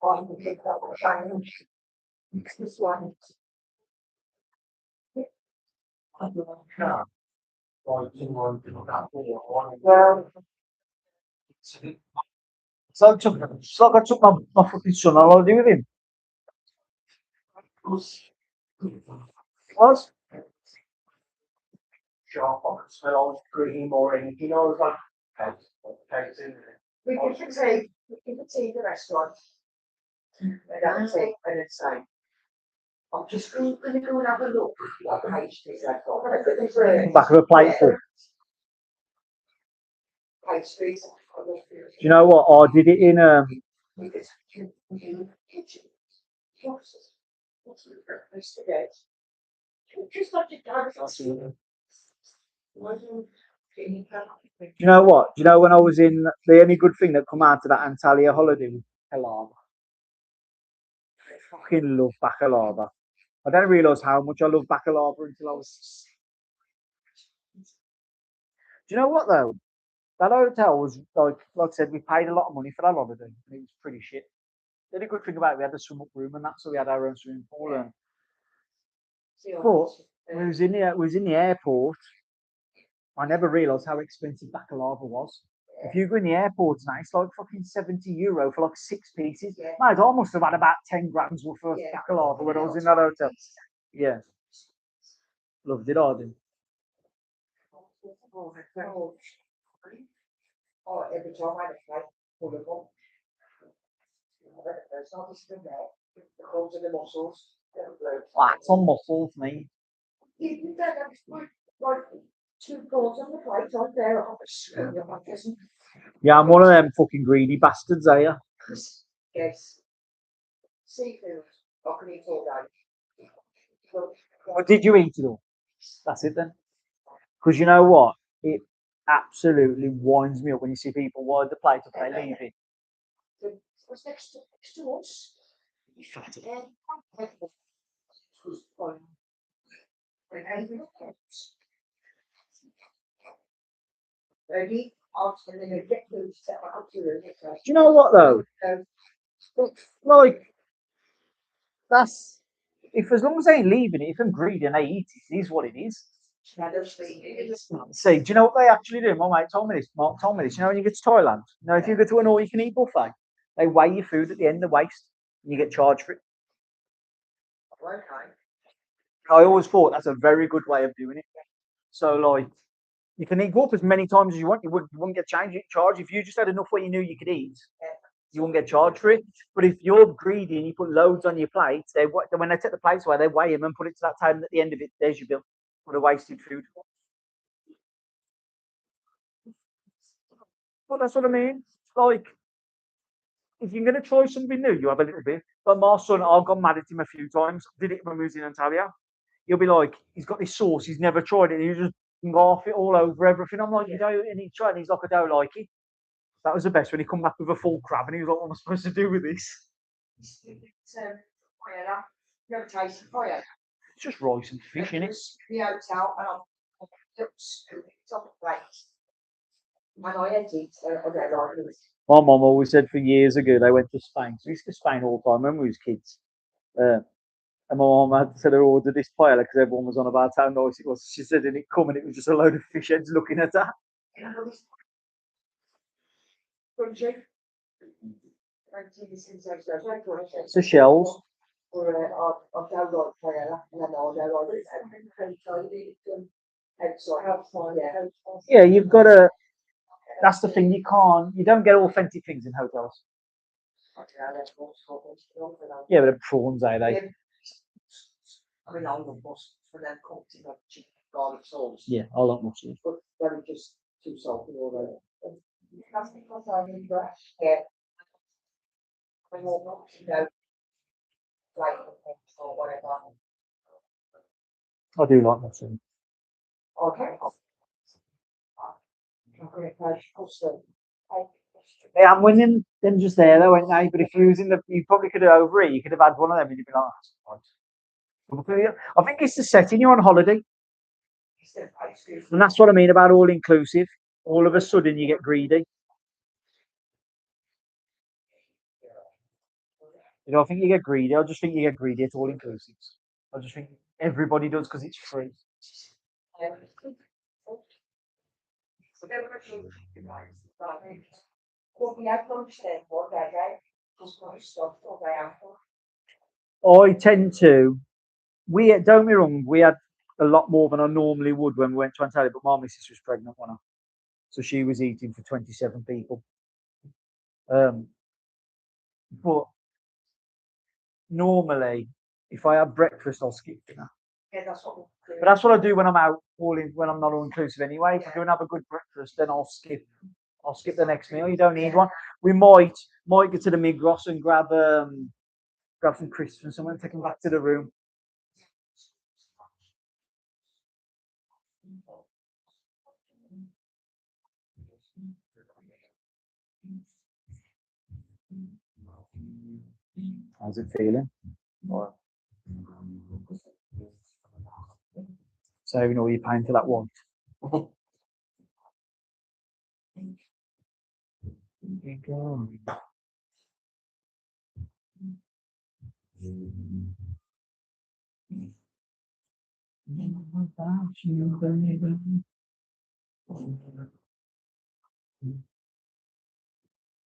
on the kids that were shining. This one. Well, So I took my fucking son on holiday with him. Was? Sharp, I can smell all green or anything, you know, it's like, eggs in there. we can take the restaurant. And I'll take an inside. I'm just gonna go and have a look at the pastries I've got. Back of a plate full. Do Pastries. you know what? I did it in Just like the do you know what? Do you know when I was in the only good thing that come out of that Antalya holiday was baklava. I fucking love baklava. I didn't realise how much I love baklava until I was. Do you know what though? That hotel was like I said, we paid a lot of money for that holiday. And it was pretty shit. The only good thing about it, we had a swim up room and that, so we had our own swimming pool. And but we was in the airport. I never realised how expensive baklava was. If you go in the airport now, it's like fucking €70 for like 6 pieces. Mate, I must have had about 10 grams worth of baklava when I was in that hotel. Yeah, loved it, I did. Oh, every time I had full of them. It's not just the neck, the comes in the muscles. Flats on muscles, mate. You don't have like 2 balls on the plate on there. Yeah, I'm one of them fucking greedy bastards, are you? Yes. Seafood. I can eat all day. What did you eat it all? That's it then. Because you know what? It absolutely winds me up when you see people wide the plate up they leave it. What's next to us? Ready? Do you know what though? Like that's if as long as they ain't leaving it, if I'm greedy and they eat it, it is what it is. See, do you know what they actually do? My mate told me this. Mark told me this. You know when you get to Thailand, you know if you go to an all-you-can-eat buffet, they weigh your food at the end of waste, and you get charged for it. I always thought that's a very good way of doing it. So like, you can go up as many times as you want. You wouldn't get charged if you just had enough what you knew you could eat. You won't get charged for it. But if you're greedy and you put loads on your plate, when they take the plates away, they weigh them and put it to that table at the end of it. There's your bill for the wasted food. Well, that's what I mean. Like, if you're going to try something new, you have a little bit. But my son, I've got mad at him a few times. Did it when we was in Ontario. He'll be like, he's got this sauce, he's never tried it. And he'll just garf it all over everything. I'm like, you know, and he tried, and he's like, I don't like it. That was the best when he come back with a full crab, and he was like, what am I supposed to do with this? It's just rice and fish, isn't it? The hotel, and it's on the plate. And I ate it, I don't like it. My mum always said for years ago they went to Spain. So we used to Spain all the time when we was kids. And my mum had said her order this paella because everyone was on about how nice it was. She said, and it come and it was just a load of fish heads looking at her. So shells. Yeah, you've got to. That's the thing. You don't get authentic things in hotels. Yeah, but the prawns, are they? Yeah, I like mussels. But they're just too salty already. That's because I need fresh. Yeah. When you're not, you know, like or whatever. I do like mussels. Okay. Yeah, I'm winning them just there though, ain't they? But if you was in you probably could have over it. You could have had one of them and you'd be like, oh, I think it's the setting. You're on holiday. And that's what I mean about all inclusive. All of a sudden you get greedy. You know, I think you get greedy. I just think you get greedy at all inclusives. I just think everybody does because it's free. I tend to. We don't get me wrong. We had a lot more than I normally would when we went to Ontario, but my missus was pregnant one, so she was eating for 27 people. But normally, if I have breakfast, I'll skip dinner. Yeah, that's what. But that's what I do when I'm out when I'm not all inclusive anyway. If I go and have a good breakfast, then I'll skip the next meal. You don't need one. We might get to the Migros and grab some crisps and something, take them back to the room. How's it feeling? Saving all your pain for that one.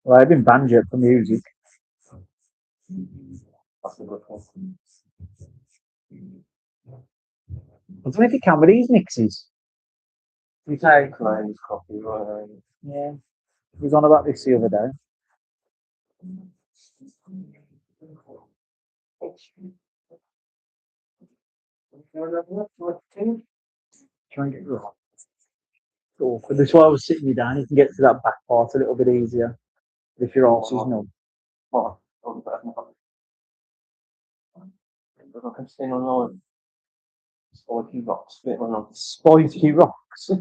Well, I've been banned yet for music. That's a good one. I don't know if you can with these mixes. You take claims copyright. Yeah. We was on about this the other day. Try and get right. Cool. But this is why I was sitting you down. You can get to that back part a little bit easier. If your arse is numb. What? I can see online. Spiky rocks. Spiky rocks.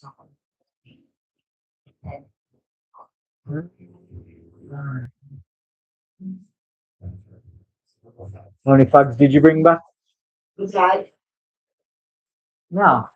How many fags did you bring back? Okay. No.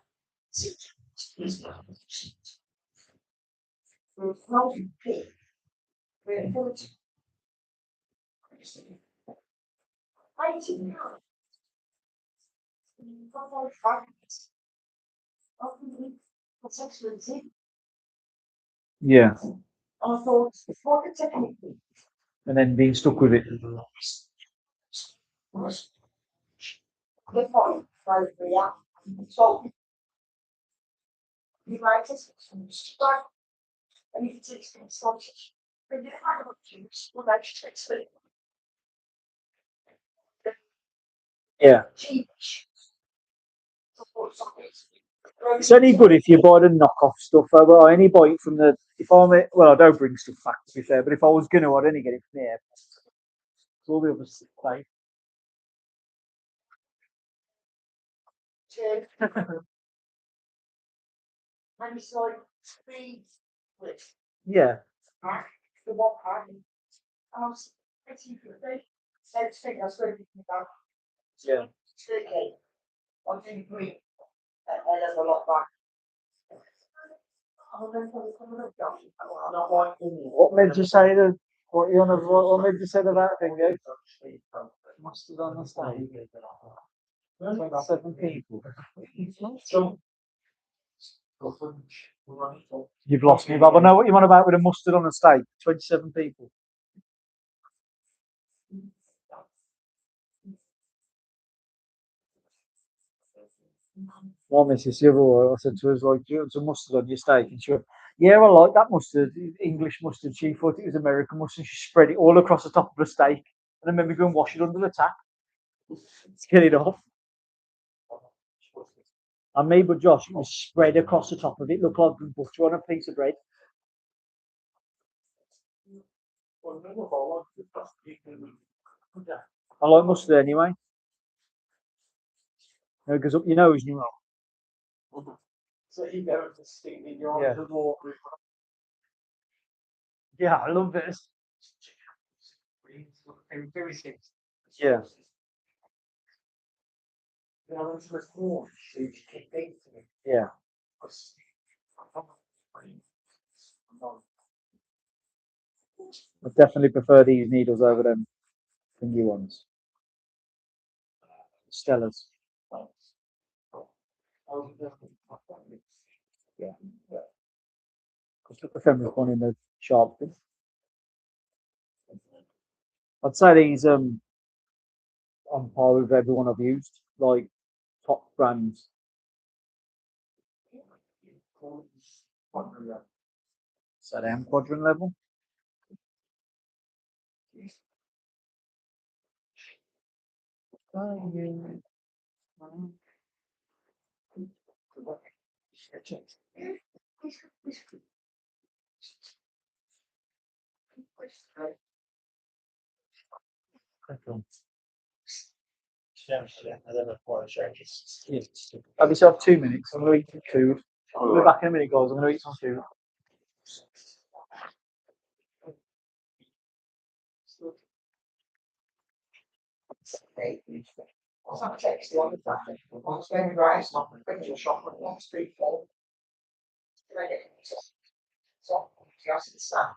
Yeah. I thought, what a technique. And then being stuck with it. Click on, right, yeah. So, you write it, start, and if it's expensive, then you have to choose what I should expect. Yeah. Cheap. It's only good if you buy the knockoff stuff. I only buy it from the. If I'm well, I don't bring stuff back to be fair. But if I was gonna, I'd only get it from the airport. All the others play. Two. And it's like three with Yeah. the one part. I was pretty good. Same thing, I was really about Yeah. 30K. I'm thinking green. And there's a lot back. What made you say that? What you on? What made you say that thing? Mustard on the stage. 27 people. You've lost me, Bob. I know what you want about with a mustard on the steak. 27 people. My missus the other way, I said to her, like, do you want some mustard on your steak? And she went, yeah, I like that mustard, English mustard. She thought it was American mustard. She spread it all across the top of the steak and then made me go and wash it under the tap to get it off. And me, but Josh, it was spread across the top of it. Looked like butter on a piece of bread. I like mustard anyway. It goes up your nose, you know. So you go to stick in your Yeah. Yeah, I love this. Yeah. Yeah. I definitely prefer these needles over them thingy ones. Stellas. Yeah. Because put the feminist one in the sharp thing. I'd say these on par with everyone I've used, like top brands. So they am quadrant level. Have yourself 2 minutes. I'm going to eat some food. I'll be back in a minute, guys. I'm going to eat some food. I was on text the other day. I was going to rise up and bring to a shop on Long Street 4. So, she asked the son.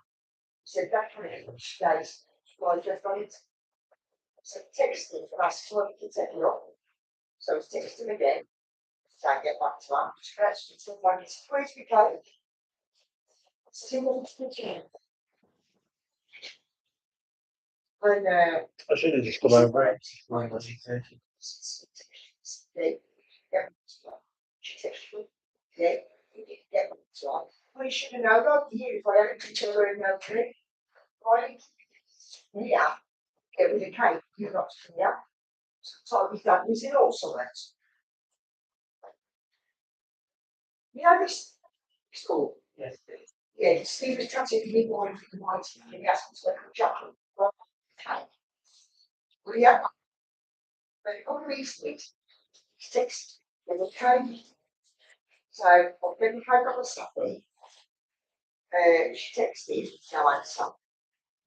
He said, that kind of days. Well, I just got it. So, text him and asked him to take it off. So, I text him again. So, I get back to him. Scratched it. So, like, it's free to be paid. Still in the kitchen. And, I should have just come over. Well, you should have known about the year if I hadn't each other in no trip. Right? Yeah. Get with the cake, you got to yeah. So we got was it also that. You know this school? Yes. Yeah, Steve was trying to give me one for the white and he asked me to make a chocolate. Okay. Well, yeah. But on recently, text with a cake. So I've been hanging on the stuffy. She texted, no answer.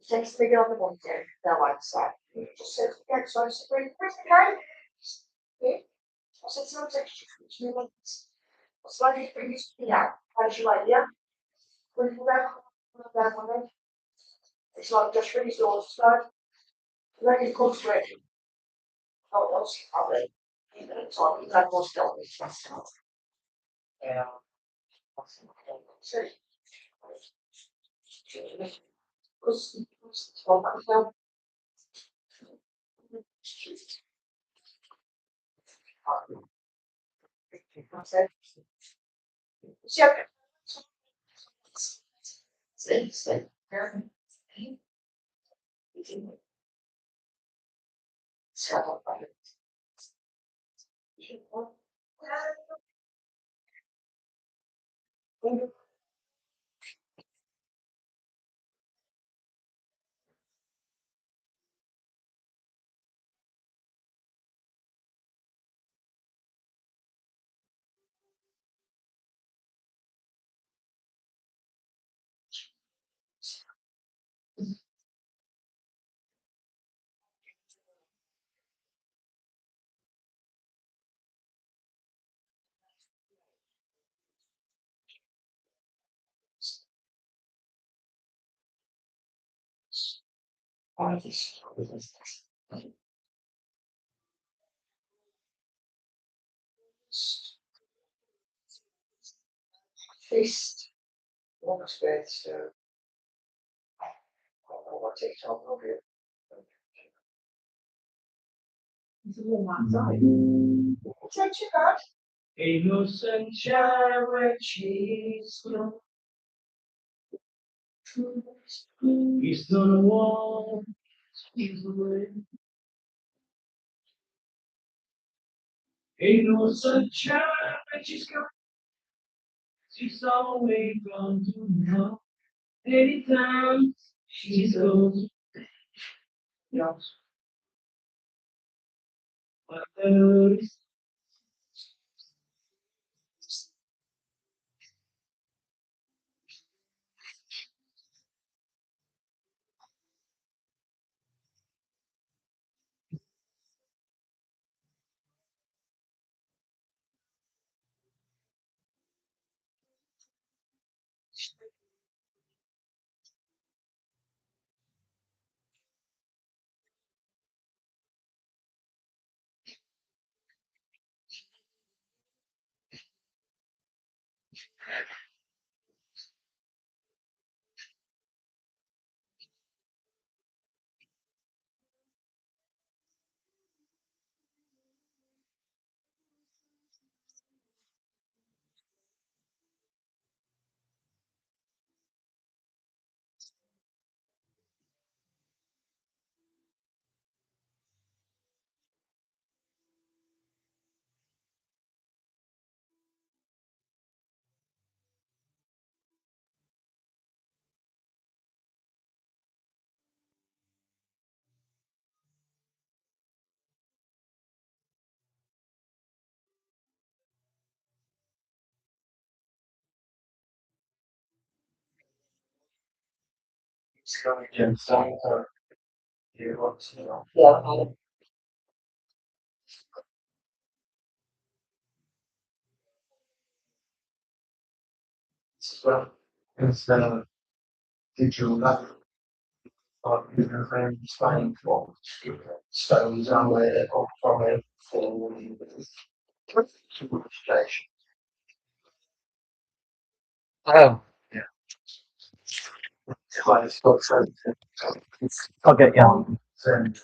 She texted me on the Monday, no answer. Just said, yeah, so I said, where's the game? Yeah. I said, so I'm texting you for 2 months. So I did bring this to me out. How's your like, yeah? When you down on me. It's like just really sort of slow. Ready to come to it. Oh, what's happening? It's like, you don't want to stop this. Yeah. See. Because it's all back now. Fist. Looks good, so. What takes on over here? It's a warm outside. Take your card. Ain't no sunshine when she's gone. He's gonna walk, he's away. Ain't no sunshine when she's gone. She's always gone to know. Anytime she's gone. Yes. But there's going to some you want to know. Yeah. So instead of digital life, or your friends flying for stones on where or from it for station. Oh, Yeah. Like it's got something. I'll get you. Then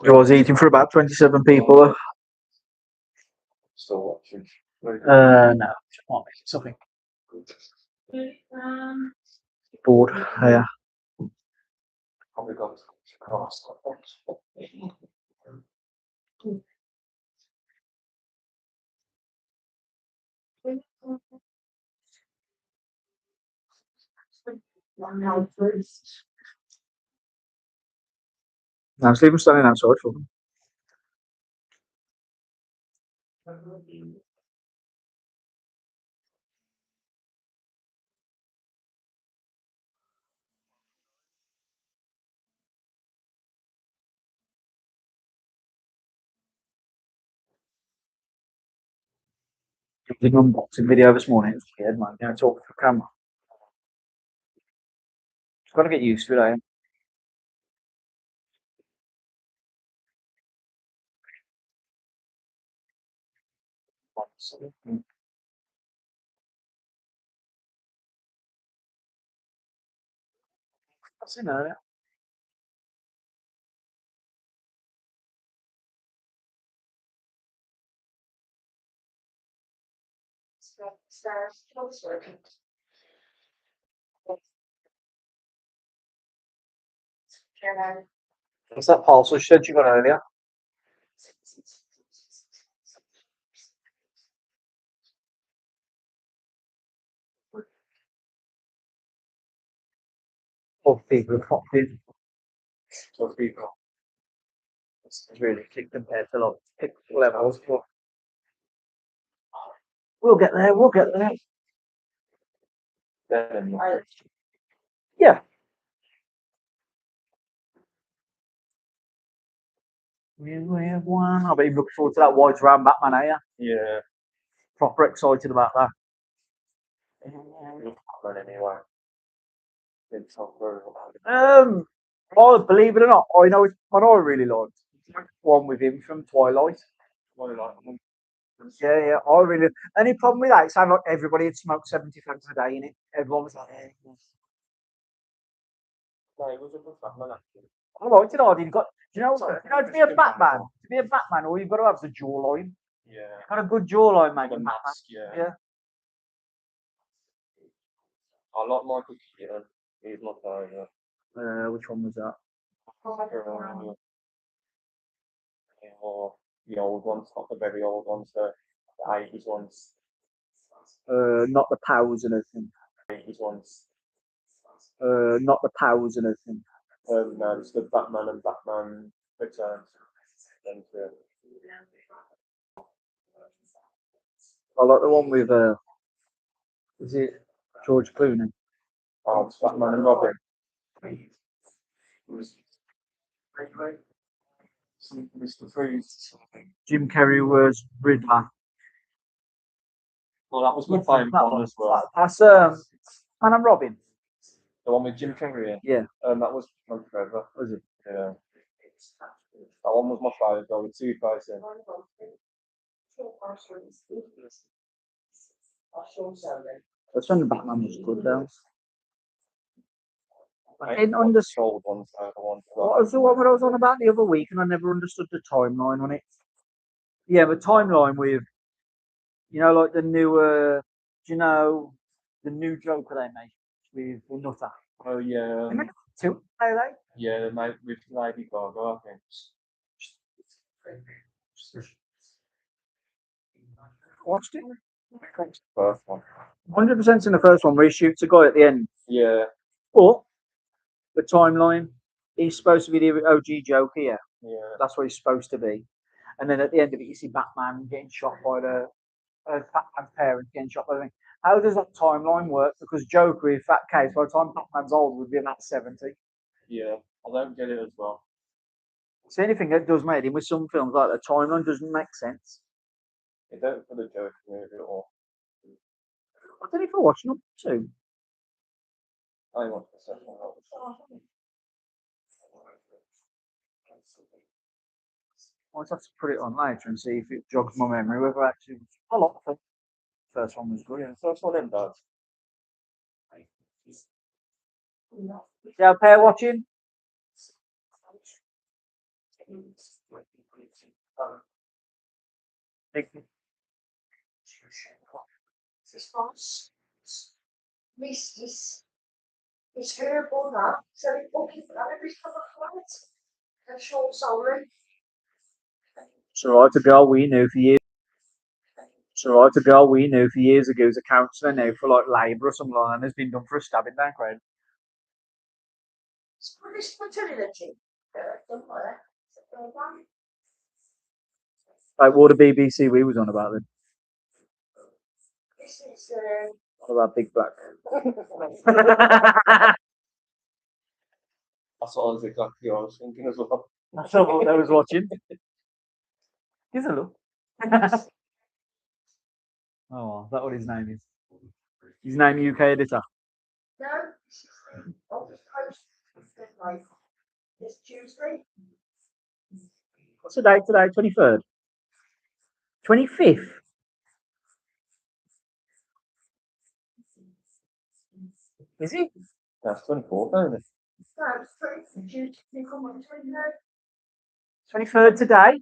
I was eating for about 27 people. Still watching. No, just want to make something. Bored. Yeah. Probably got across. No, just leave them standing outside for them. did an unboxing video this morning. It's weird, man. You know, talking to camera. Just got to get used to it, eh? That's in there. Stars, working. Caroline. What's that parcel shed you got earlier? Of people have popped in. Of people. It's really thick compared to like thick levels, but we'll get there. We'll get there. Yeah. We have one. I bet you're looking forward to that White Ram Batman, are you? Yeah. Proper excited about that. Anyway. It's not very Oh, believe it or not, I know it's one I really liked. One with him from Twilight. Yeah, I really. Any problem with that? It sounded like everybody had smoked 70 fags a day in it. Everyone was like, No, it was a good Batman actually. I liked it. I did. Got, do you know, to be a Batman, all you've got to have is a jawline. Yeah. Got a good jawline, mate. The in Batman. mask, yeah. Yeah. I like Michael Keaton. He's my favourite. Which one was that? Or the old ones, not the very old ones, the 80s ones. Not the powers and everything. 80s ones. Not the powers and everything. No, it's the Batman and Batman Returns. And, I like the one with is it George Clooney? oh, it's Batman and Robin. It was Mr. Freeze. Jim Carrey was Riddler. Well, that was my favourite one as well. That's Man and Robin. The one with Jim Carrey. Yeah. That was my favourite. Was it? Yeah. That one was my favourite though, with 2,000. That's when the Batman was good though. I I didn't understand. old ones, the ones. What was the one that I was on about the other week, and I never understood the timeline on it. Yeah, the timeline with, like the new, do you know, the new Joker they made with Nutter. Oh yeah. They made two, are they? Yeah, mate, with Lady Gaga, I think. Watched it. First one. 100% in the first one where he shoots a guy at the end. Yeah. But the timeline, he's supposed to be the OG Joker, yeah. Yeah. That's what he's supposed to be. And then at the end of it, you see Batman getting shot by Batman's parents getting shot by the thing. How does that timeline work? Because Joker, in that case, by the time Batman's old, would be about 70. Yeah, I don't get it as well. It's anything that does make him with some films like the timeline doesn't make sense. They don't for the Joker movie at all. I don't know if I watched number two. I want the second one. I'll just have to put it on later and see if it jogs my memory whether actually a lot of it. First one was good. Yeah, first one in bad. Yeah, pair watching. It's terrible that. So fucking every time I flight. And short sorry. So right, a girl we knew for years. So right, a girl we knew for years ago was a counsellor now for like labour or something like that, and has been done for a stabbing down crowd. It's British fertility. Like what the BBC we was on about then. This is What about Big Black? That's what I was exactly what I was thinking as well. That's what I was watching. Here's a look. Oh, is that what his name is? His name UK editor. No, I'll just post like this Tuesday. What's the date today? 23rd? 25th? Is it? That's 24th, isn't it? No, it's Tuesday. You come on the 23rd. 23rd today?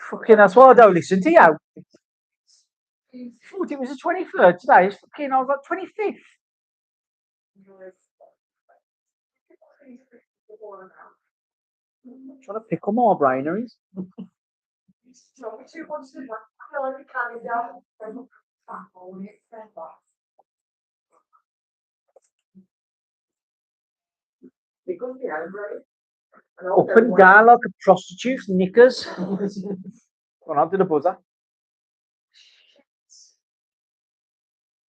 Fucking, that's why I don't listen to you. I thought it was the 23rd today. It's fucking, I've got 25th. Trying to pickle more braineries. Up and down like a prostitute, knickers. Gone up to the buzzer.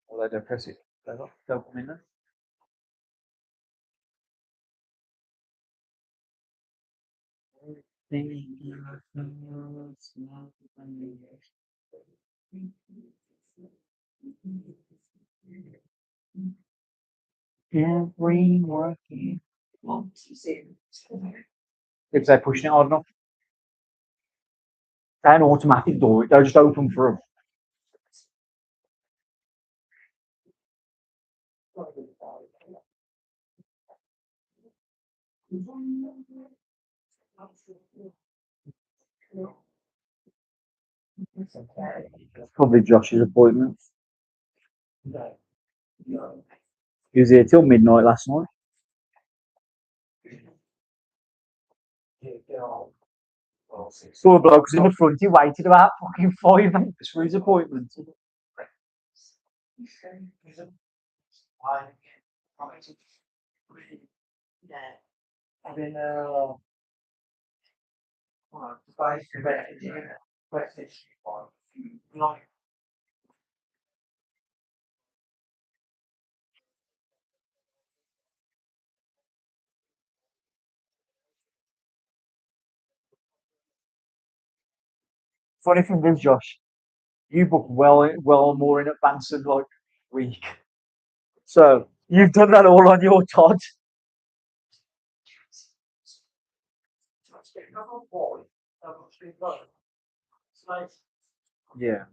Well, they don't press it. Don't come in there. Every working. If they're pushing it hard enough. They're an automatic door. They'll just open for them. Probably Josh's appointment. He was here till midnight last night. Saw a bloke was in the front. He waited about fucking 5 minutes for his appointment. Funny thing is, Josh, you booked well more in advance than like a week. So you've done that all on your Todd. Yeah.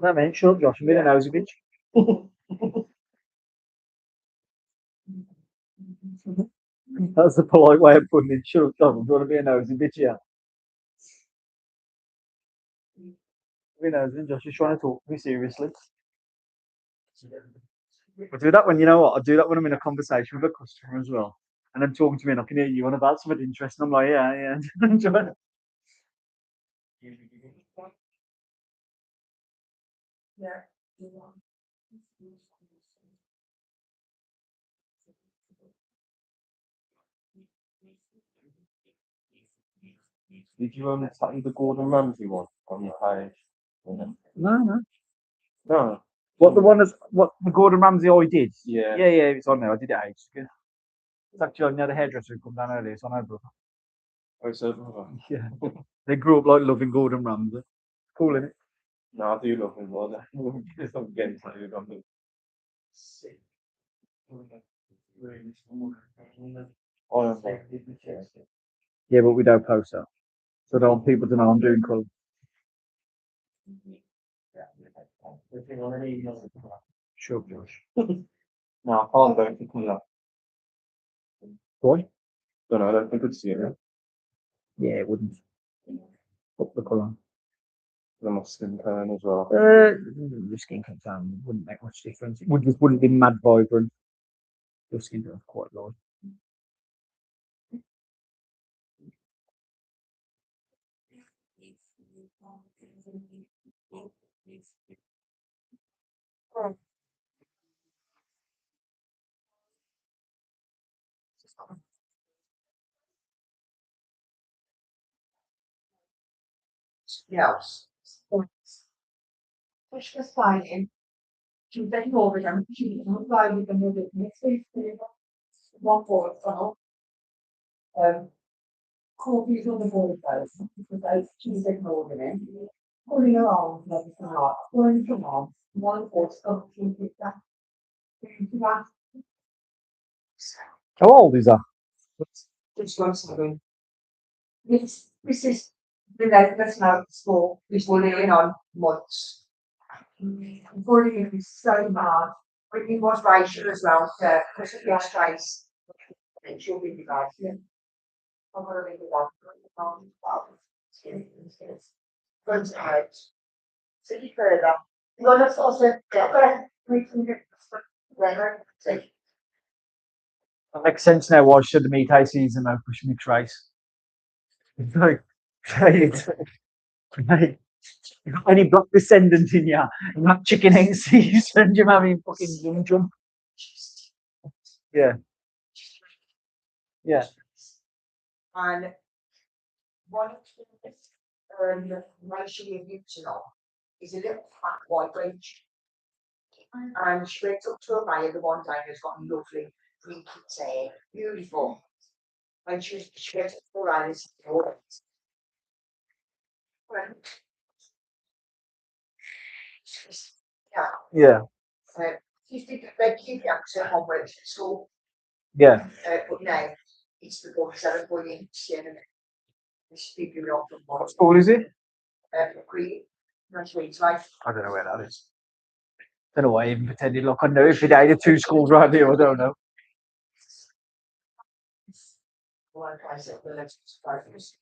No, man, shut up, Josh. I'm being a nosy bitch. That's the polite way of putting it. Shut up, Josh. I'm trying to be a nosy bitch, yeah. Be nosy, Josh is trying to talk to me seriously. I do that when, you know what, I do that when I'm in a conversation with a customer as well. And I'm talking to me and I can hear you on about something interesting. I'm like, yeah, yeah. I'm trying to- Did you tap the Gordon Ramsay one on your page? Yeah. No, no. No. What the one is, what the Gordon Ramsay I did? Yeah. Yeah, yeah, it's on there. I did it ages ago. It's actually on the hairdresser who come down earlier. It's on her brother. Oh, so Yeah. They grew up like loving Gordon Ramsay. Cool, innit? no, I do love him more than because I'm getting tired of him. Honestly. Yeah, but we don't post that. So I don't want people to know I'm doing colour. Sure, Josh. No, I can't go to colour. Boy? Don't know, I don't think I'd see it. Yeah, it wouldn't. Up the colour. My skin tone as well. Your skin tone wouldn't make much difference. It would just wouldn't be mad vibrant. Your skin tone's quite low. else. Push the spine in. Keep bending over them. Keep them right with the middle. Next week, one forward funnel. Copies on the board first, because I keep ignoring it. Pulling your arms and everything up. Pulling your arms. One forward, stop, keep it back. How old is that? Just 1 second. This is the relentless now at school, which we're living on months. Bullying is so bad. Brittany was racial as well, because of the race. And she'll be the guy. I'm gonna read it out. Front out. City further. You want to also get there? That makes sense now why should the meat I season now push mixed rice. It's like, right. You got any black descendant in ya? Not chicken ain't seasoned, you're having fucking yum jump. Yeah. Yeah. And one of the racially neutral is a little fat white wench. And she went up to a buyer the one day who's got lovely green kids hair, beautiful. And she went up to her and said, "Oh, well, yeah, Yeah. she's did the keep the accent on where it's at school, Yeah. but now it's the boy selling bullying, and it's people off from What school is it? Green, nice way life. I don't know where that is. Don't know why I even pretended like I know if it either two schools right here, I don't know. One I said, well, let's start this.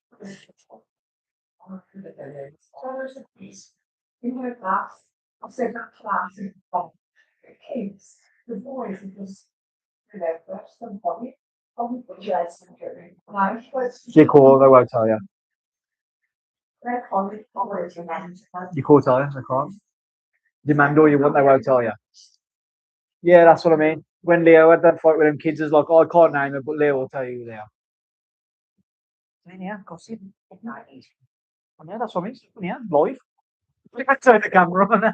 In her class, I said that class is from the kids, the boys are just, first and probably put your heads in here. Now, You call, they won't tell you. they're calling, always remember. You call tell you, they can't. Demand all you want, they won't tell you. Yeah, that's what I mean. When Leo had that fight with them kids, it's like, oh, I can't name it, but Leo will tell you who they are. Yeah, gossip. Yeah, that's what I mean. Yeah, live. I turn the camera on.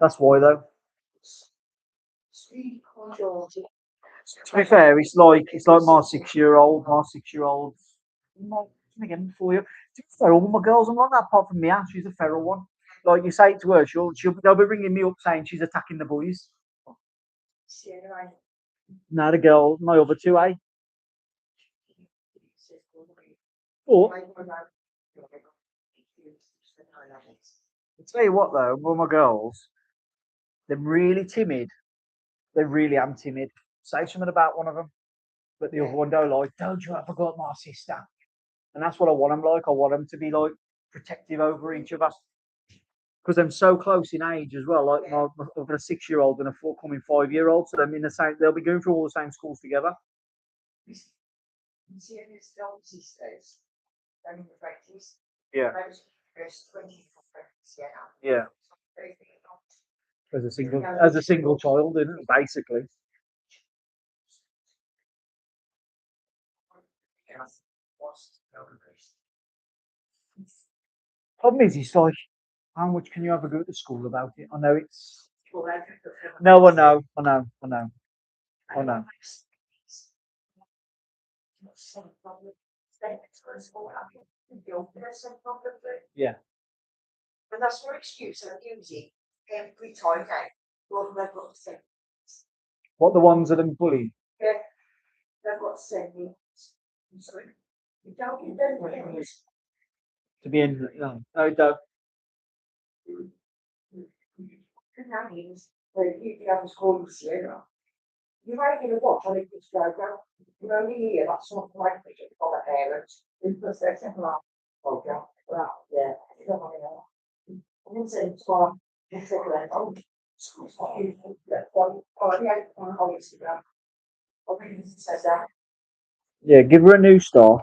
That's why though. To be fair, it's like my 6-year-old. My 6-year-old. Again for you. To be fair, all my girls are like that apart from Mia. She's a feral one. Like you say it to her, they'll be ringing me up saying she's attacking the boys. Now the girl, my other two, eh? Or I'll tell you what though, one of my girls, they're really timid. They really am timid. Say something about one of them, but the other one don't like. Don't you ever got my sister? And that's what I want them like. I want them to be like protective over each other because I'm so close in age as well. Like I've got a 6-year-old and a forthcoming 5-year-old, so I'm in the same. They'll be going through all the same schools together. Yeah. Yeah. As a single child, isn't it, basically. Problem is, it's like, how much can you ever go to school about it? I know it's. No, I know. Yeah. And that's no excuse, I'm using every time now. Well, they've got to send. What the ones that are bullied? Yeah, they've got to send me. Sorry. You don't get them ways. To be in. No, don't. And that means that if you have a school this year, you might get a watch on it, it's go down. You only hear that sort of like picture from the parents, because they're second last. Oh, yeah, well, yeah, you don't want to know. And then say, it's fine, it's all right, oh, it's fine, oh, yeah, oh, it's good. I think it says that, Yeah, give her a new start.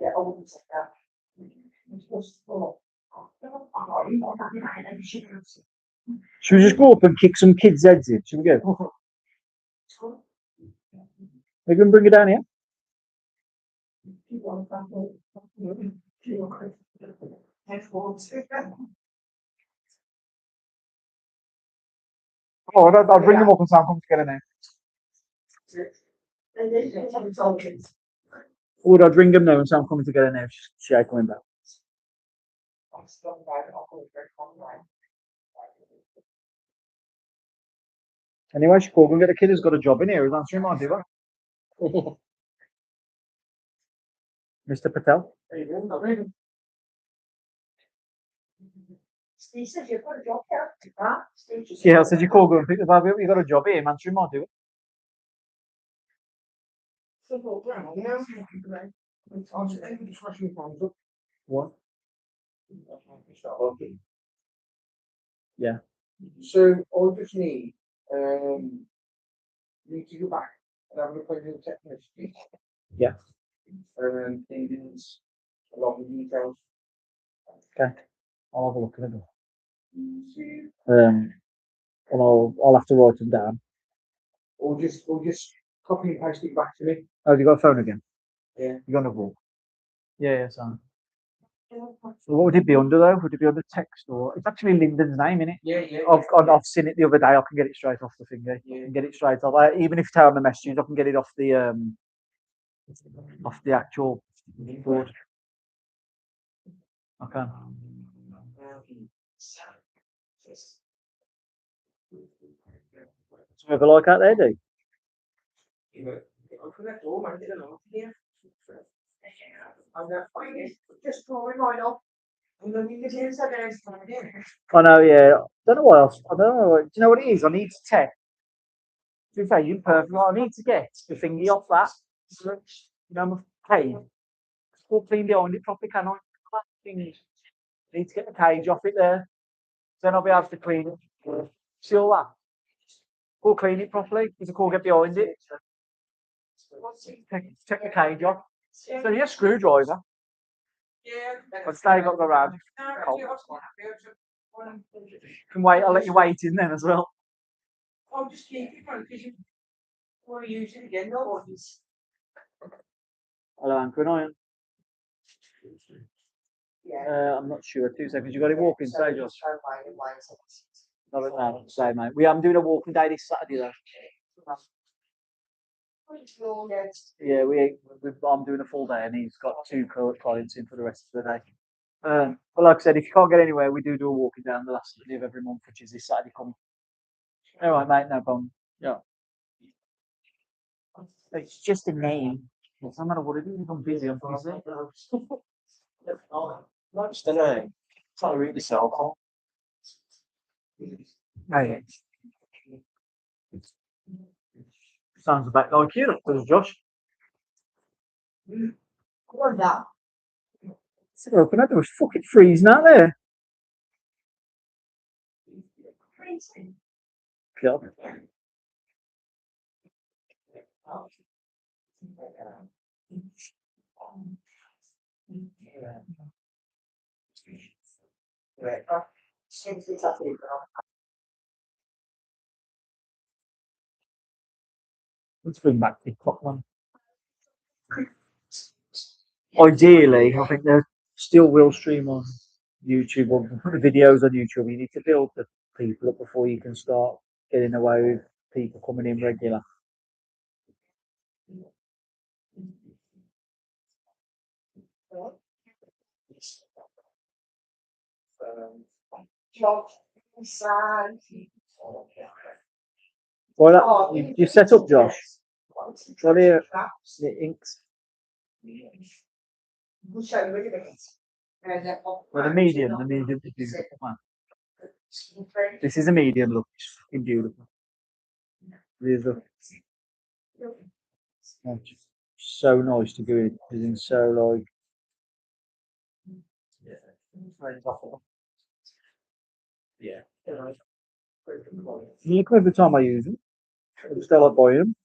yeah, I wouldn't say that. It's just, oh, Should we just go up and kick some kids' heads in? Should we go? We can bring it down here. Oh, I'll bring them up and Sam come together now. Or I'll bring them now and Sam coming together now. Share coming back. Anyway, she called and get the kid who's got a job in here. He's answering my diva. Mr. Patel. Steve said you've got a job here. Huh? Steve just Yeah, I said you call, go and pick the baby up. You got a job here, man. Answering my diva. What? Yeah. So I just need to go back and have a look at the technology. Yeah. Things, a lot of details. Okay. I'll have a look at it. And I'll have to write them down. Or just copy and paste it back to me. Oh, have you got a phone again? Yeah. You got a book? Yeah, Sam. So what would it be under though? Would it be under text or it's actually Lyndon's name, innit? Yeah. I've seen it the other day. I can get it straight off the finger. Yeah. Get it straight off. Even if it's on the messages, I can get it off the actual board. Okay. So have a like out there, do? just drawing mine off. And then you can say there's I know, yeah. Don't know what else. I don't know. Do you know what it is? I need to check. To be fair, you perfect. I need to get the thingy off that. You know, my cage. It's all clean behind it properly, can I? Things. Need to get the cage off it there. Then I'll be able to clean it. See all that? Go clean it properly. Because I can't get behind it. Take the cage off. So yeah, screwdriver. I've still got to go round. Can wait. I'll let you wait in then as well. I'll just keep it because you want to use it again. No one's. Hello, Anchor and Iron. Yeah. I'm not sure. 2 seconds. You got it walking, say, Josh. No, say, mate. I'm doing a walking day this Saturday though. Yeah, I'm doing a full day, and he's got 2 clients in for the rest of the day. But like I said, if you can't get anywhere, we do a walking down the last day of every month, which is this Saturday coming. All right, mate. No problem. Yeah. It's just a name. No matter what it is, I'm busy. I'm busy. Just a name. Try to read the cell call. Hey. Sounds a bit like you, does Josh? What that? So open up. It was fucking freezing out there. Freezing. God. Let's bring back the clock one. Ideally, I think there still will stream on YouTube or put the videos on YouTube. You need to build the people up before you can start getting away with people coming in regular. Well, you set up, Josh. Right here, the inks. Well, the medium is beautiful, man. This is a medium look. It's fucking beautiful. These are so nice to go in. It's in so like. Yeah. You come every time I use them. I just don't like buying them.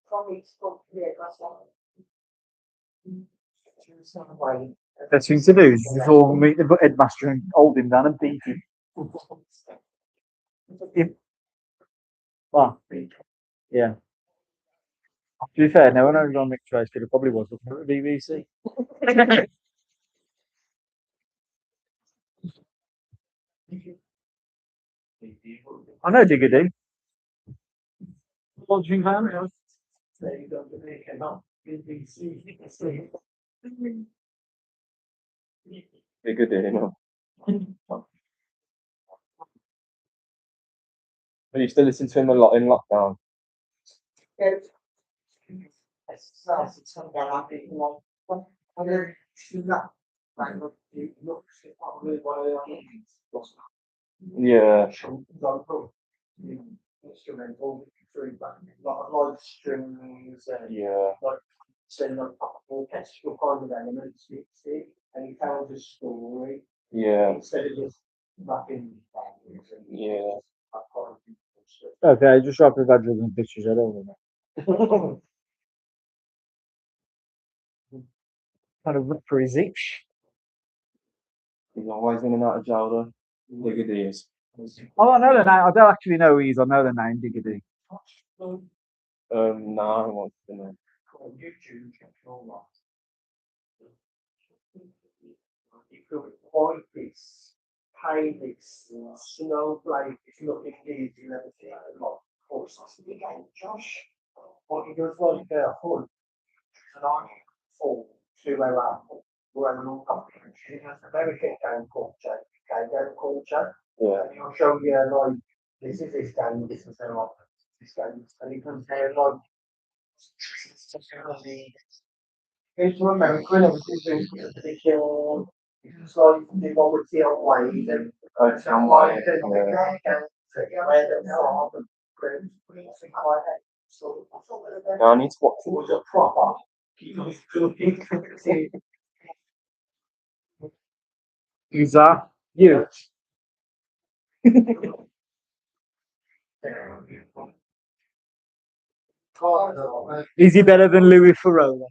Probably spoke to the last one. Best thing to do is just all meet the headmaster and hold him down and beat him. Well, yeah. To be fair, now when I was on mixed race, it probably was looking at the BBC. I know Diggity. Lodging van. Be a good day, you know. But you still listen to him a lot in lockdown. Yeah. Instrumental through lot of live strings and Yeah. like send like orchestral kind of elements mixed in, and you tell the story Yeah. instead of just rapping. Yeah. Okay, just drop the badges and pictures. I don't know. Kind of look for his itch. He's always in and out of jail though. Diggity is. Oh, I know the name. I don't actually know who he is. I know the name Diggity. No, I want to know. YouTube channel. You could point this, pay this, snowflake, if you're looking at these, you never see a lot. Of course, again, Josh, what he does like a hood, and I fall to where I where I'm not coming. American game culture, game culture, Yeah. and he'll show you like, this is this game, this is their office, this game, and he comes there like, it's to America and everything's ridiculous. It's like they go with the old ways and Some way. Yeah. No, I need to watch It was a proper. Who's that? You. Is he better than Louis Ferraro?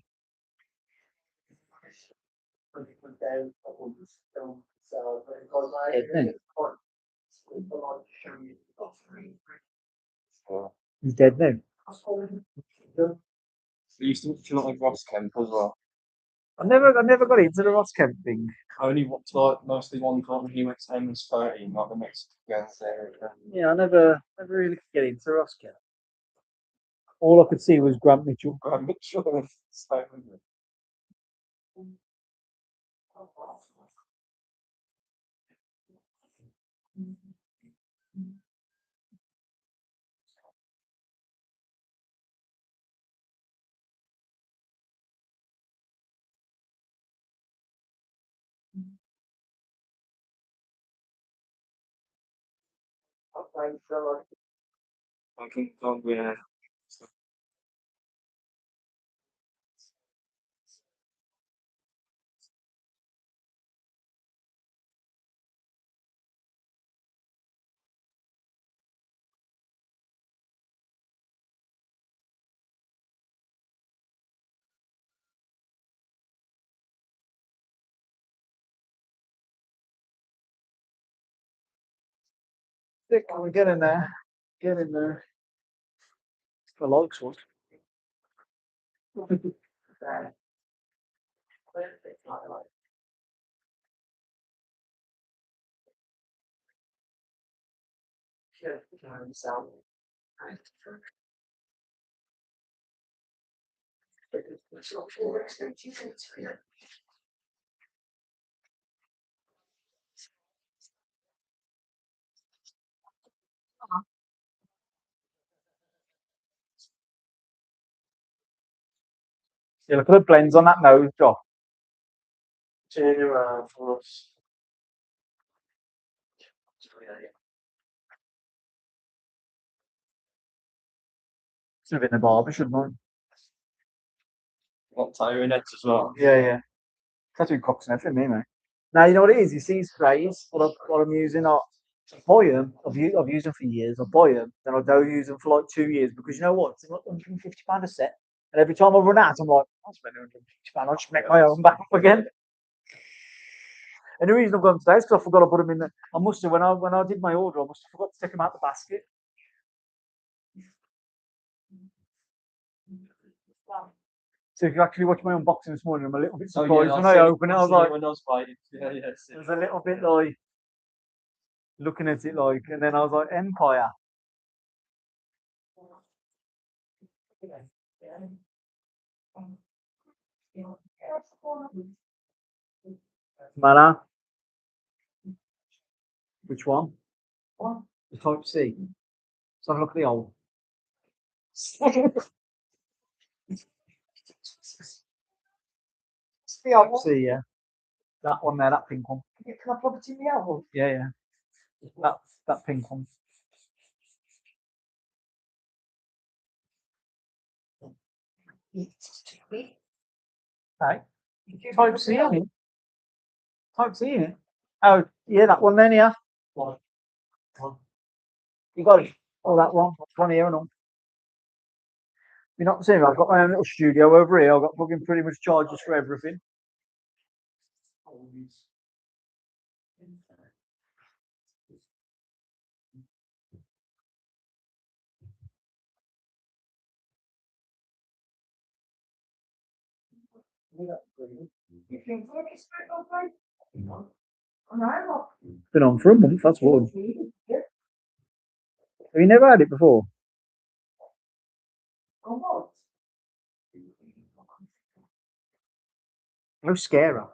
He's dead now. You used to watch a lot of Ross Kemp as well. I never got into the Ross Kemp thing. I only watched like mostly one time when he went to Amos 13, like the Mexican games there. Yeah, I never really could get into Ross Kemp. All I could see was Grant Mitchell. I'm not sure it's so. I think yeah. Stick, we get in there. Get in there. For logs, what? Yeah, look at the blends on that nose job. Turn around for us. Should have been the barber, shouldn't I? Got tiring heads as well. Yeah. Tattooing cocks and everything, me, mate. Now you know what it is. You see his phrase. What I'm using. Buy them. I've used them for years. I buy them, then I don't use them for like 2 years because you know what? It's like £150 a set, and every time I run out, I'm like, I'll spend £150. I'll just make my own back up again. And the reason I've got them today is because I forgot to put them in the. I must have when I did my order, I must have forgot to take them out the basket. So if you actually watch my unboxing this morning, I'm a little bit surprised when I open it. I was like, it was a little bit like looking at it like, and then I was like, Empire. Matter. Which one? The Type C. Let's have a look at the old. Type C, yeah. That one there, that pink one. Can I plug it in the album? Yeah, yeah. That pink one. It's too big. Right. Type C in it. Type C in it. Oh, yeah, that one then, yeah. One. You got it. Oh, that one. That's one here and all. You're not seeing, I've got my own little studio over here. I've got fucking pretty much chargers for everything. You think work is straight on right? I know. Been on for a month, that's one. Yeah. Have you never had it before? On what? No scarer.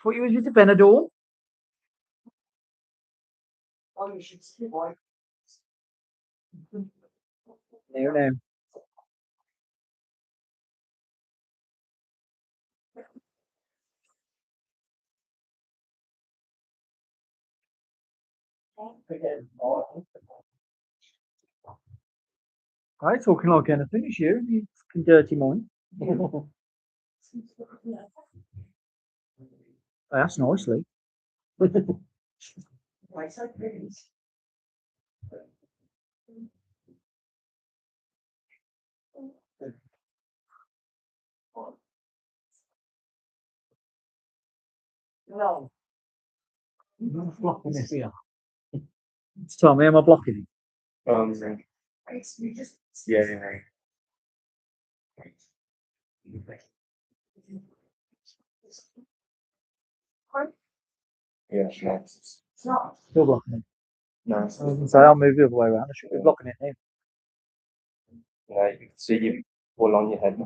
Thought you was with the Benadryl. Oh, you should see why. No. Right, talking like anything, it's you. You fucking dirty mind. Oh, that's nicely. Why so pretty? No. Blocking this here. Tell me, am I blocking it? It's you just. Yeah. Yeah, It's not. Still blocking it. no. So I'll move the other way around. I should be blocking it now. No, you can see you fall on your head.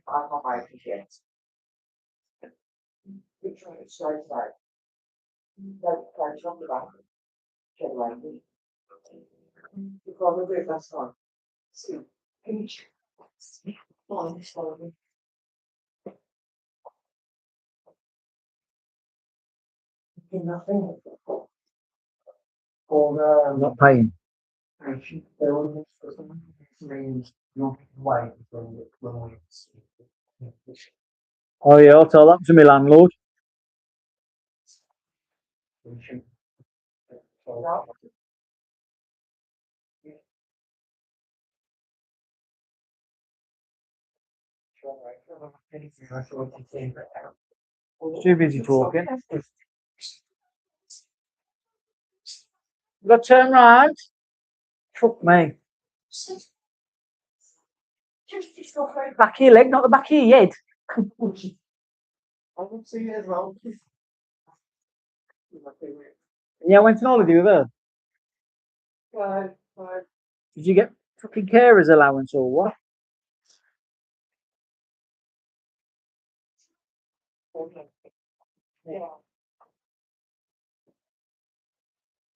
I'm not my yet. Which one is so like? No, can't talk about it. Get away with it. You probably agree that's one. See, can you check? Fine, this one. Nothing. Or I'm not paying. means not away from the Oh yeah, I'll tell that to my landlord. Too busy talking. You got to turn round. Fuck me. Back of your leg, not the back of your head. I will see you as well. Yeah, I went on holiday with her. Bye. Did you get fucking carer's allowance or what? Yeah.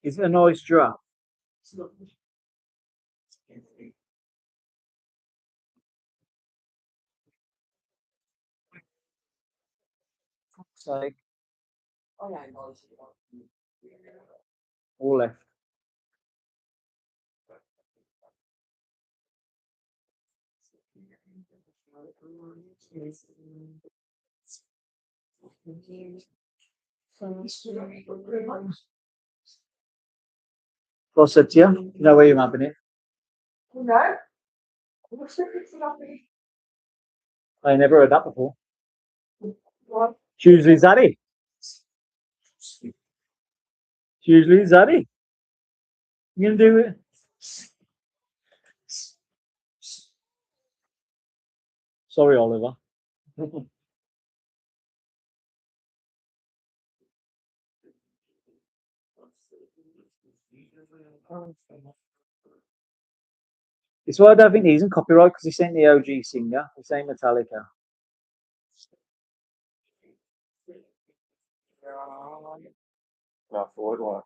Is it a nice draft? Fuck's sake. All left. Well, I said to you know where you're having it. No. I never heard that before. What? It's usually Zaddy. It's usually Zaddy. You gonna do it? Sorry, Oliver. It's why I don't think he's in copyright because he sent the OG singer, the same Metallica. No, forward one.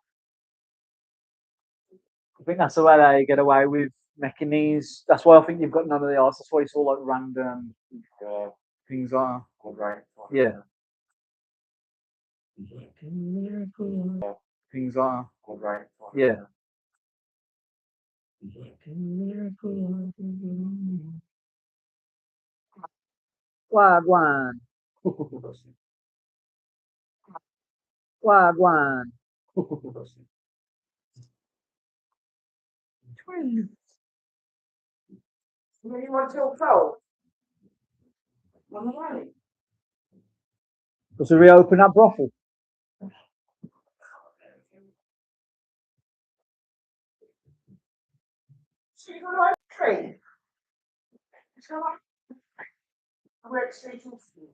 I think that's the way they get away with making these. That's why I think you've got none of the artists. That's why it's all like random Yeah, things like that. good right. Yeah. Things like that. Good right. Yeah. Wagwan. Wagwan. You want to go? On the way. Does he reopen that brothel? So you got a train? It's got I work straight in school.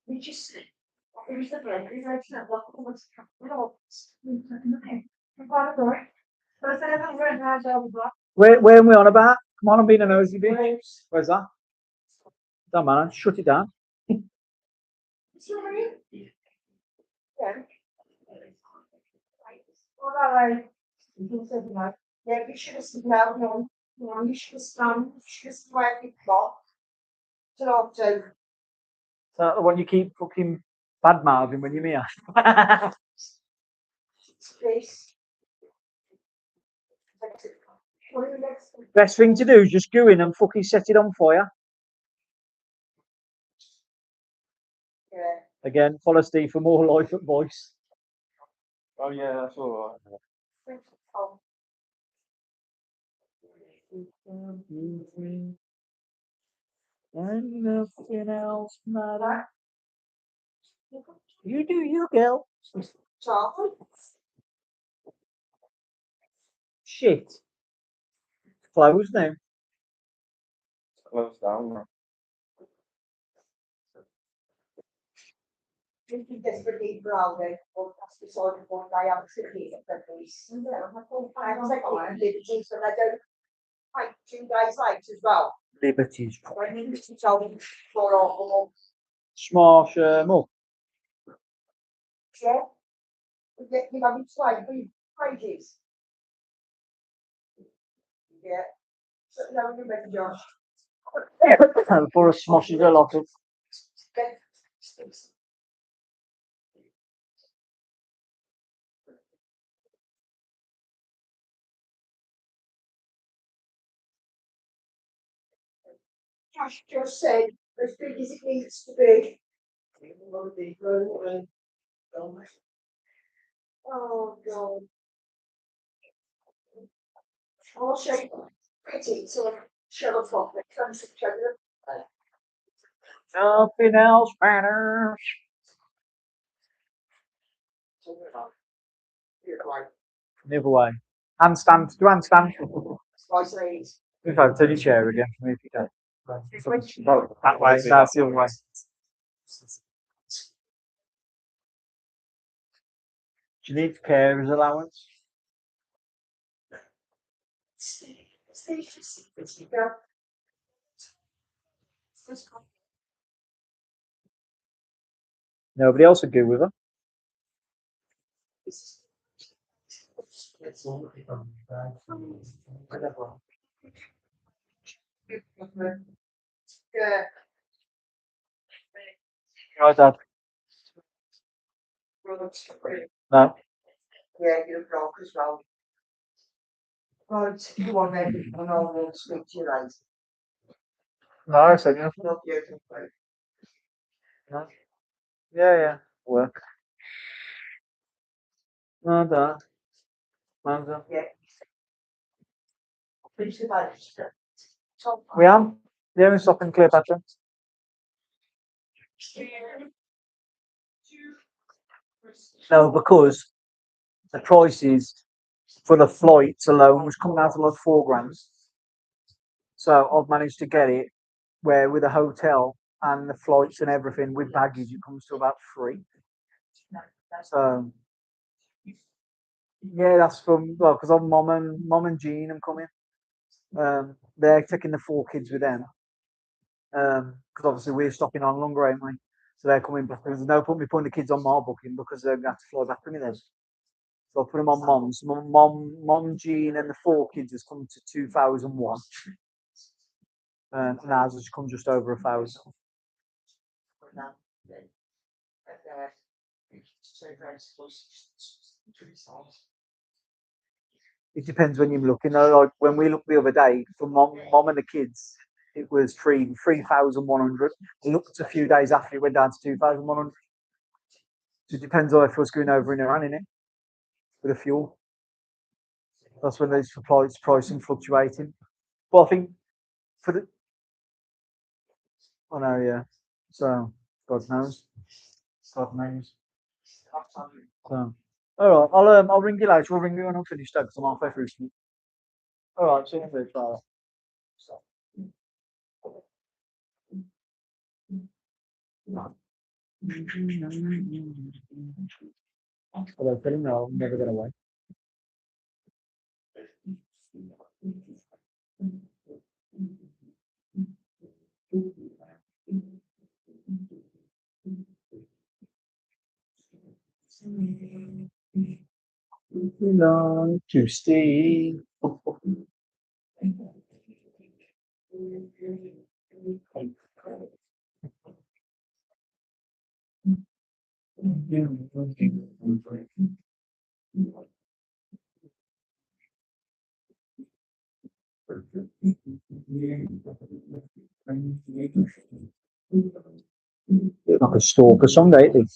We just it was the break, we went to that block of what's capital. But I said I don't run around over the block. Where are we on about? Come on, I'm being a nosy bitch. Where's that? Don't matter. Shut it down. Sorry? Yeah. Well, that way. You can say, you know, yeah, you should have seen out, you should have stand, you should have sweat your clock. To not do. So the one you keep fucking bad mouthing when you're here. Space. What are the next? Best thing to do is just go in and fucking set it on fire. Yeah. Again, follow Steve for more life advice. Oh yeah, that's all right. Oh, And nothing else matters. what? You do you, girl. Chocolate? Shit. Closed now. Close down now. You think desperately brownie, or that's beside the point I have to eat at the police. I was like, oh, I'm liberties, but I don't fight 2 days late as well. Liberties. When you used to tell me for all, Smash them up. yeah. You know, it's like, pages. Yeah. So, now you make Josh. For a smashes a lot of. Josh just said, as big as it needs to be. Oh, God. I'll show you pretty, so show it off. It comes to show you. Nothing else matters. Never way. Handstand. Do handstand. In fact, turn your chair again for me if you can. That way. That's the other way. Do you need carer's allowance? Nobody else would go with her. Yeah. Right, Dad. No. Yeah, you're wrong as well. Right, you want to, and I'll speak to you later. No, I said, yeah. Not the open plate. No. Yeah, yeah. Work. No, don't. No, don't. Yeah. Finish the badge. We am. Yeah, we're stopping Cleopatra. No, because the prices for the flights alone was coming out to like £4 grand. So I've managed to get it where with a hotel and the flights and everything with baggage, it comes to about three. So yeah, that's from well, because I'm mom and Jean. I'm coming. They're taking the 4 kids with them. Because obviously we're stopping on longer, ain't we? So they're coming back. There's no point me putting the kids on my booking because they're gonna have to fly back with me then. So I'll put them on mom's. Mom, Jean, and the 4 kids has come to 2001. And ours has come just over 1,000. It depends when you're looking. Though, like when we looked the other day for mom and the kids, it was 3,100. Looked a few days after it went down to 2,100. So it depends on if it's going over in Iran, innit? With the fuel. That's when those pricing fluctuating. But I think for the I know, yeah. So God knows. God knows. So all right, I'll ring you later. I'll ring you when I'm finished because I'm halfway through. All right, see you in a bit, bye. Hello, Philip. No, I'm never gonna wait. Belong to Steve. Like a stalker song, ain't it?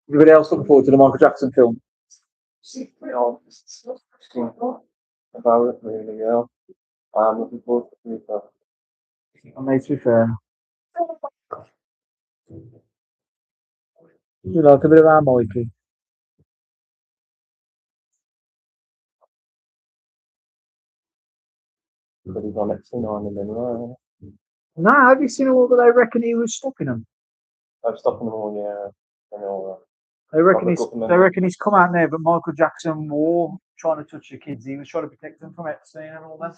Everybody else looking forward to the Michael Jackson film? About it, really, yeah. I'm looking forward to it. That makes me fair. You like a bit of our Mikey? But he's on it tonight and then Nah, have you seen all that they reckon he was stopping them? I'm stopping them all, yeah. And all They reckon he's come out there, but Michael Jackson war trying to touch the kids. He was trying to protect them from Epstein and all that.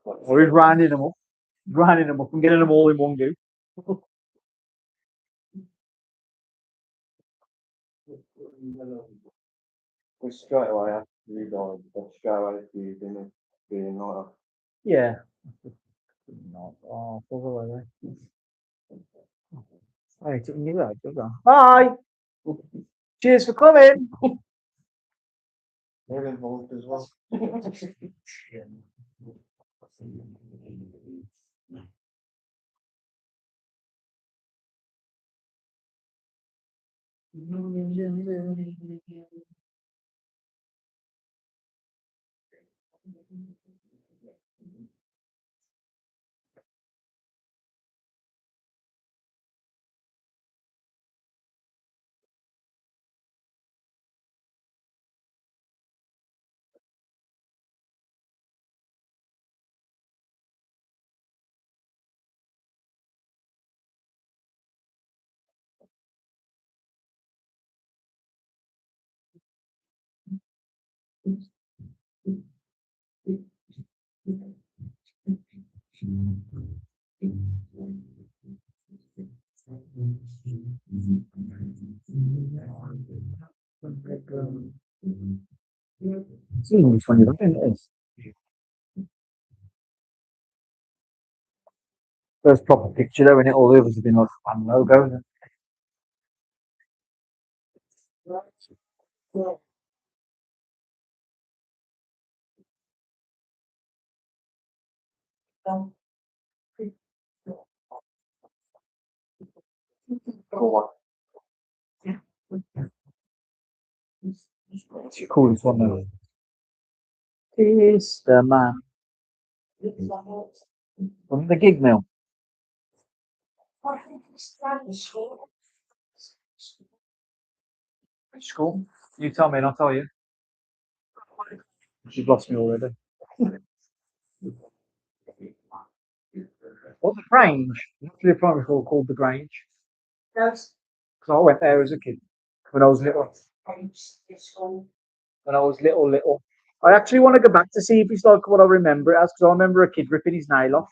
Or he's rounding them up and getting them all in one go. we straight away after you guys, but straight away after you didn't being like Yeah. Not away. Hey, you right, bye. Cheers for coming. they're involved as well. Which one you looking at? First proper picture though, and all the others have been like fan logos. Go on. What's your call this one now? It's the man from the gig mill. Which school? You tell me and I'll tell you. You've lost me already. What's the Grange? Actually, a primary school called the Grange. Yes. Because I went there as a kid when I was little. When I was little. I actually want to go back to see if it's like what I remember it as, because I remember a kid ripping his nail off.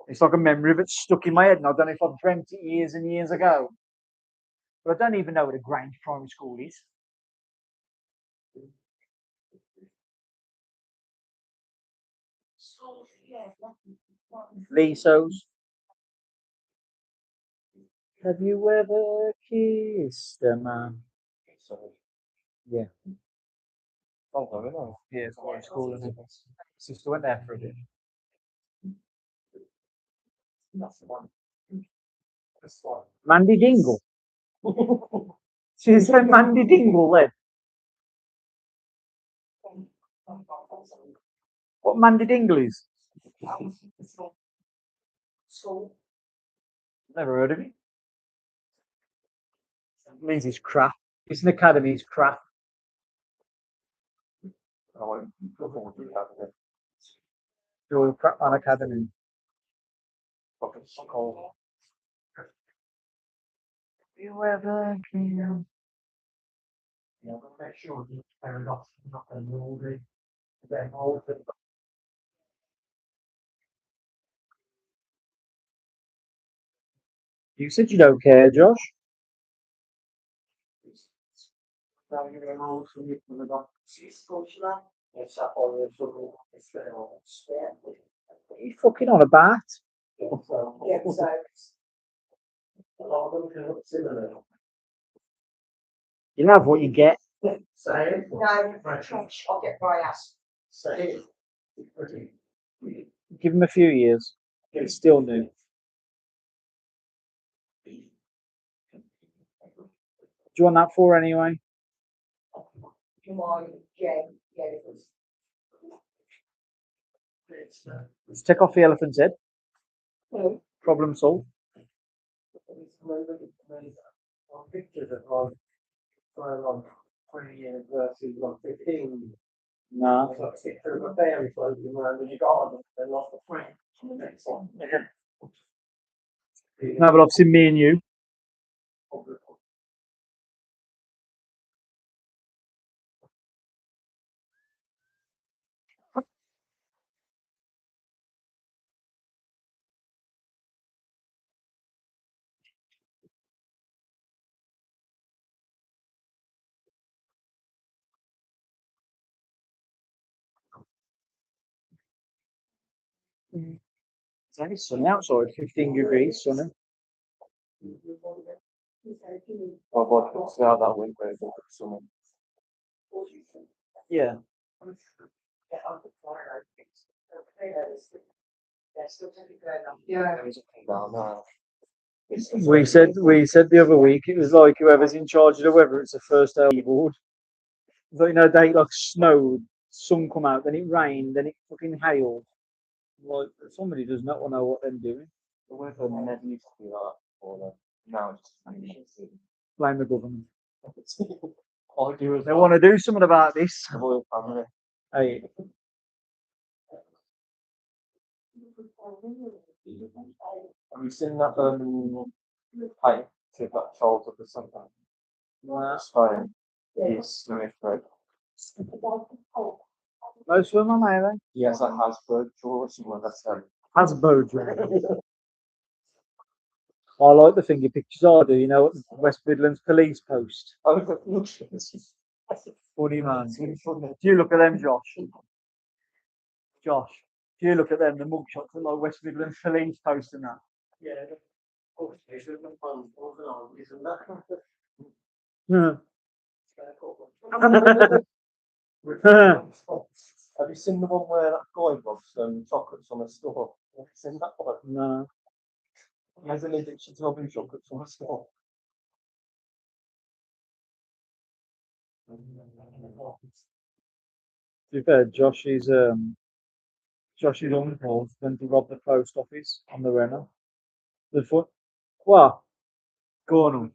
It's like a memory of it stuck in my head, and I don't know if I've dreamt it years and years ago. But I don't even know what a Grange Primary School is. Lisos. Have you ever kissed a man? Yeah. Oh, I don't know. Yeah, it's quite school, isn't it? Sister went there for a bit. Mandy Dingle. She said Mandy Dingle then. What Mandy Dingle is? Never heard of it. It means it's crap. It's an academy, it's crap. I won't look forward to having it. You're a crap man academy. Fucking cold. You ever can. Yeah, I'm gonna make sure you turn it off, not going to all the then all the You said you don't care, Josh. now you're going all from you from the doctor. It's that all the trouble. It's very all spare. What are you fucking on about? Yeah, so. A lot of them can look similar. You'll have what you get. Say it. No, I'll get my ass. Say it. Give him a few years. It's still new. Do you want that for anyway? My Jen, yeah, it was. Let's take off the elephant's head. Hmm. Problem solved. Pictures of like 20 years versus like 15. No. It's like a picture of a fairy floating around in your garden, then lost a friend. Next one. No, but I've seen me and you. It's only sunny outside, 15 degrees, sunny. Oh, God, let's see how that went with someone. Yeah. Yeah. Down now. We said the other week it was like whoever's in charge of the weather, it's the first day on board. But you know, they like snowed, sun come out, then it rained, then it fucking hailed. Like somebody does not want to know what they're doing. The weather never used to be like before. Now it's just Blame the government. all I do is They want to do something about this. the royal family. Hey, Have you seen that pipe to that shoulder or something? That's fine. Yes, no, right. most of them are maybe. Yes, I Hasbro draw or something that's Hasbro. I like the finger pictures I do, you know, at the West Midlands police post. Oh, look at this. Funny man. It's really funny. Do you look at them, Josh? Josh, do you look at them, the mugshots at like West Midlands police post and that? Yeah. Oh, it's a fun, isn't that? Yeah. Have you seen the one where that guy robs chocolates from a store? Have you seen that one? No. He has an addiction to robbing chocolates from a store. To be fair, Josh's uncle went to rob the post office on the Renner. The foot. What? Go on.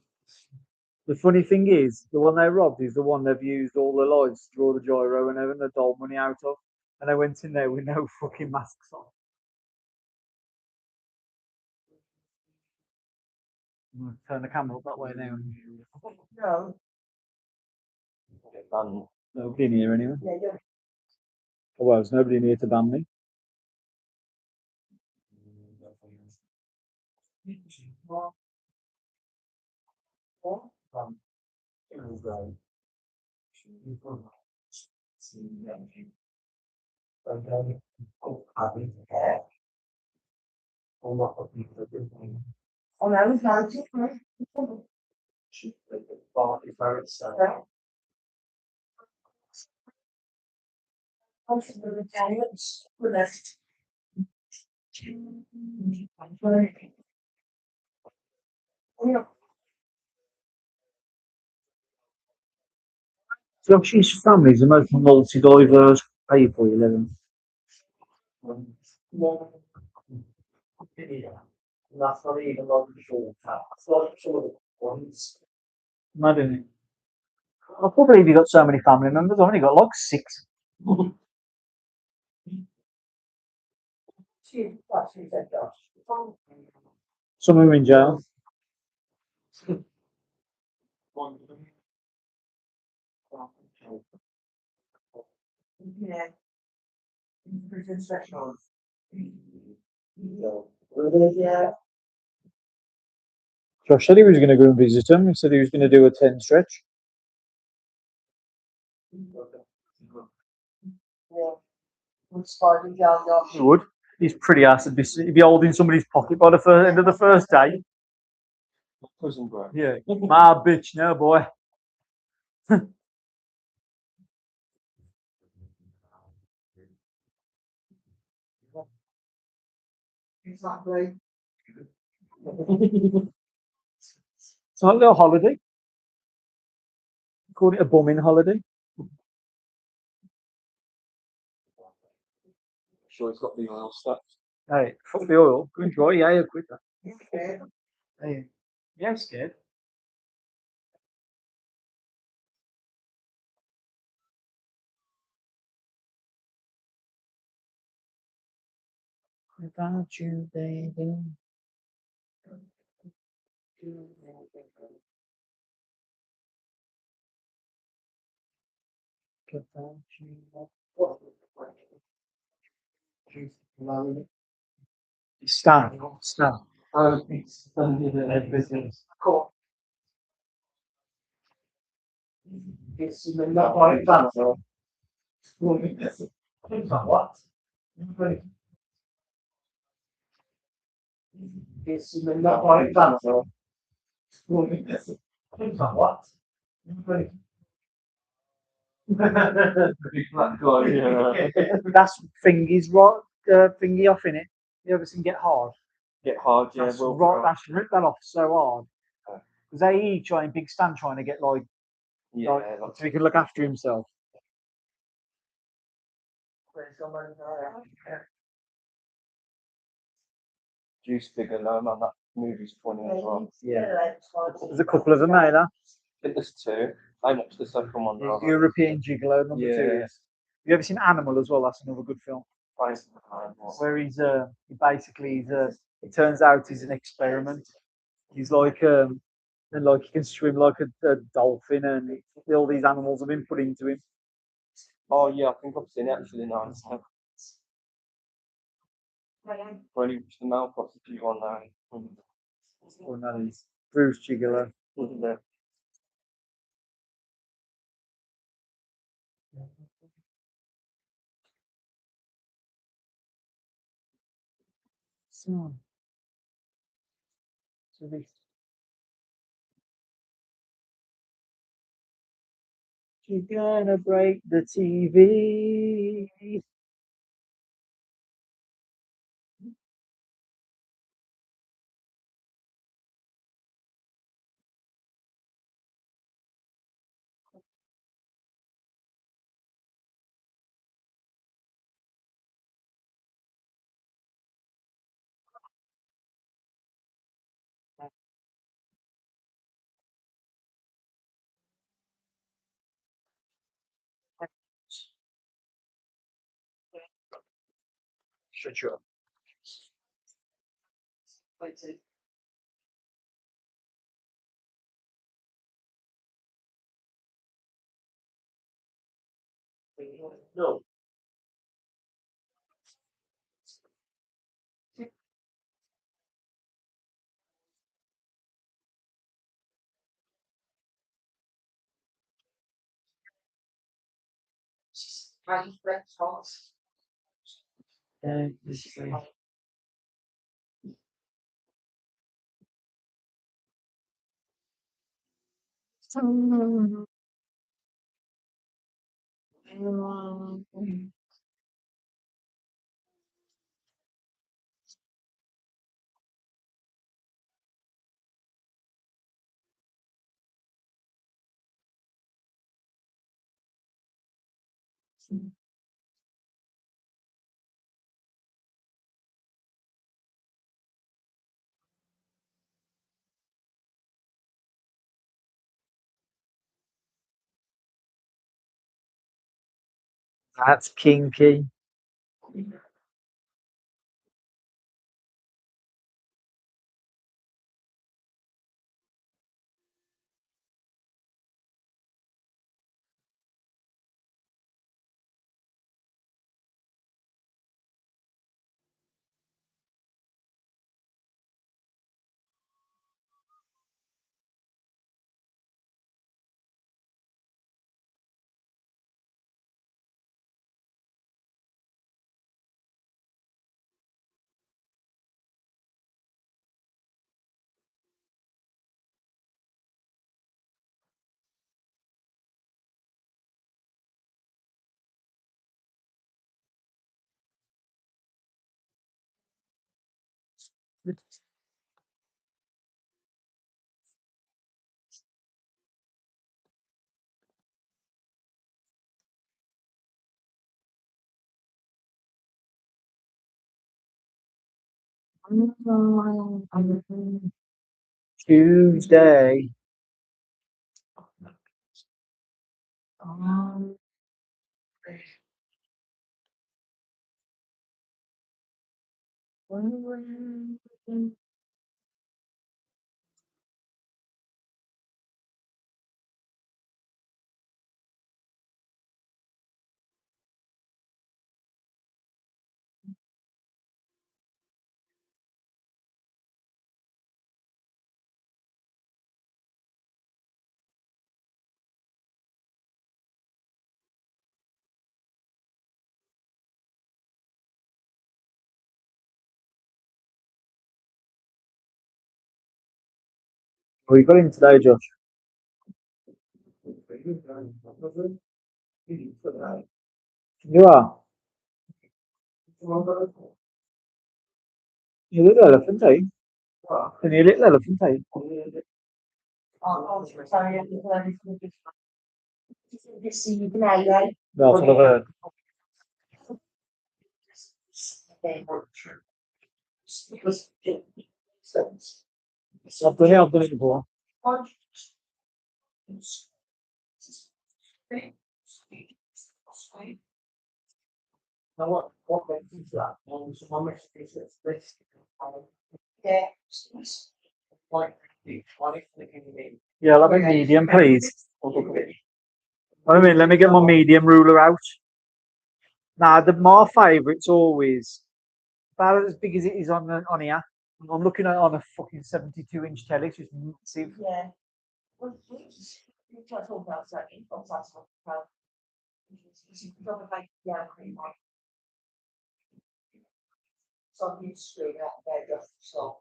The funny thing is, the one they robbed is the one they've used all the lights to draw the gyro and everything, the doll money out of. And they went in there with no fucking masks on. I'm gonna turn the camera up that way now. No. Nobody in here anyway. Yeah, yeah. Oh, well, there's nobody in here to ban me. Oh, no, it's not. Josh's family is the most multi-diverse people you live in. That's not even like a short cut. It's like sort of ones. Mad, isn't it? I can't believe you got so many family members. I've only got like 6. She said, Josh. Some are in jail. Yeah. Prison specials. Yeah. Josh said he was going to go and visit him. He said he was going to do a 10 stretch. Yeah. What's fighting down, Josh? He would. He's pretty ass. He'd be holding somebody's pocket by the end of the first day. Prison break. Yeah. My bitch, no boy. Exactly. It's not a little holiday. Call it a bumming holiday. Sure, he's got the oil stuff. Hey, fuck the oil. Go enjoy. Yeah, you're quicker. Okay. Hey. Yeah, I'm scared. Without you, baby. Without you. Stan. Stan. Business. Cool. It's not like that. What? It's not like that. What? That's thingy's right. Thingy off in it. You ever seen Get Hard? Get hard, yeah. That's Well, right. That's ripped that off so hard. Because they trying big Stan trying to get like yeah, so he can look after himself. Juice figure, no man, that movie's funny as well. Yeah. There's a couple of them, mate. I think there's 2. I watched the second one. European Gigolo number 2. Yeah. Yes. Have you ever seen Animal as well? That's another good film. Where he's he basically it turns out he's an experiment. He's like and like he can swim like a dolphin, and all these animals have been put into him. Oh yeah, I think I've seen it actually now. When he was the male prostitute on there. Oh, that is Bruce Gigolo. Yeah. So this She's gonna break the TV. Shut you up. No. This is That's kinky. Tuesday. We got in today, Josh. You are. You little elephant, eh? And you little elephant, eh? That's what I've heard. I've done it before. Now what makes that? What makes this? Yeah. Yeah, I'll have a medium, please. I mean, let me get my medium ruler out. Now, my favourite's always about as big as it is on here. I'm looking at it on a fucking 72-inch telly, it's just massive. Yeah. Well, we try to talk about that in contact with yeah, pretty much. So I'm used to doing that, they're just so.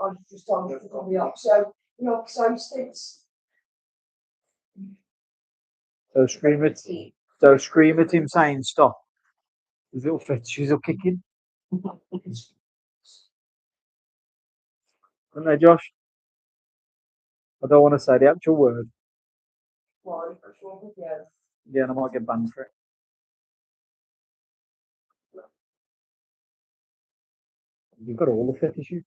I just told you to call me up, so, you know, so since. Don't scream at him saying stop. His little fetishes are kicking. Aren't they, Josh? I don't want to say the actual word. Yeah, and I might get banned for it. You've got all the fetishes.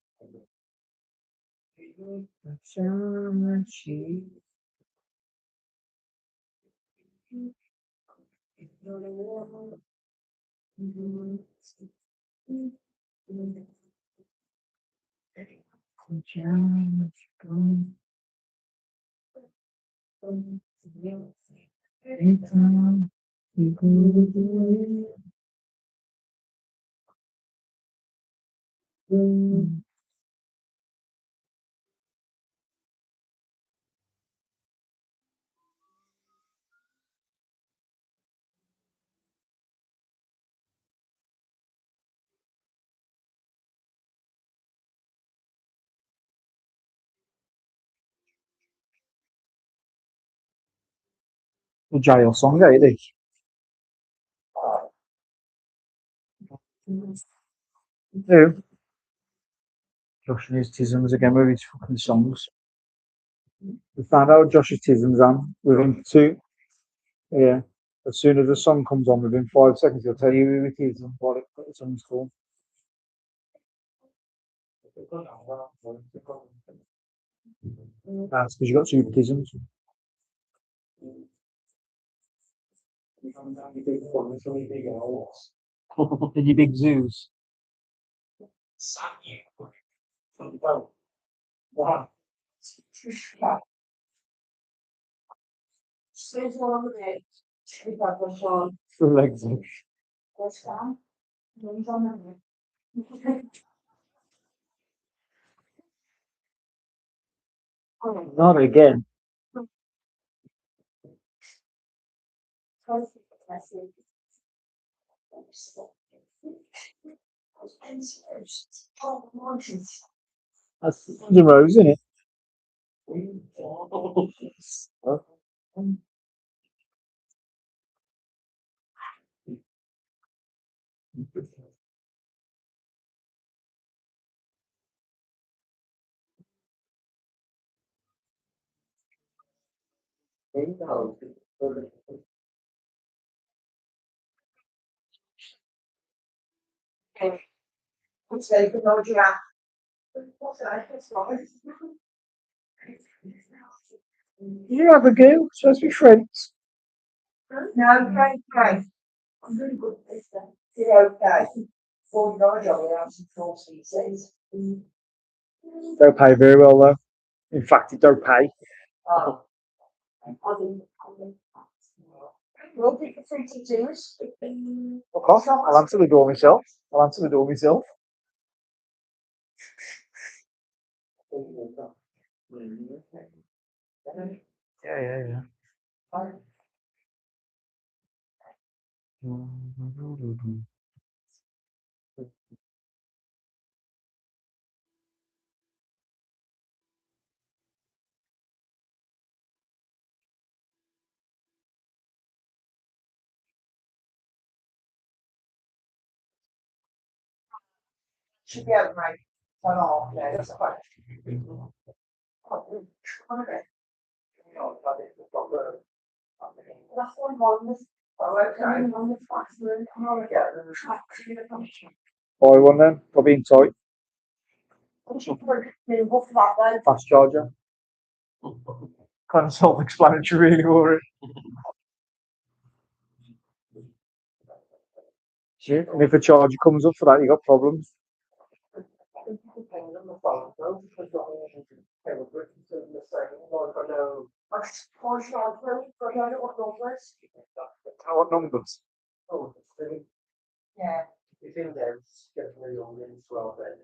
The jail song, ain't it? Who? Josh and his tisms again with his fucking songs. We found out Josh's tisms on within two. Yeah. As soon as the song comes on within 5 seconds, he'll tell you who it is and what the song's called. That's because you got super tisms. In your big zoos. The legs. Not again. That's the rose, isn't it? You have a go, so let's be friends. No, okay. I'm really good at this then. Yeah, okay. 49 job without some full species. Don't pay very well though. In fact, it don't pay. Oh. We'll pick the 32s. Fuck off. I'll answer the door myself. I'll answer the door myself. Yeah. Should be able to make 1.5. Yeah, that's quite. That's one one. Oh, okay. Buy one then. Got being tight. Fast charger. Kind of self-explanatory, really, for it. And if a charger comes up for that, you got problems. What numbers? Yeah. It's in there, it's definitely on in 12 then.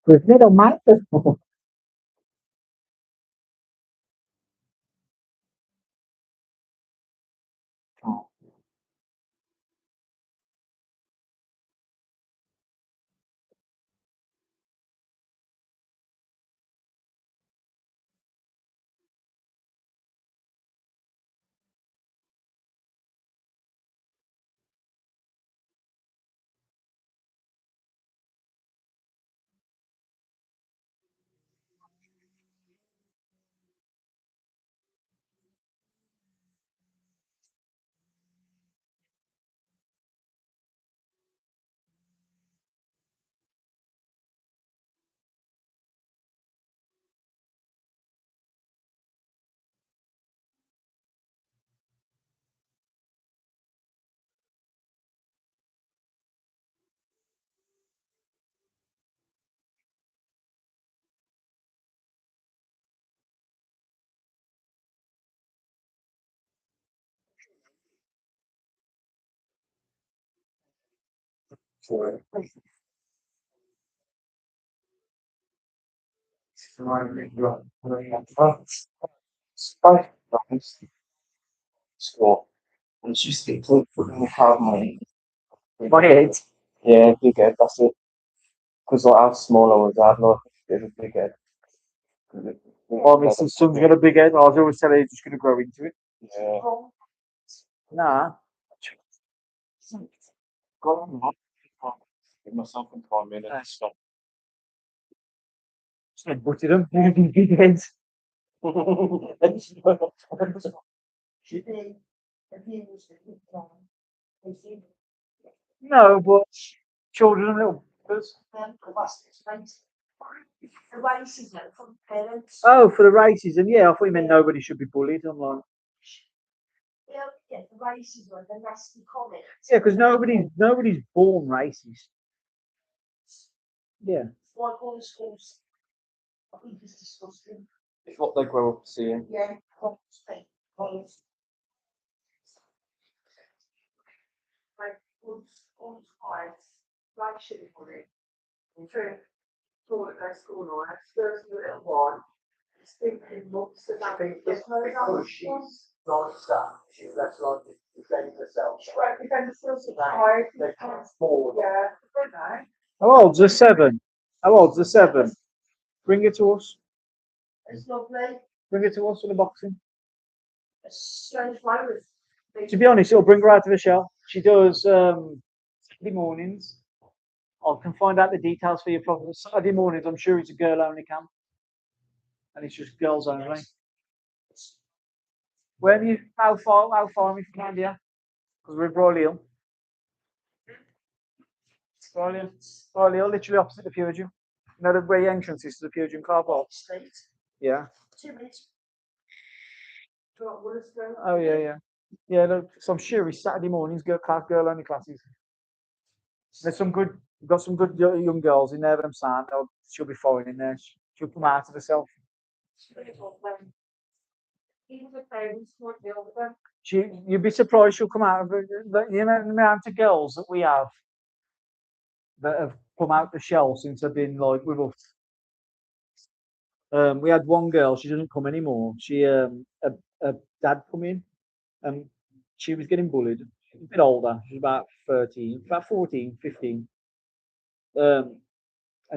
Questa era un matto. School. And it's just get put in the car money. My head. Yeah, big head, that's it. Because like how small I was, I had like a bit of a big head. Oh, my son's got a big head. I was always telling he's just going to grow into it. Yeah. Nah. Go on, man. Give myself in 5 minutes. Stop. Just like butted him. Big heads. No, but children are little buggers. The races now from parents. Oh, for the races, and yeah, I thought you meant nobody should be bullied. I'm like, Yeah, the races are the nasty comments. yeah, because nobody's born racist. Yeah. Like all the schools. I think it's disgusting. It's what they grow up seeing. Yeah, constantly. Like all times, like shitty money. True. Thought at their school night, first little one. Thinking months of having this because she's non-stop. She lets on defend herself. Right, defend herself. Right. They can't afford. Yeah. Okay. How old's the 7? How old's the 7? Bring it to us. It's lovely. Bring it to us for the boxing. It's strange flowers. To be honest, it'll bring her out of the shell. She does Saturday mornings. I can find out the details for you properly. Saturday mornings, I'm sure it's a girl only camp. And it's just girls only. Where are you? How far are we from India? Because we're in Broyhill. Broyhill, literally opposite the Pure Gym. You know the way entrance is to the Pure Gym car park? Yeah. 2 minutes. Oh yeah, yeah. Yeah, no, so I'm sure it's Saturday mornings, girl only classes. There's some good, we've got some good young girls in there that I'm saying, she'll be fine in there. She'll come out of herself. You'd be surprised she'll come out of it. The amount of girls that we have that have come out the shell since they've been like with us. We had one girl, she doesn't come anymore. She a dad come in and she was getting bullied. She's a bit older, she's about 13, about 14, 15. And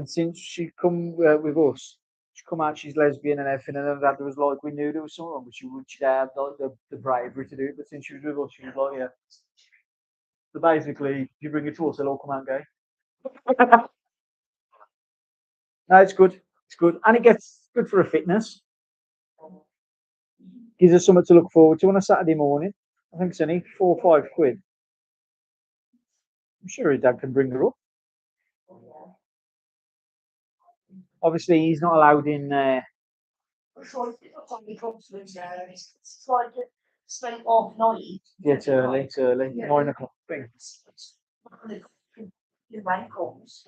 since she come with us, she come out, she's lesbian and everything, and her dad was like, we knew there was something wrong, but she'd have like the bravery to do it. But since she was with us, she was like, yeah. So basically, if you bring it to us, they'll all come out gay. No, it's good. It's good. And it gets good for her fitness. Gives us something to look forward to on a Saturday morning. I think it's only £4 or £5. I'm sure his dad can bring her up. Obviously, he's not allowed in. It's like spent off night. Yeah, it's early. It's early. Yeah. 9 o'clock. Thing. Your ankles.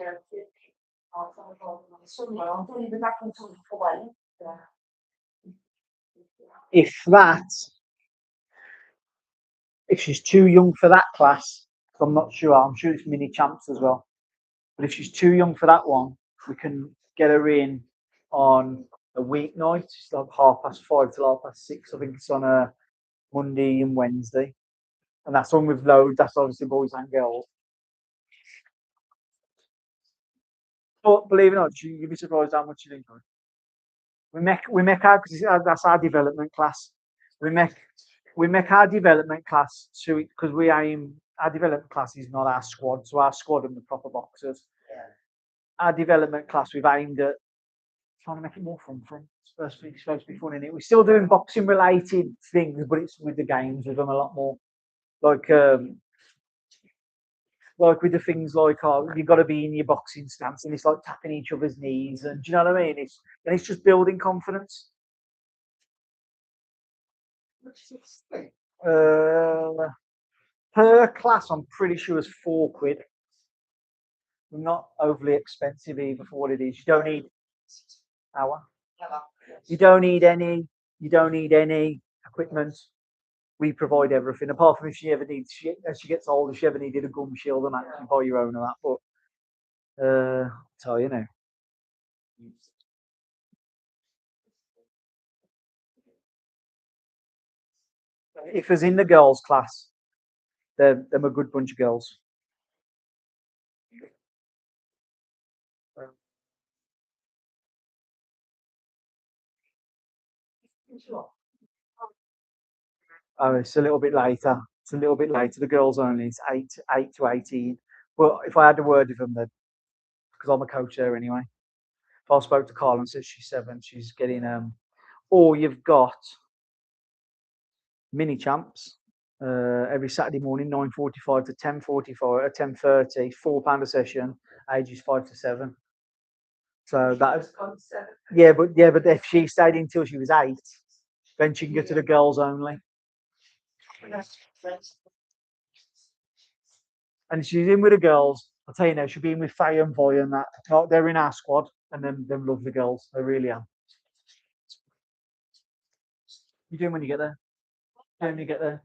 If that, if she's too young for that class, 'cause I'm not sure. I'm sure it's mini champs as well. But if she's too young for that one, we can get her in on a weeknight. It's like 5:30 till 6:30. I think it's on a Monday and Wednesday, and that's on with loads. That's obviously boys and girls. But believe it or not, you'd be surprised how much you enjoy. We make our because that's our development class. We make we make our development class to because we aim our development class is not our squad, so our squad are the proper boxers. Yeah. Our development class we've aimed at trying to make it more fun for them. It's supposed to be fun in it. We're still doing boxing related things, but it's with the games. We've done a lot more like with the things like you've got to be in your boxing stance, and it's like tapping each other's knees, and do you know what I mean? It's just building confidence. Uh, per class, I'm pretty sure it's £4. Not overly expensive either for what it is. You don't need hour. You don't need any. You don't need any equipment. We provide everything. Apart from if she ever needs, as she gets older, if she ever needed a gum shield and that, you buy your own of that. But I'll tell you now. If it's in the girls' class, they're a good bunch of girls. Oh, it's a little bit later. It's a little bit later. The girls only. It's 8 to 18. But if I had a word with them, then because I'm a coach there anyway. If I spoke to Carl and said she's 7, she's getting or you've got mini champs every Saturday morning, 9:45 to 10:45, 10:30, £4 a session, ages 5 to 7. So that but if she stayed until she was 8, then she can go to the girls only. And she's in with the girls. I'll tell you now, she'll be in with Faye and Boy and that. They're in our squad, and them love the girls. They really are. You doing when you get there? When you get there,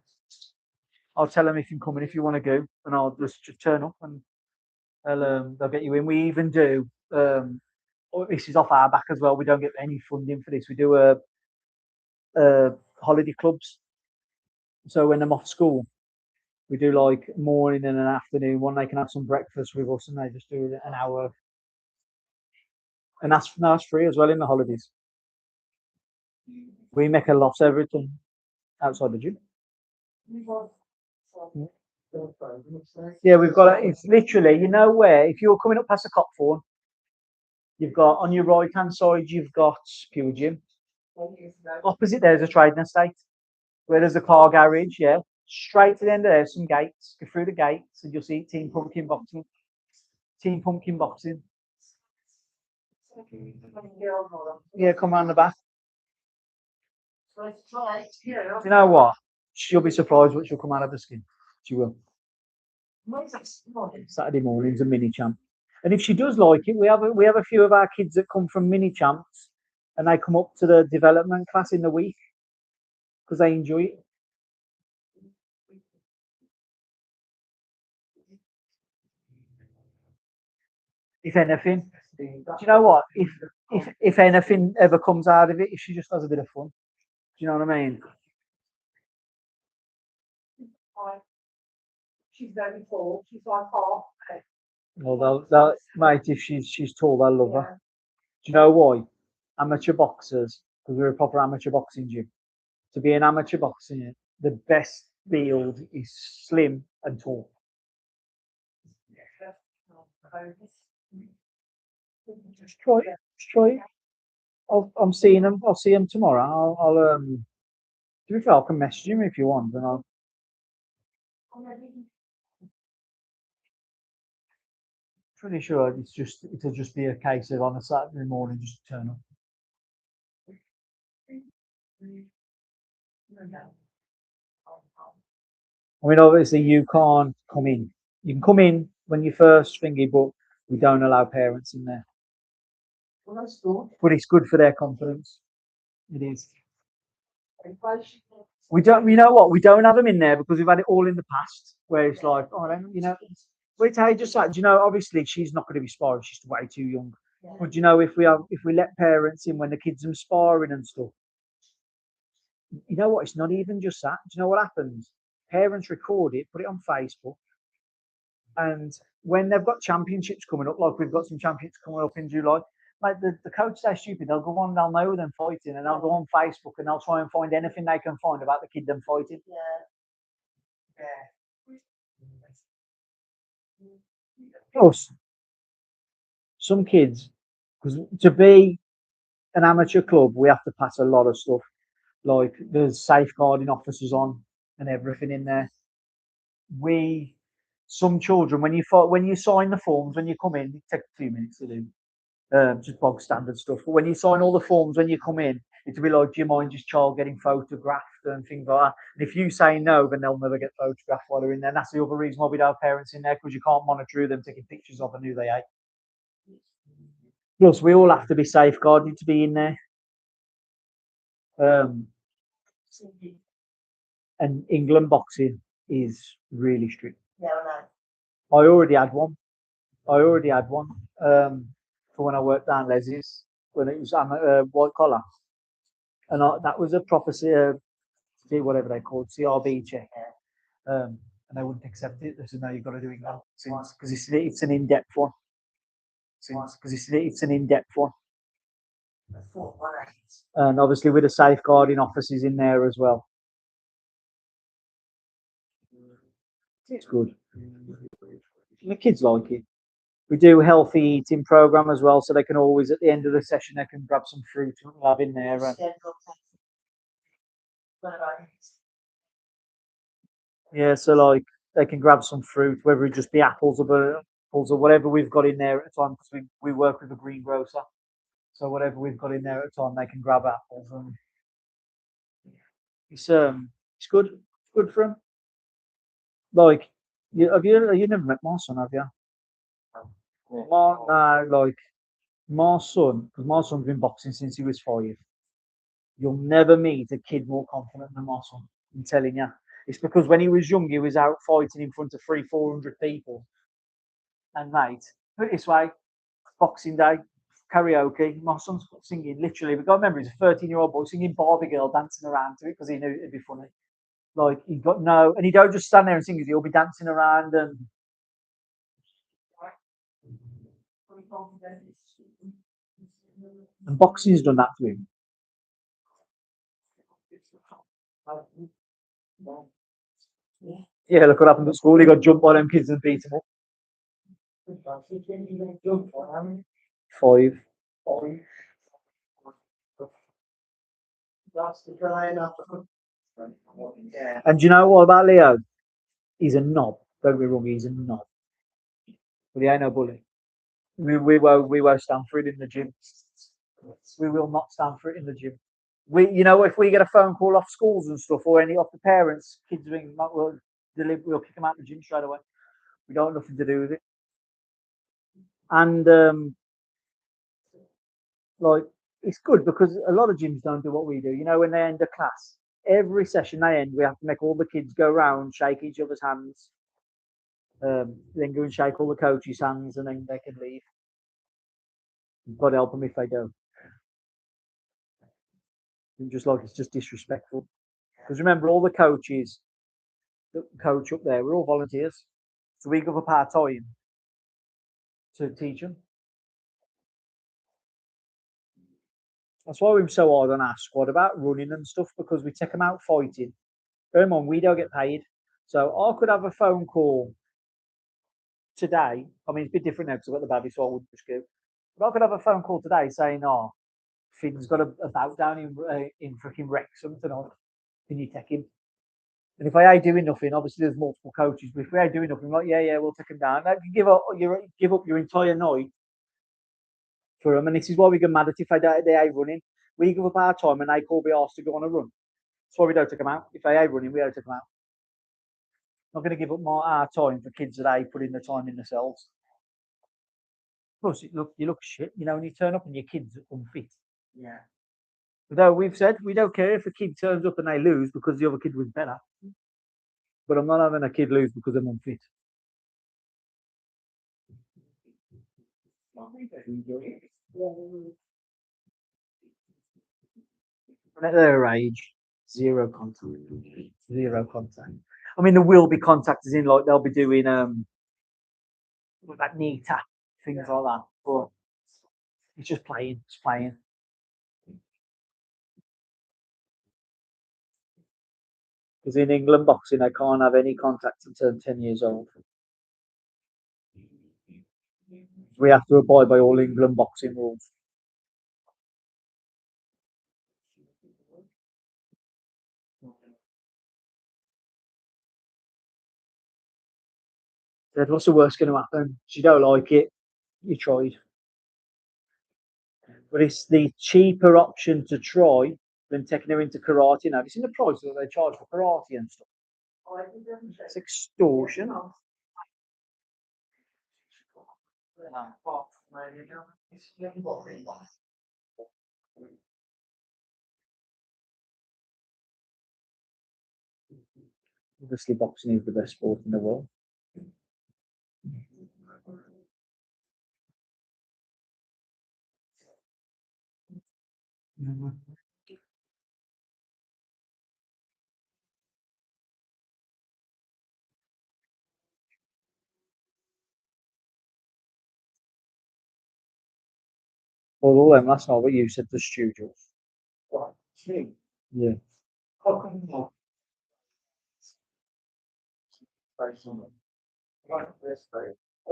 I'll tell them if you can come in if you want to go, and I'll just turn up and they'll get you in. We even do. This is off our back as well. We don't get any funding for this. We do holiday clubs. So when I'm off school, we do like morning and an afternoon one. They can have some breakfast with us, and they just do an hour. And that's free as well in the holidays. We make a loss everything outside the gym. Yeah, we've got it's literally, where if you're coming up past the Copthorne, you've got on your right hand side, you've got Pure Gym. Opposite there's a trading estate where there's a car garage, yeah. Straight to the end of there, some gates. Go through the gates and you'll see Team Pumpkin Boxing. Team Pumpkin Boxing. Yeah, come around the back. You know what? She'll be surprised what she'll come out of the skin. She will. Saturday morning's a mini champ. And if she does like it, we have a few of our kids that come from mini champs and they come up to the development class in the week because they enjoy it. If anything, do you know what? If anything ever comes out of it, if she just has a bit of fun, do you know what I mean? She's very tall. She's like half. Well, mate, if she's tall, they'll love her. Do you know why? Amateur boxers, because we're a proper amateur boxing gym. To be an amateur boxing, the best build is slim and tall. Just try it. Just try it. I'm seeing them. I'll see them tomorrow. I'll to be fair, I can message him if you want, and I'll. Pretty sure it'll just be a case of on a Saturday morning just turn up. I mean, obviously you can't come in. You can come in when you first thingy, but we don't allow parents in there. Well, that's good. but it's good for their confidence. It is. Advice. We don't, you know what? We don't have them in there because we've had it all in the past where it's like, oh, then, which I just like, obviously she's not going to be sparring. She's way too young. Yeah. But if we let parents in when the kids are sparring and stuff, you know what? It's not even just that. Do you know what happens? Parents record it, put it on Facebook, and when they've got championships coming up, like we've got some championships coming up in July, like the coach, they're stupid. They'll go on, they'll know them fighting, and they'll go on Facebook and they'll try and find anything they can find about the kid them fighting. Yeah. Plus, some kids, because to be an amateur club, we have to pass a lot of stuff. Like there's safeguarding officers on and everything in there. Some children, when you sign the forms when you come in, it takes 2 minutes to do. Just bog standard stuff. But when you sign all the forms when you come in, it'll be like, do you mind your child getting photographed and things like that? And if you say no, then they'll never get photographed while they're in there. And that's the other reason why we don't have parents in there, because you can't monitor them taking pictures of and who they are. Plus, we all have to be safeguarded to be in there. And England boxing is really strict. Yeah, I already had one. For when I worked down Leslie's, when it was white collar. And that was a proper whatever they called CRB check. And they wouldn't accept it. They said, no, you've got to do it now. Because it's an in-depth one. Because it's an in-depth one. And obviously with the safeguarding officers in there as well. It's good. The kids like it. We do a healthy eating program as well, so they can always, at the end of the session, they can grab some fruit and have in there. Yeah, so like they can grab some fruit, whether it just be apples or whatever we've got in there at the time, because we work with a greengrocer. So whatever we've got in there at the time, they can grab apples, and it's good. It's good for them. Like, you never met my son, have you? My son, because my son's been boxing since he was 5. You'll never meet a kid more confident than my son. I'm telling you. It's because when he was young, he was out fighting in front of 300-400 people. And mate, put it this way, Boxing Day, karaoke, my son's singing literally. We've got to remember he's a 13-year-old boy singing Barbie Girl, dancing around to it because he knew it'd be funny. Like he got no, and he don't just stand there and sing. He'll be dancing around and boxing's done that to him. Yeah, look what happened at school. He got jumped by them kids and beat him up. 5. And do you know what about Leo? He's a knob. Don't get me wrong, he's a knob. But he ain't no bully. We won't stand for it in the gym. We will not stand for it in the gym. If we get a phone call off schools and stuff, or any of the parents, kids ring, we'll kick them out of the gym straight away. We don't have nothing to do with it. And like it's good because a lot of gyms don't do what we do. When they end a class, every session they end, we have to make all the kids go around, shake each other's hands, then go and shake all the coaches' hands, and then they can leave. You've got to help them if they don't. It's just disrespectful. Because remember, all the coaches that coach up there, we're all volunteers. So we give up our time to teach them. That's why we're so hard on our squad about running and stuff, because we take them out fighting. Bear in mind, we don't get paid. So I could have a phone call today. I mean, it's a bit different now because I've got the baby, so I wouldn't just go. But I could have a phone call today saying, oh, Finn's got a bout down in freaking Wrexham tonight. Can you take him? And if I ain't doing nothing, obviously there's multiple coaches. But if we ain't doing nothing, like yeah, we'll take him down. Now, you give up your entire night for them, and this is why we get mad at if they ain't running. We give up our time, and they call me asked to go on a run. That's why we don't take them out. If they ain't running, we don't take them out. I'm not going to give up our time for kids that ain't putting the time in themselves. Plus, you look shit. You know, when you turn up and your kid's unfit. Yeah. Although we've said we don't care if a kid turns up and they lose because the other kid was better. But I'm not having a kid lose because I'm unfit. At their age, zero contact. Zero contact. I mean, there will be contact as in like they'll be doing that knee tap, things like that. But it's just playing, it's playing. Because in England boxing, they can't have any contact until 10 years old. We have to abide by all England boxing rules. Said, what's the worst going to happen? If you don't like it, you tried. But it's the cheaper option to try than taking her into karate now. Have you seen the price that they charge for karate and stuff? It's extortion. Obviously, boxing is the best sport in the world. Well, all them last night, what you said to studios. Yeah. Well,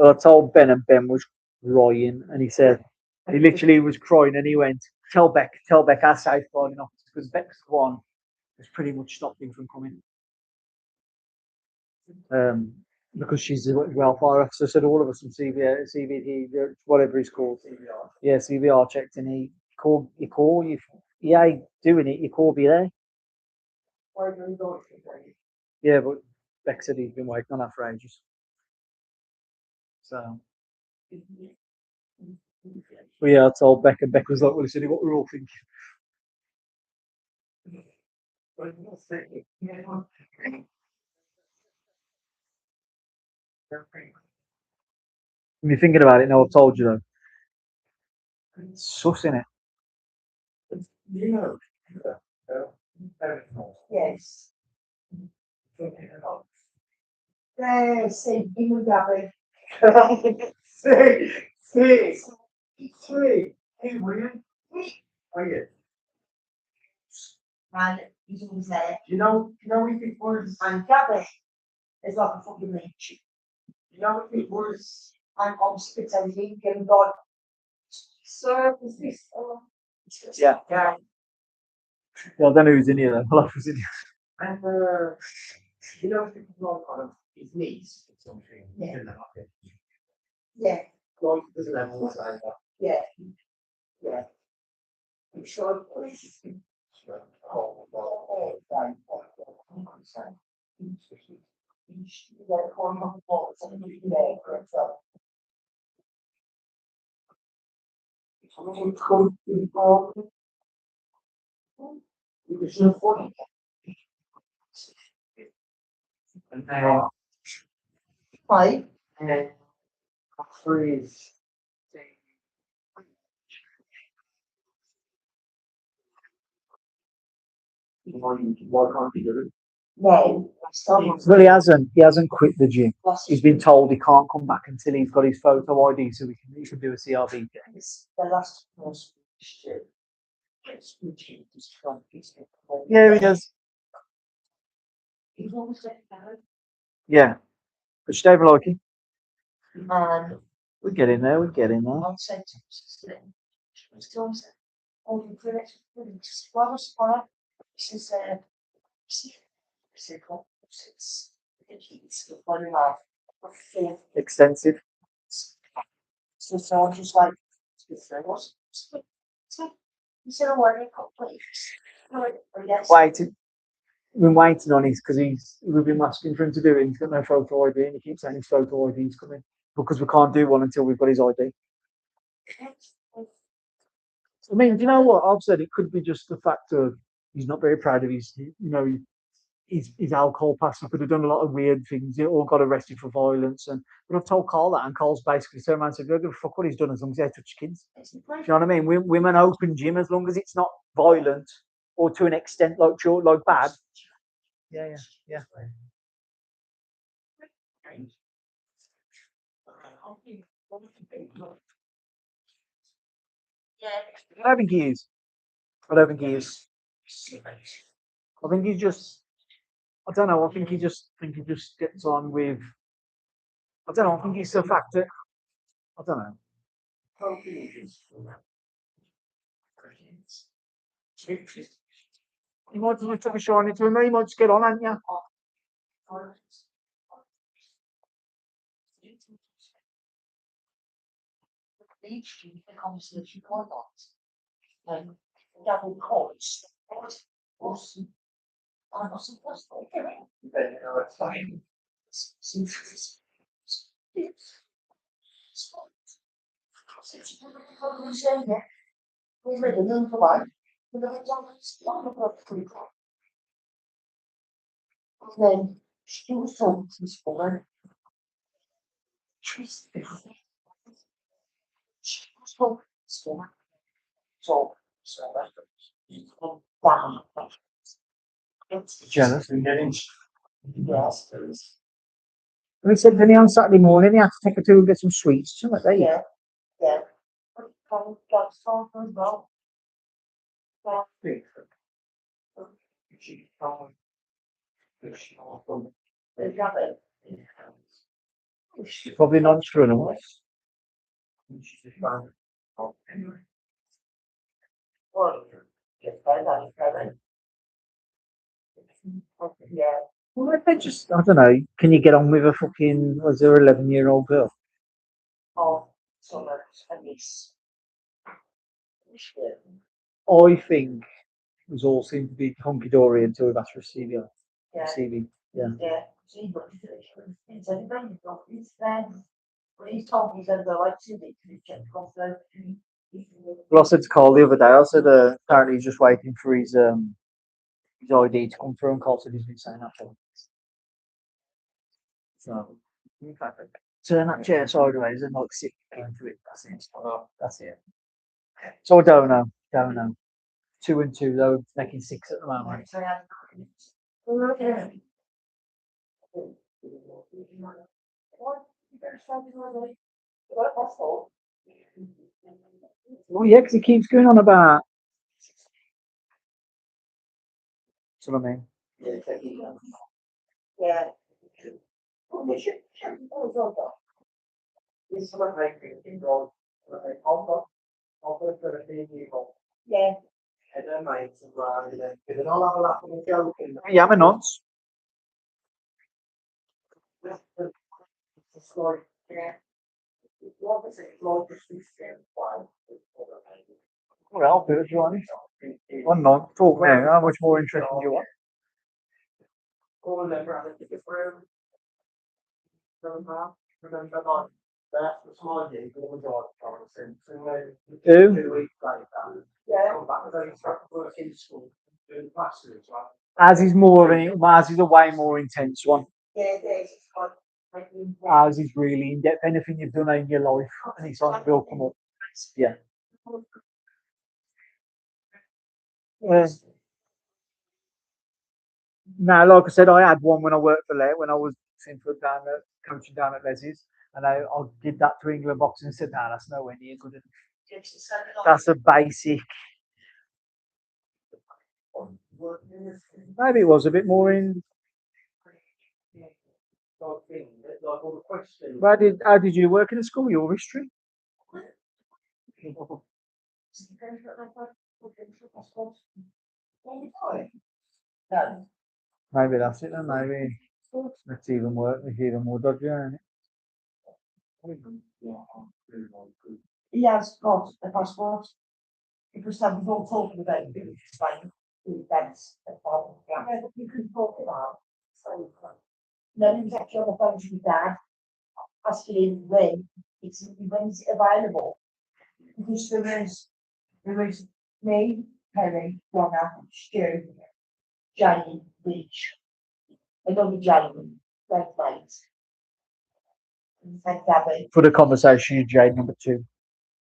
I told Ben, and Ben was crying, and he said he literally was crying, and he went, tell Beck, our safeguarding officer, because Beck's the one has pretty much stopped him from coming. Because she's a welfare officer, said all of us from CVT, whatever he's called. Yeah, CVR checked, and he called, you ain't doing it, you call me there. Yeah, but Beck said he's been waiting on that for ages. So, well, yeah, I told Beck, and Beck was like, well, listen, what we're all thinking. When you're thinking about it now, I've told you though. It's sus, innit? Yes. Yes, see, you Gabby. Three. Hey, William. Oh, yeah. And he's always there. You know, we think words. And Gabby is like a fucking leech. You know, we think words. And hospitality can like service this. Yeah. Yeah. Well, I don't know who's in here though. I'll have who's in here. And, you know, we think like kind of his knees or something. Yeah. In that market. Yeah. Like, there's a level of that. Yeah. Yeah. I'm sure. And then, Right. and freeze. Why can't he do it? No. Well, he hasn't. He hasn't quit the gym. He's been told he can't come back until he's got his photo ID, so he can do a CRB test. The last person. Yeah, he does. He's always like that. Yeah, but Dave like him. And We get in there. We get in there. on sentence. Still said, oh, you put it, just one spot. She said, it's funny life. Extensive. So someone just like, what? You said, what are you please? Waiting. We've been waiting on his because we've been asking for him to do it. He's got no photo ID, and he keeps saying his photo ID is coming because we can't do one until we've got his ID. I mean, do you know what I've said? It could be just the fact of he's not very proud of his, you know, his alcohol past. He could have done a lot of weird things. He all got arrested for violence, and but I've told Carl that, and Carl's basically turned around and said, "Go give a fuck what he's done as long as he ain't touched kids." Do you know what I mean? Women open gym as long as it's not violent or to an extent like bad. Yeah, yeah, yeah. I don't think he is. I don't think he is. I think he's just. I don't know. Think he just gets on with. I don't know. I think he's the fact that. I don't know. You might just take a shine into him. You might just get on, ain't you? Each the conversation quite lot. Double course. I'm not supposed to hear it. Then she was talking to this woman. She was talking to this woman. So Jealous. yes, And he said, then on Saturday morning, he had to take her to and get some sweets. Something like that. yeah, yeah. Got some as well. She's probably not true enough. Yeah. Well, if they just, I don't know, can you get on with a fucking, was there 11-year-old girl? Oh, so much. I miss. I think it was all seemed to be hunky dory until we've asked for a CV. Yeah. CV. Yeah. Yeah. See, but it's anybody got his friends. But he's told me that they like to be checked off the. Well, I said to Carl the other day, I said, apparently he's just waiting for his ID to come through, and Carl said he's been saying that for him. So, turn that chair sideways and like sit into it. That's it. That's it. So I don't know. Don't know. 2 and 2 though, making 6 at the moment. Oh yeah, because he keeps going on about. That's what I mean. Yeah. Yeah. Yeah, I'm a nonce. Well, I'll do it if you want. One nonce. Talk now. How much more interesting do you want? Who? As is more, Mars is a way more intense one. Ours is really in depth. Anything you've done in your life, and it's like will come up. Yeah. No, like I said, I had one when I worked for Les, when I was coaching down at Leslie's, and I did that to England boxing and said, "No, that's nowhere near good enough. That's a basic." Maybe it was a bit more in. How did you work in a school? Your history? Maybe that's it then. Maybe it's even work. It's even more dodgy, isn't it? He has got a passport. Because we've all talking about it, it's like the events about you can talk about. So then he's actually on the phone to his dad, asking him when it's available. Because there is me, Perry, Donna, Stu, Jane, Rich, another Jane, great mates. And Gabby. For the conversation, you Jade number 2.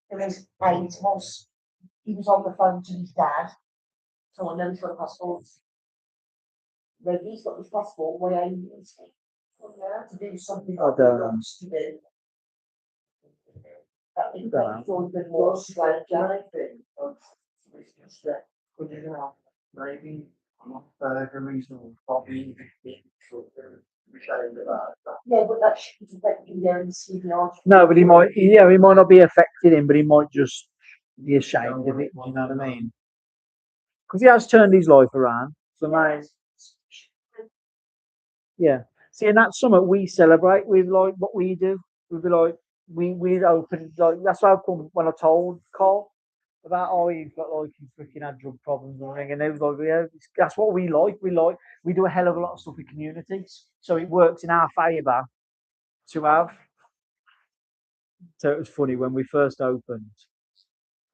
There is eight of us. He was on the phone to his dad. So I know he's got a passport. Then he's got his passport, why are you using it? To do something I that he don't know. wants to do. That would Don't make Jordan more strange, I think. Maybe the reason probably Yeah, but that shouldn't affect him there and see the answer. No, but he might not be affecting him, but he might just be ashamed of it. Do you know what I mean? Because he has turned his life around. So now, yeah. See, and that's something we celebrate with, like what we do. We'd be like, we'd open, like, that's why I come when I told Carl about, oh, you've got like, you freaking had drug problems and everything. And they was like, yeah, that's what we like. We do a hell of a lot of stuff in communities. So it works in our favour to have. So it was funny when we first opened,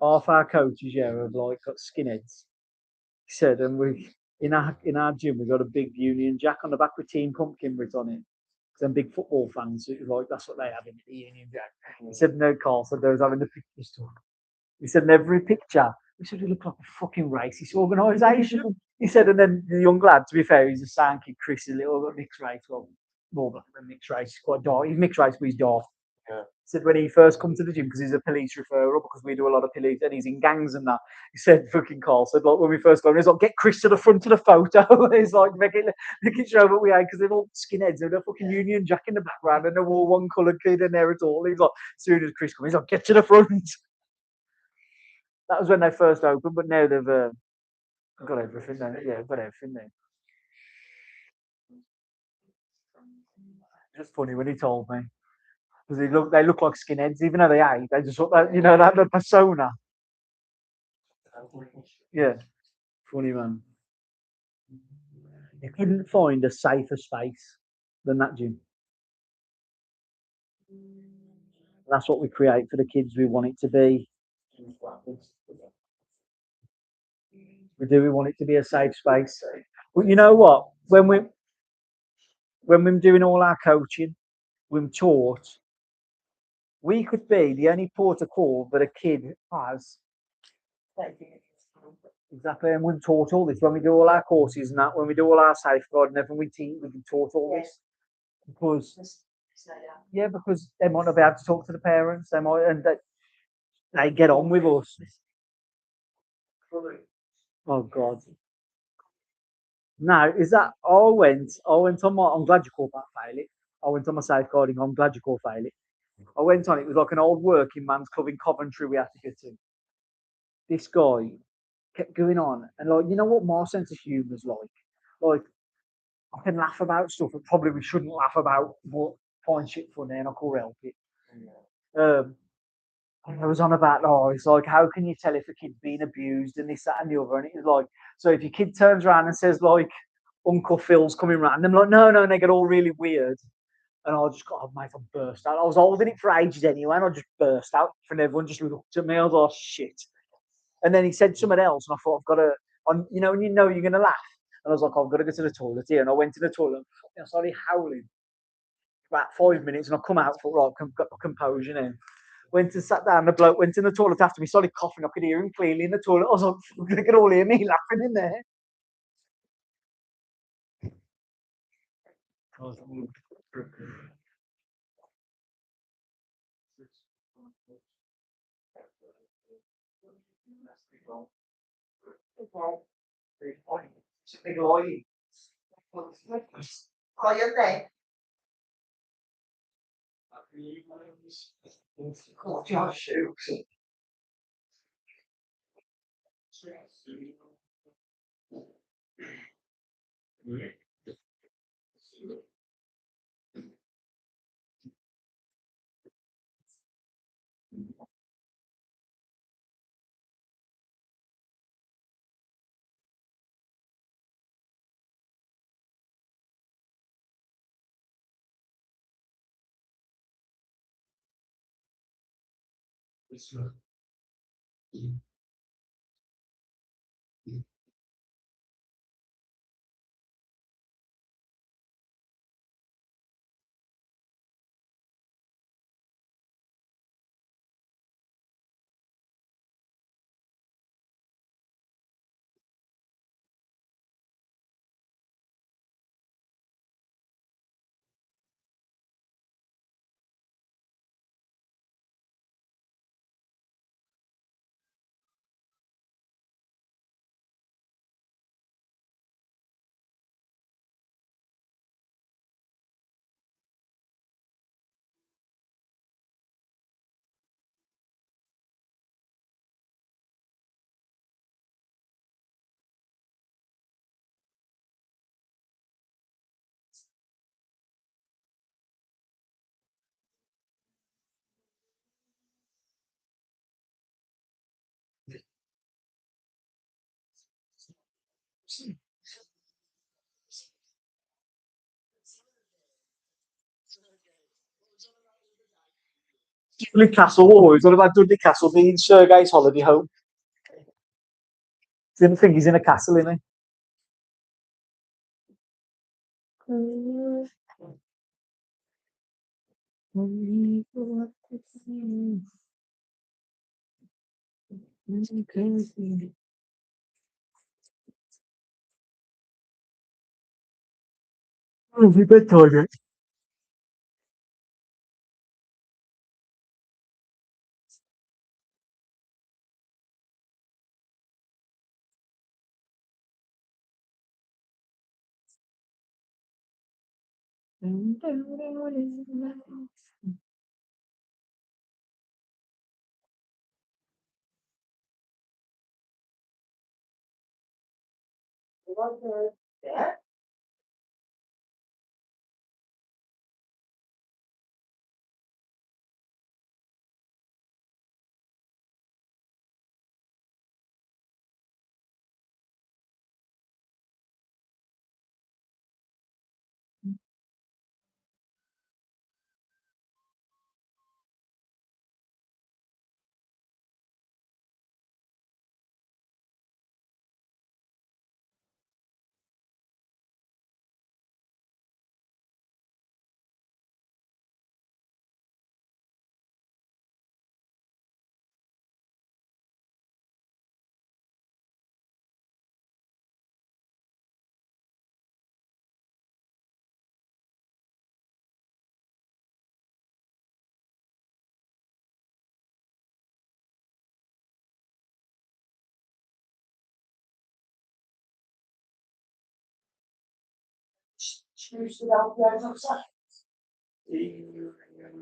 half our coaches, yeah, have like got skinheads. He said, and we in our gym we got a big Union Jack on the back with Team Pumpkin written on it. Them big football fans, so it was like that's what they have in the Union Jack. He said, no, Carl said they was having the pictures took. He said, in every picture, we said, we look like a fucking racist organisation. He said, and then the young lad, to be fair, he's a sound kid, Chris, a little mixed race, well, more black than mixed race, he's quite dark. He's mixed race, but he's dark. Yeah. Said when he first come to the gym, because he's a police referral, because we do a lot of police, and he's in gangs and that. He said, fucking Carl said, like when we first got him, he's like, get Chris to the front of the photo. He's like, make it show what we had, because they're all skinheads, they're fucking Union Jack in the background, and they're all one coloured kid in there at all. He's like, as soon as Chris comes, he's like, get to the front. That was when they first opened, but now they've got everything there. Yeah, got everything there. Just funny when he told me. Because they look like skinheads, even though they ain't. They just look like, that the persona. Yeah, funny man. You couldn't find a safer space than that gym. That's what we create for the kids. We want it to be. We want it to be a safe space. But you know what? When we're doing all our coaching, we're taught. We could be the only port of call that a kid has. Exactly, and we've taught all this when we do all our courses and that, when we do all our safeguarding, everything we teach, we've been taught all this. Because because they might not be able to talk to the parents, they might, and they get on with us. Oh God. Now, is that I went on my, I'm glad you called that fail it. I went on my safeguarding, I'm glad you called fail it. I went on, it was like an old working man's club in Coventry we had to get to. This guy kept going on, and like, you know what my sense of humour is like? Like, I can laugh about stuff that probably we shouldn't laugh about, but find shit funny and I can't help it. And I was on about, oh, it's like, how can you tell if a kid's being abused and this, that, and the other? And it was like, so if your kid turns around and says, like, Uncle Phil's coming round, and I'm like, no, and they get all really weird. And I just got, oh, mate, I burst out. I was holding it for ages anyway, and I just burst out, and everyone just looked at me. I was like, oh, shit. And then he said something else, and I thought, I've got to, when you know you're going to laugh. And I was like, I've got to go to the toilet here. And I went to the toilet, and I started howling for about 5 minutes, and I come out, thought, right, got my composure now. Went and sat down. The bloke went in the toilet after me, started coughing. I could hear him clearly in the toilet. I was like, they could all hear me laughing in there. It's a big lie. Call your name. Oh, Josh, shoot. Dudley Castle, oh, he's on about Dudley Castle being Sir Guy's holiday home. Didn't think he's in a castle, innit? Lovely bedtime, yeah. Yeah.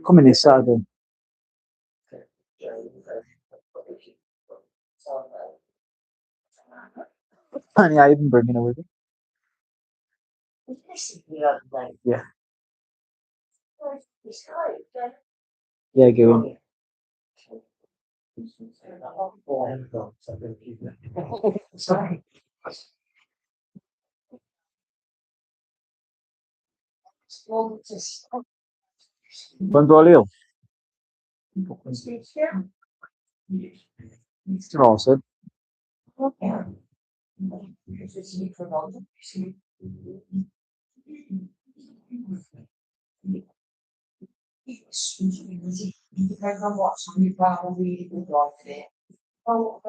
Come in this side then. And yeah, even bringing her with it. Yeah. Yeah, go on. Sorry. Quando olhou? Nossa. Depends on what you've got a really good one today. Oh,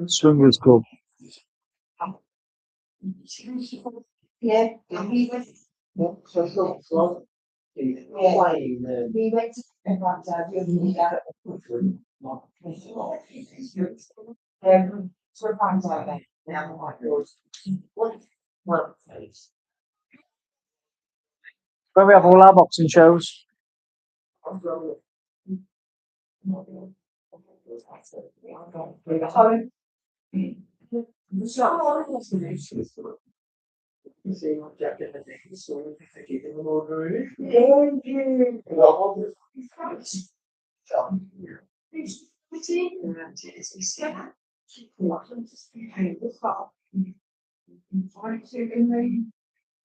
Swingers Club. yeah, we went. Yeah, we went to so find out then. Now, what yours? Well, Where we have all our boxing shows.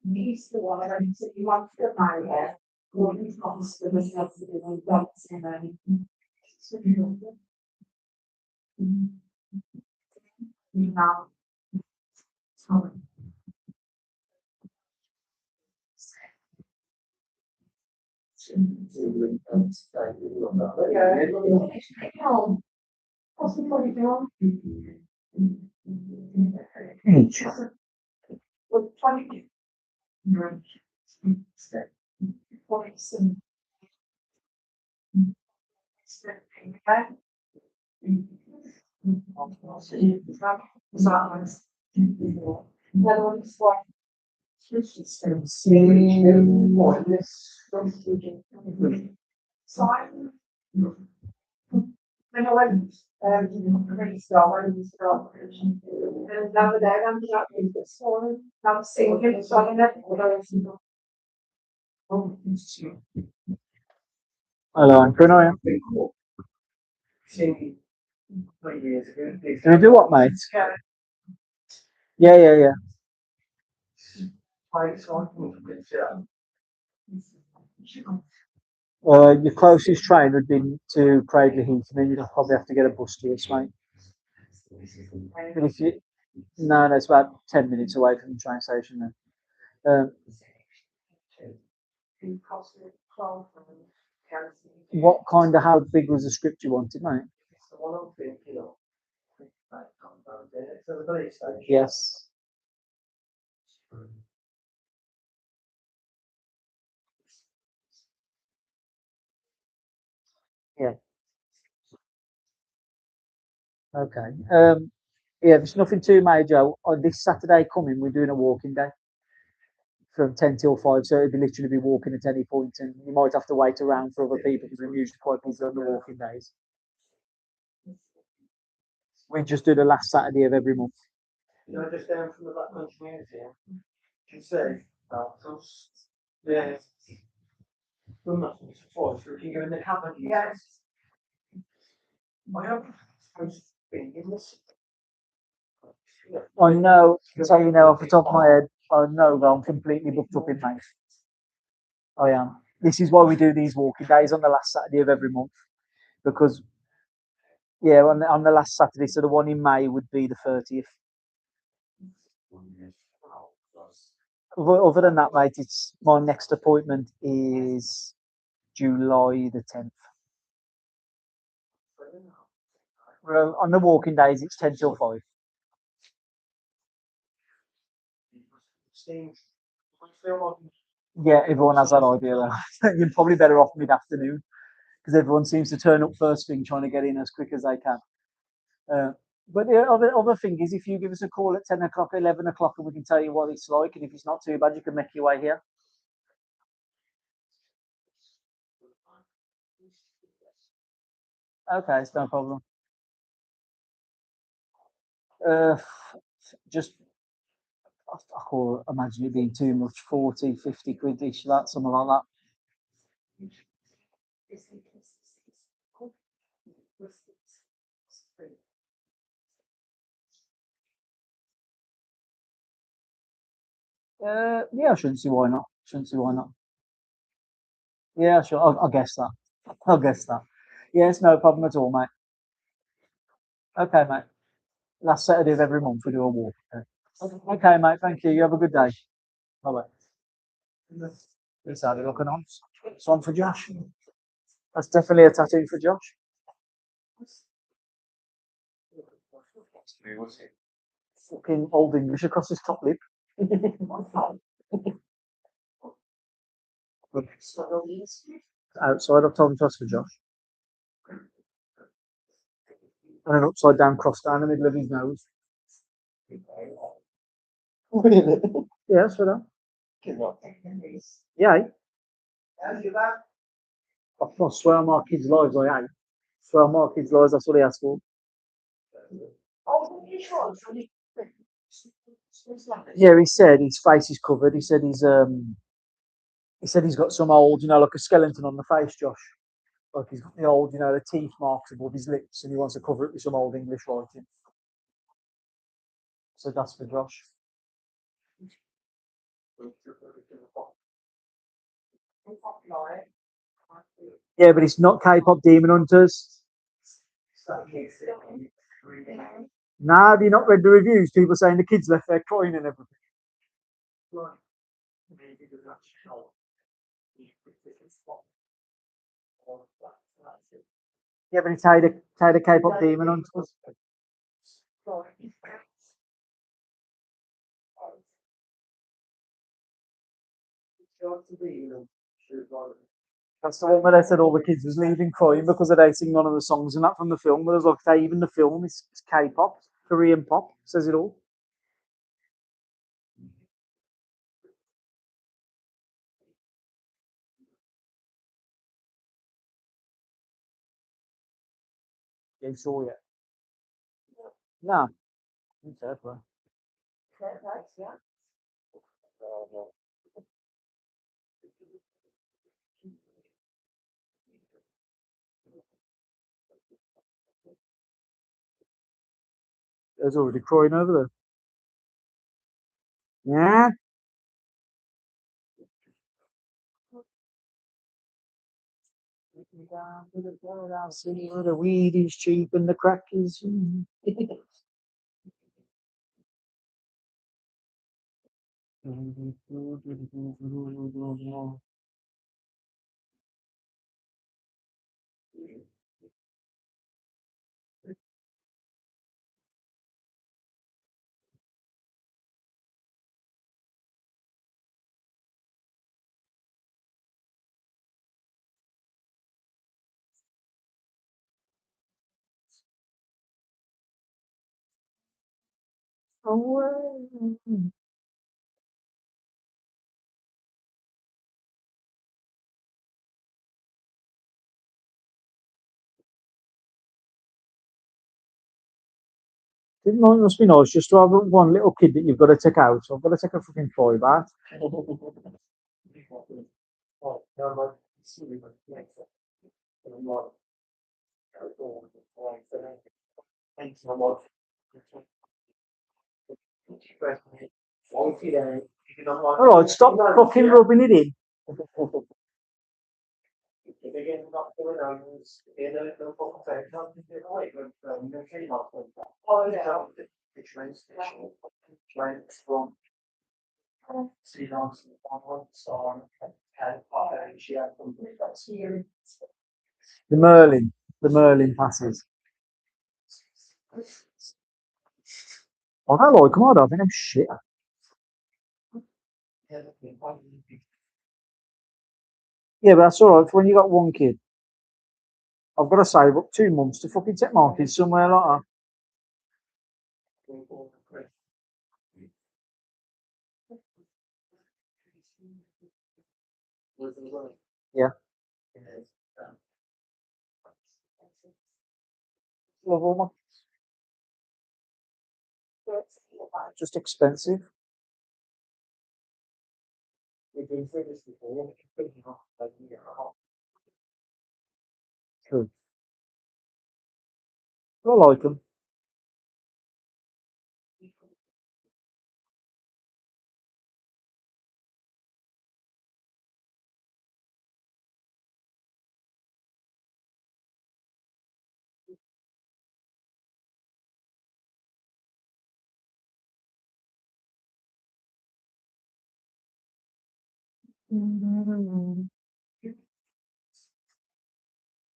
Needs the one and you want to marry her. What is comes to the Now. Sorry. When I went, really strong, really strong. And now that I'm not in the storm, I'm singing, so I'm not. Hello, I'm Bruno. Can you do what, mate? Yeah. Your closest train would be to Cradley Heath, and then you'd probably have to get a bus to us, mate. But if you, no, it's about 10 minutes away from the train station then. What kind of, how big was the script you wanted, mate? Yes. Yeah. Okay. Yeah, there's nothing too major. On this Saturday coming, we're doing a walking day from 10 till 5, so it'd be literally be walking at any point, and you might have to wait around for other people because we're usually quite busy on the walking days. We just do the last Saturday of every month. Just down from the Blackburn community, you can see, yeah. Done that since before, so we can go in the cabin. Yes. I have been in this. I know, so you know, off the top of my head, I know that I'm completely booked up in May. I am. This is why we do these walking days on the last Saturday of every month, because yeah, on the last Saturday, so the one in May would be the 30th. Other than that, mate, it's my next appointment is July the 10th. Well, on the walking days, it's 10 till 5. Yeah, everyone has that idea. Though. You're probably better off mid afternoon because everyone seems to turn up first thing, trying to get in as quick as they can. But the other thing is, if you give us a call at 10 o'clock, 11 o'clock, and we can tell you what it's like, and if it's not too bad, you can make your way here. Okay, it's no problem. Uh, just, I can't imagine it being too much, 40, 50 quid ish, that, something like that. Yeah, I shouldn't see why not. Shouldn't see why not. Yeah, sure. I'll guess that. I'll guess that. Yeah, it's no problem at all, mate. Okay, mate. Last Saturday of every month we do a walk. Okay, mate. Thank you. You have a good day. Bye bye. This how they looking on. It's one for Josh. That's definitely a tattoo for Josh. Fucking old English across his top lip. Outside, I've told him to ask for Josh. And an upside down cross down the middle of his nose. Really? Yeah, that's for that. Yeah. I swear on my kids' lives, I ain't. Swear on my kids' lives, that's what he asked for. Yeah, he said his face is covered. He said he's got some old, like a skeleton on the face, Josh. Like he's got the old, the teeth marks above his lips, and he wants to cover it with some old English writing. So that's for Josh. Yeah, but it's not K-pop Demon Hunters. Nah, have you not read the reviews? People saying the kids left there crying and everything. Yeah, but he tied a K-pop demon onto us. That's the one where they said all the kids was leaving crying because they sing one of the songs and that from the film. But I was like, say, even the film is K-pop, Korean pop, says it all. Yeah, you saw it. No, it's fair play. There's already crying over there. Yeah. The weed is cheap and the crack is. Didn't know it must be nice just to have one little kid that you've got to take out. So I've got to take a fucking five out. All right, stop fucking rubbing it in. The Merlin passes. I don't like them. I don't think I'm shit. Yeah, but that's all right for when you got one kid. I've got to save up 2 months to fucking take my kids somewhere like that. Yeah. Love all my just expensive. True. I like them.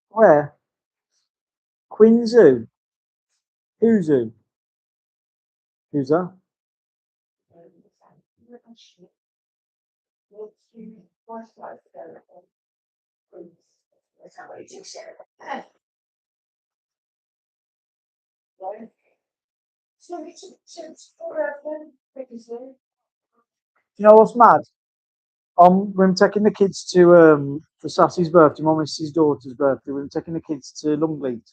Where? Queen Zoo? Who's who? Who's that? You know what's mad? When I'm taking the kids to for Sassy's birthday, my missus' daughter's birthday, we're taking the kids to Longleat.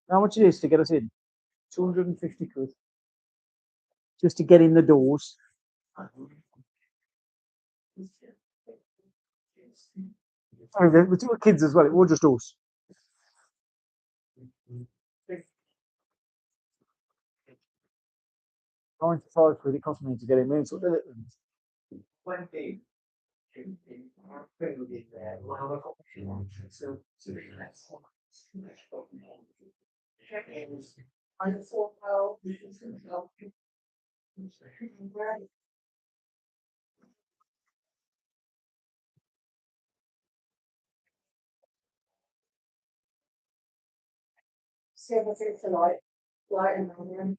How much it is to get us in? 250 quid. Just to get in the doors. I mean, with two kids as well, it was just us. 95 quid it cost me to get in. So did it. I thought, well, see everything tonight, light and onion.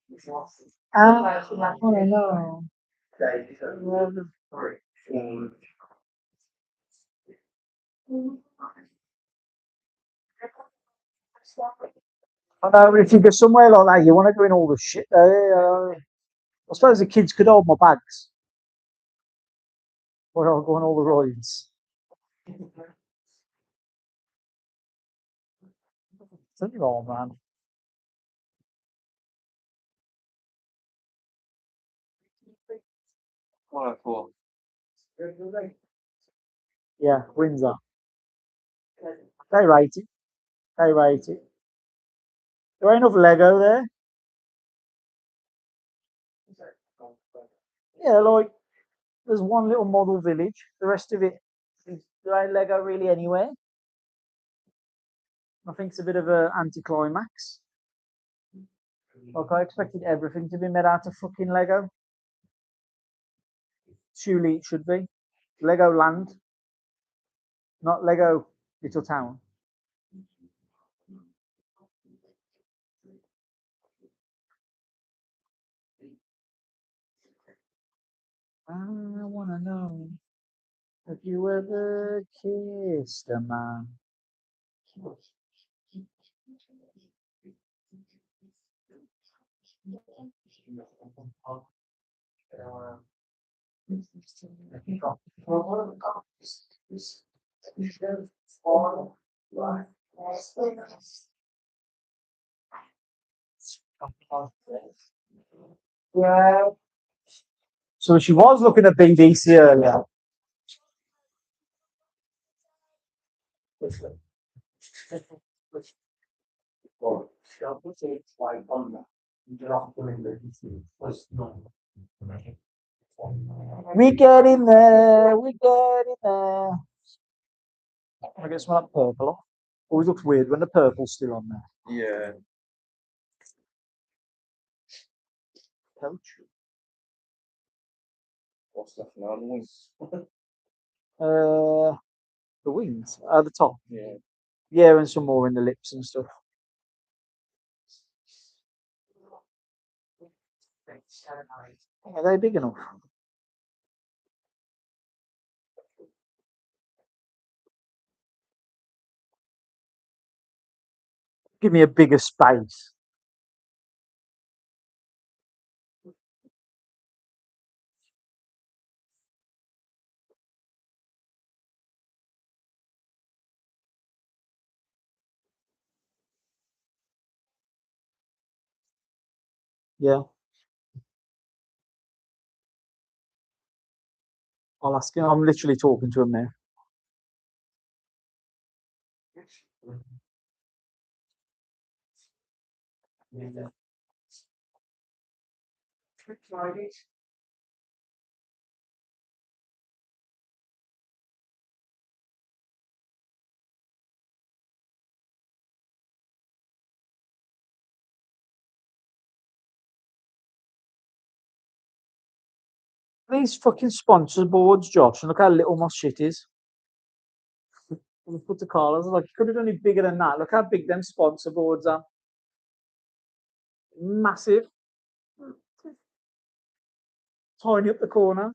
I wanna know. I know, if you go somewhere like that, you want to go in all the shit there. I suppose the kids could hold my bags. Or I'll go on all the rides. Think of all, man. What I thought. Yeah, Windsor. They rate it. They rate it. There ain't enough Lego there. Yeah, like there's one little model village. The rest of it, there ain't Lego really anywhere. I think it's a bit of an anticlimax. Like I expected everything to be made out of fucking Lego. Surely it should be. Lego Land, not Lego Little Town. I wanna know if you ever kissed a man. Yeah. So she was looking at BBC earlier. We get in there, we get in there. I guess one that purple off. Always looks weird when the purple's still on there. Yeah. Coach. What's that now? The wings. The wings at the top. Yeah. Yeah, and some more in the lips and stuff. Are they big enough? Give me a bigger space. Yeah, I'll ask him. I'm literally talking to him now. These fucking sponsor boards, Josh, and look how little my shit is. We put the colours like you could have done it bigger than that. Look how big them sponsor boards are. Massive. Tiny up the corner.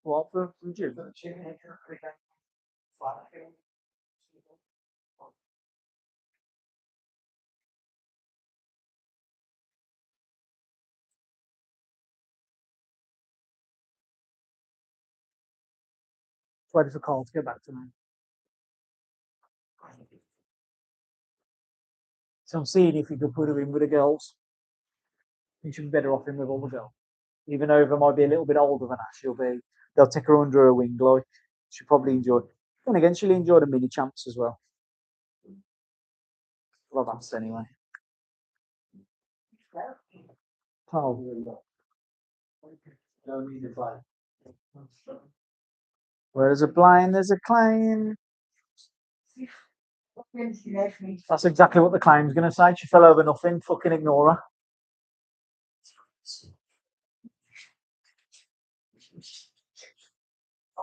What for the gym? Waiting for Carl to get back to me. So I'm seeing if you could put her in with the girls. I think she'd be better off in with all the girls. Even though Eva might be a little bit older than us, they'll take her under her wing, like she'll probably enjoy. And again, she'll enjoy the mini champs as well. Well, that's anyway. Oh, Where there's a blind, there's a claim. That's exactly what the claim's going to say. She fell over nothing. Fucking ignore her.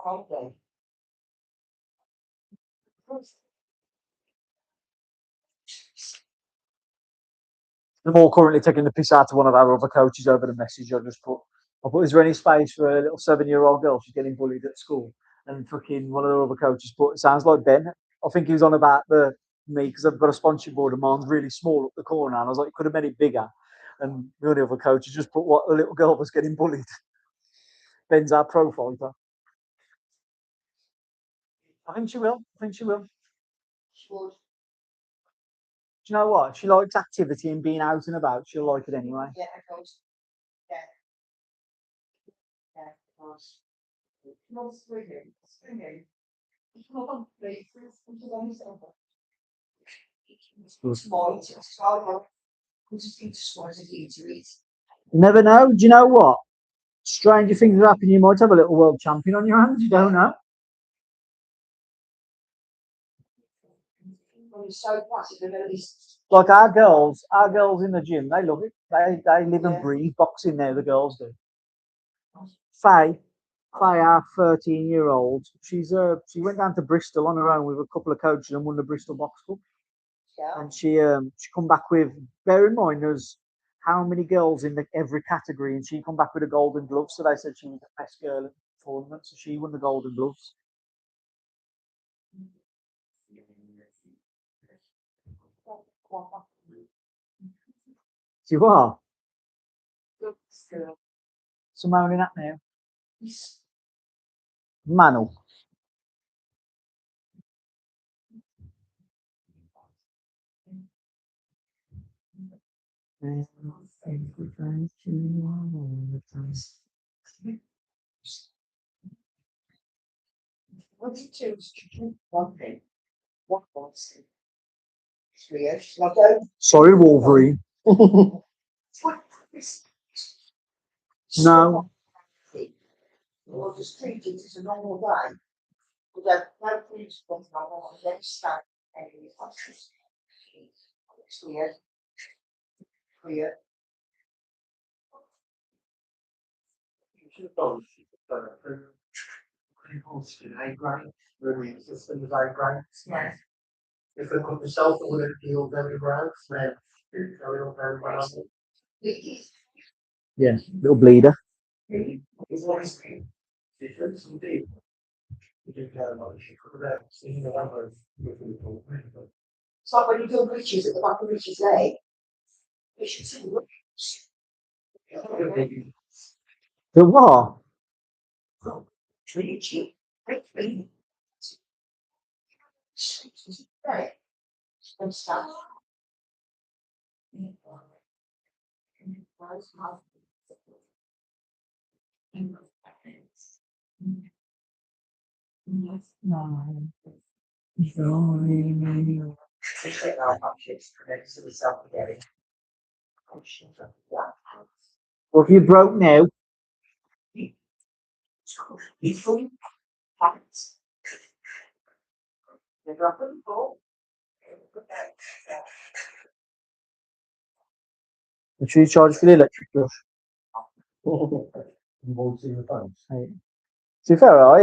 Okay. I'm all currently taking the piss out of one of our other coaches over the message I put, is there any space for a little 7-year-old girl? She's getting bullied at school. And fucking one of the other coaches put, it sounds like Ben. I think he was on about me because I've got a sponsorship board and mine's really small up the corner. And I was like, you could have made it bigger. And the only other coach just put what the little girl was getting bullied. Ben's our pro fighter. I think she will. I think she will. Should. Do you know what? She likes activity and being out and about. She'll like it anyway. Yeah, of course. Yeah. Yeah, of course. No swinging. Swinging. Come on, please. Small, small. We just need to swallow it to eat. You never know. Do you know what? Stranger things happen. You might have a little world champion on your hands. You don't know. So classic, they're going to be Like our girls in the gym, they love it. They live and breathe boxing now. The girls do. Faye, our 13-year-old, she went down to Bristol on her own with a couple of coaches and won the Bristol Box Cup. yeah. And she come back with. Bear in mind, there's how many girls in every category, and she come back with a golden glove. So they said she was the best girl at the tournament, so she won the golden gloves. You are. So moaning at now. Manu. What do you choose? One thing. What was it? 3 years. Like, Sorry, Wolverine. No. We'll just treat it as a normal day. Without no police response, I want to start any functions. It's weird. Weird. You should have told us you could have done it. System is very great. Yeah. If they put themselves in it, feel very grand, then it's very well. Yeah, little bleeder. It's always different indeed. It's like when you do breeches at the back of Richie's leg. You should see The what? Richie. Right. And stuff. Well, if you broke now, make sure you charge for the electric brush. Hey. To be fair, I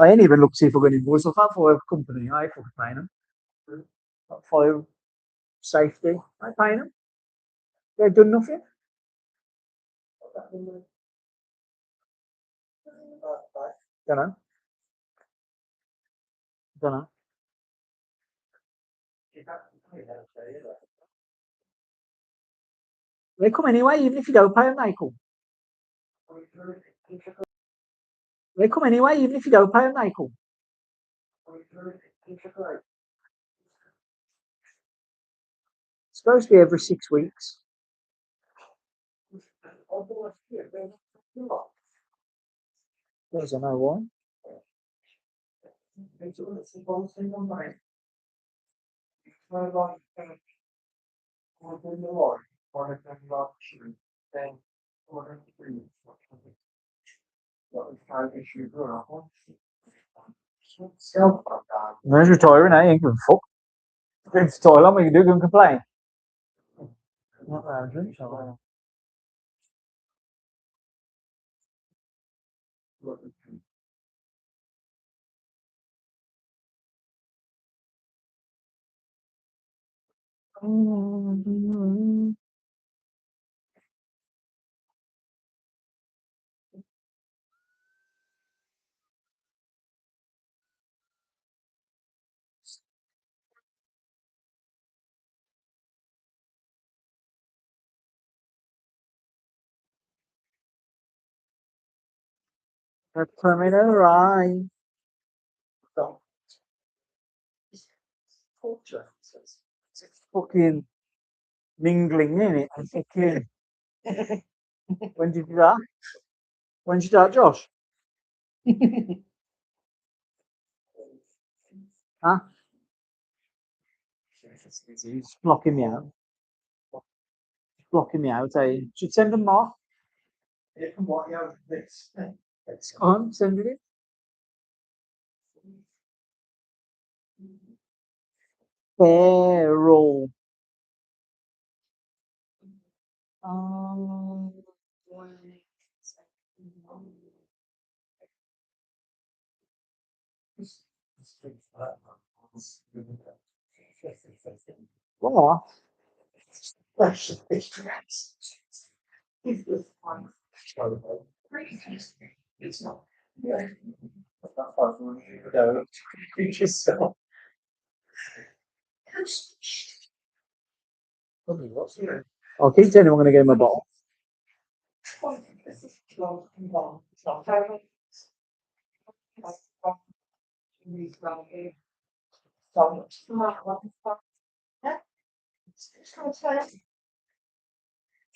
ain't even looked to see if I got any voice off that for a company. I ain't fucking paying them. Fire safety, I ain't paying them. They've done nothing. Don't know. Don't know. They come anyway, even if you don't pay them, they come. They come anyway, even if you don't pay them, they come. It's supposed to be every 6 weeks. Doesn't know why. Man's retiring, I ain't giving a fuck. Going to the toilet, what you do, go and complain. Not that I drink, so the criminal right. Culture. It's fucking mingling, isn't it? I'm thinking, when did you do that? When did you do that, Josh? Huh? He's blocking me out. Blocking me out. I should send them more. Let's go on, send it. Feral. Um, what? I'll keep telling you I'm going to get him a bottle.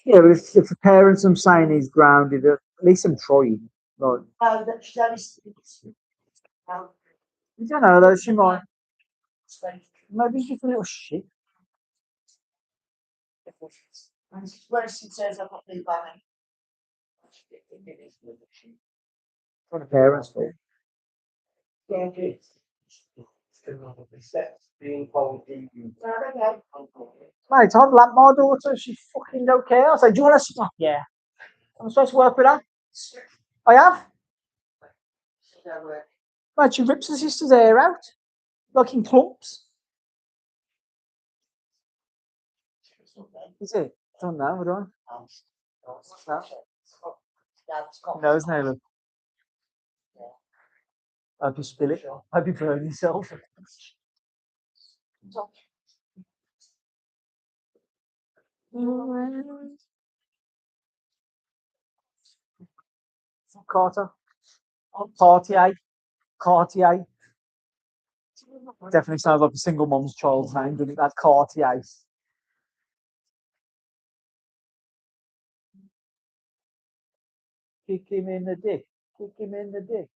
Yeah, but if the parents I'm saying he's grounded, at least I'm trying. Like, you don't know though, she might. Maybe she's just a little shit. For the parents, but mate, I'd like my daughter. She fucking don't care. I say, do you want to stop? Yeah. I'm supposed to work with her. I have. Mate, she rips her sister's hair out, like in clumps. Is it? I don't know. I don't. What's that? No, it's no look. Hope you spill it. Hope you burn yourself. Carter. Cartier. Cartier. Definitely sounds like a single mom's child's name, doesn't it? That's Cartier. Kick him in the dick. Kick him in the dick.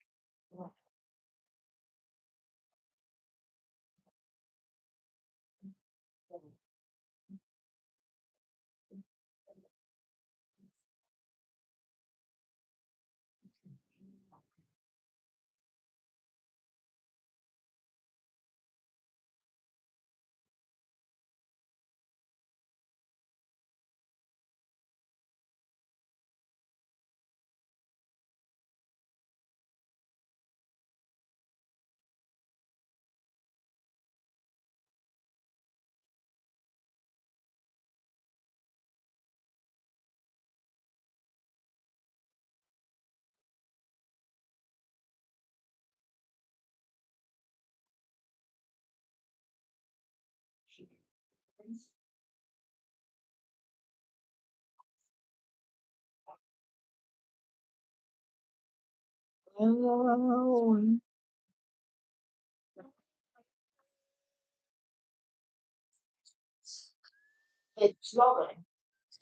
It's Lauren.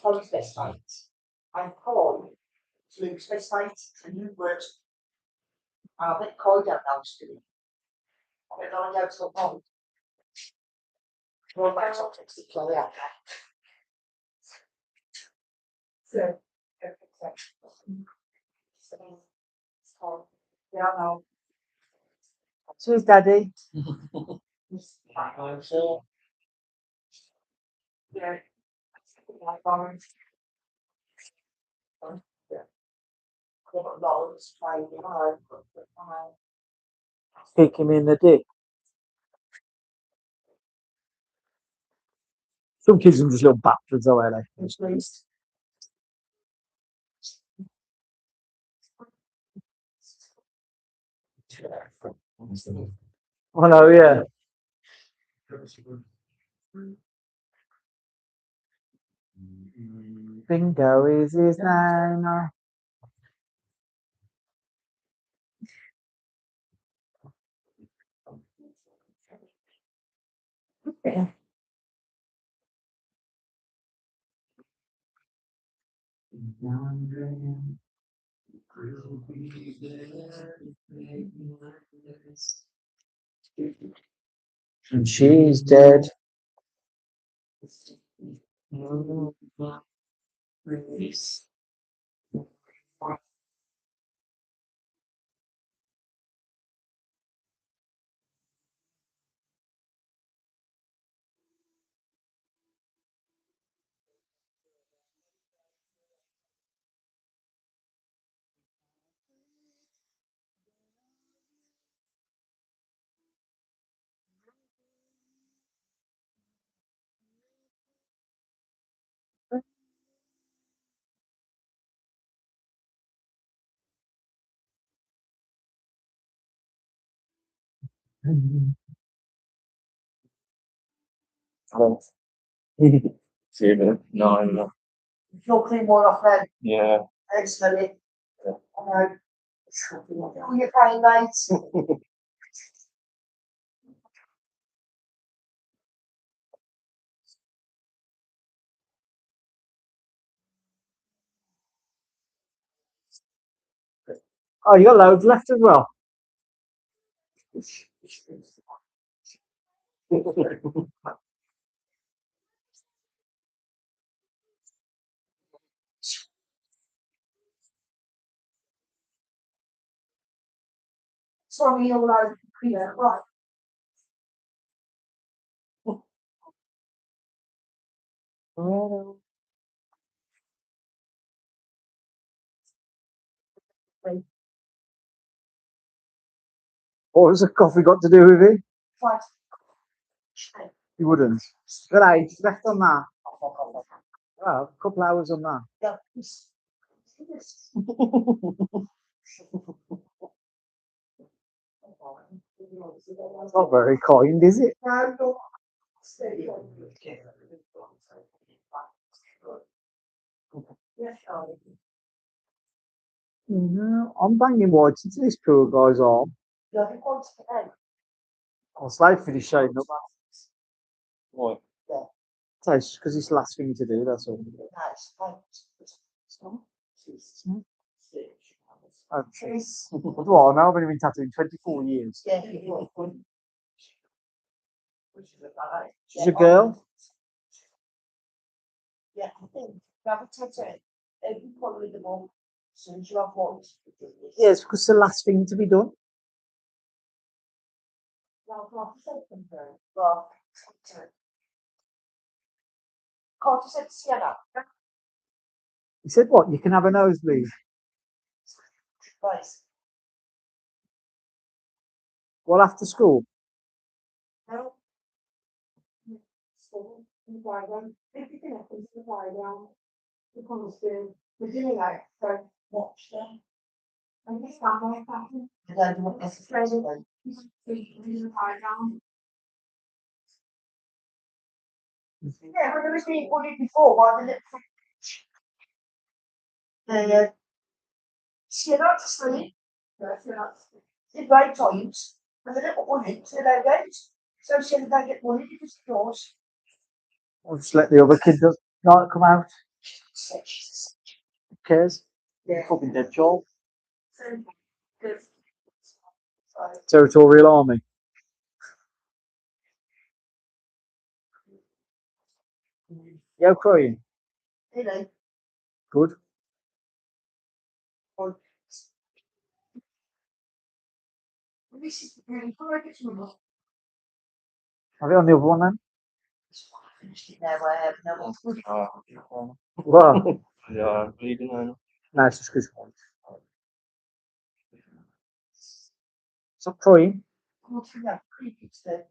Tom's best mate. I'm Paul. It's Luke's best mate. And you worked. I think Corey down now to do. I don't know how to go home. Well, that's all takes the play out. So, Yeah, I know. Cheers, Daddy. I'm sure. Yeah. Like orange. Yeah. Got loads, trying hard. Kick him in the dick. Some kids are just little bastards, though, are they? At least. I know, yeah. Bingo is his name. And she's dead. Seven, nine. You'll clean one off then. Yeah. Excellent. I know. Who you paying, mate? Oh, you got loads left as well. Sorry, you're allowed to clear, right? What has the coffee got to do with it? Right. You wouldn't. Good age left on that. Well, a couple hours on that. Yeah. Not very kind, is it? No, I'm banging whites into this poor guy's arm. I'll slide for the shade up. What? So it's because it's the last thing to do, that's all. Okay. Well, now I've only been tattooing 24 years. She's a girl? Yeah, I think. Have a tattoo. Every colour in the wall. As soon as you have one. Yeah, it's because it's the last thing to be done. Well, can't you say Sienna? He said, what? You can have a nosebleed. Right. Well, after school. No. School, in the playground. Everything happens in the playground. The constant, the doing like, so watch them. And it's not like that. I don't know what necessarily. In the playground. Yeah, but there was being bullied before by the little. She not to sleep. The great times. And the little bullied to their gates. So she had to get bullied because of doors. I'll just let the other kid not come out. Who cares? Yeah. Fucking dead child. So good. Territorial army. Yeah, crying. You know, Good. this is the green card, it's not. Have it on the other one then? Finished it there where no one's good. Well, Yeah, bleeding on. no, it's just because. Stop trying. Go through that creek, it's the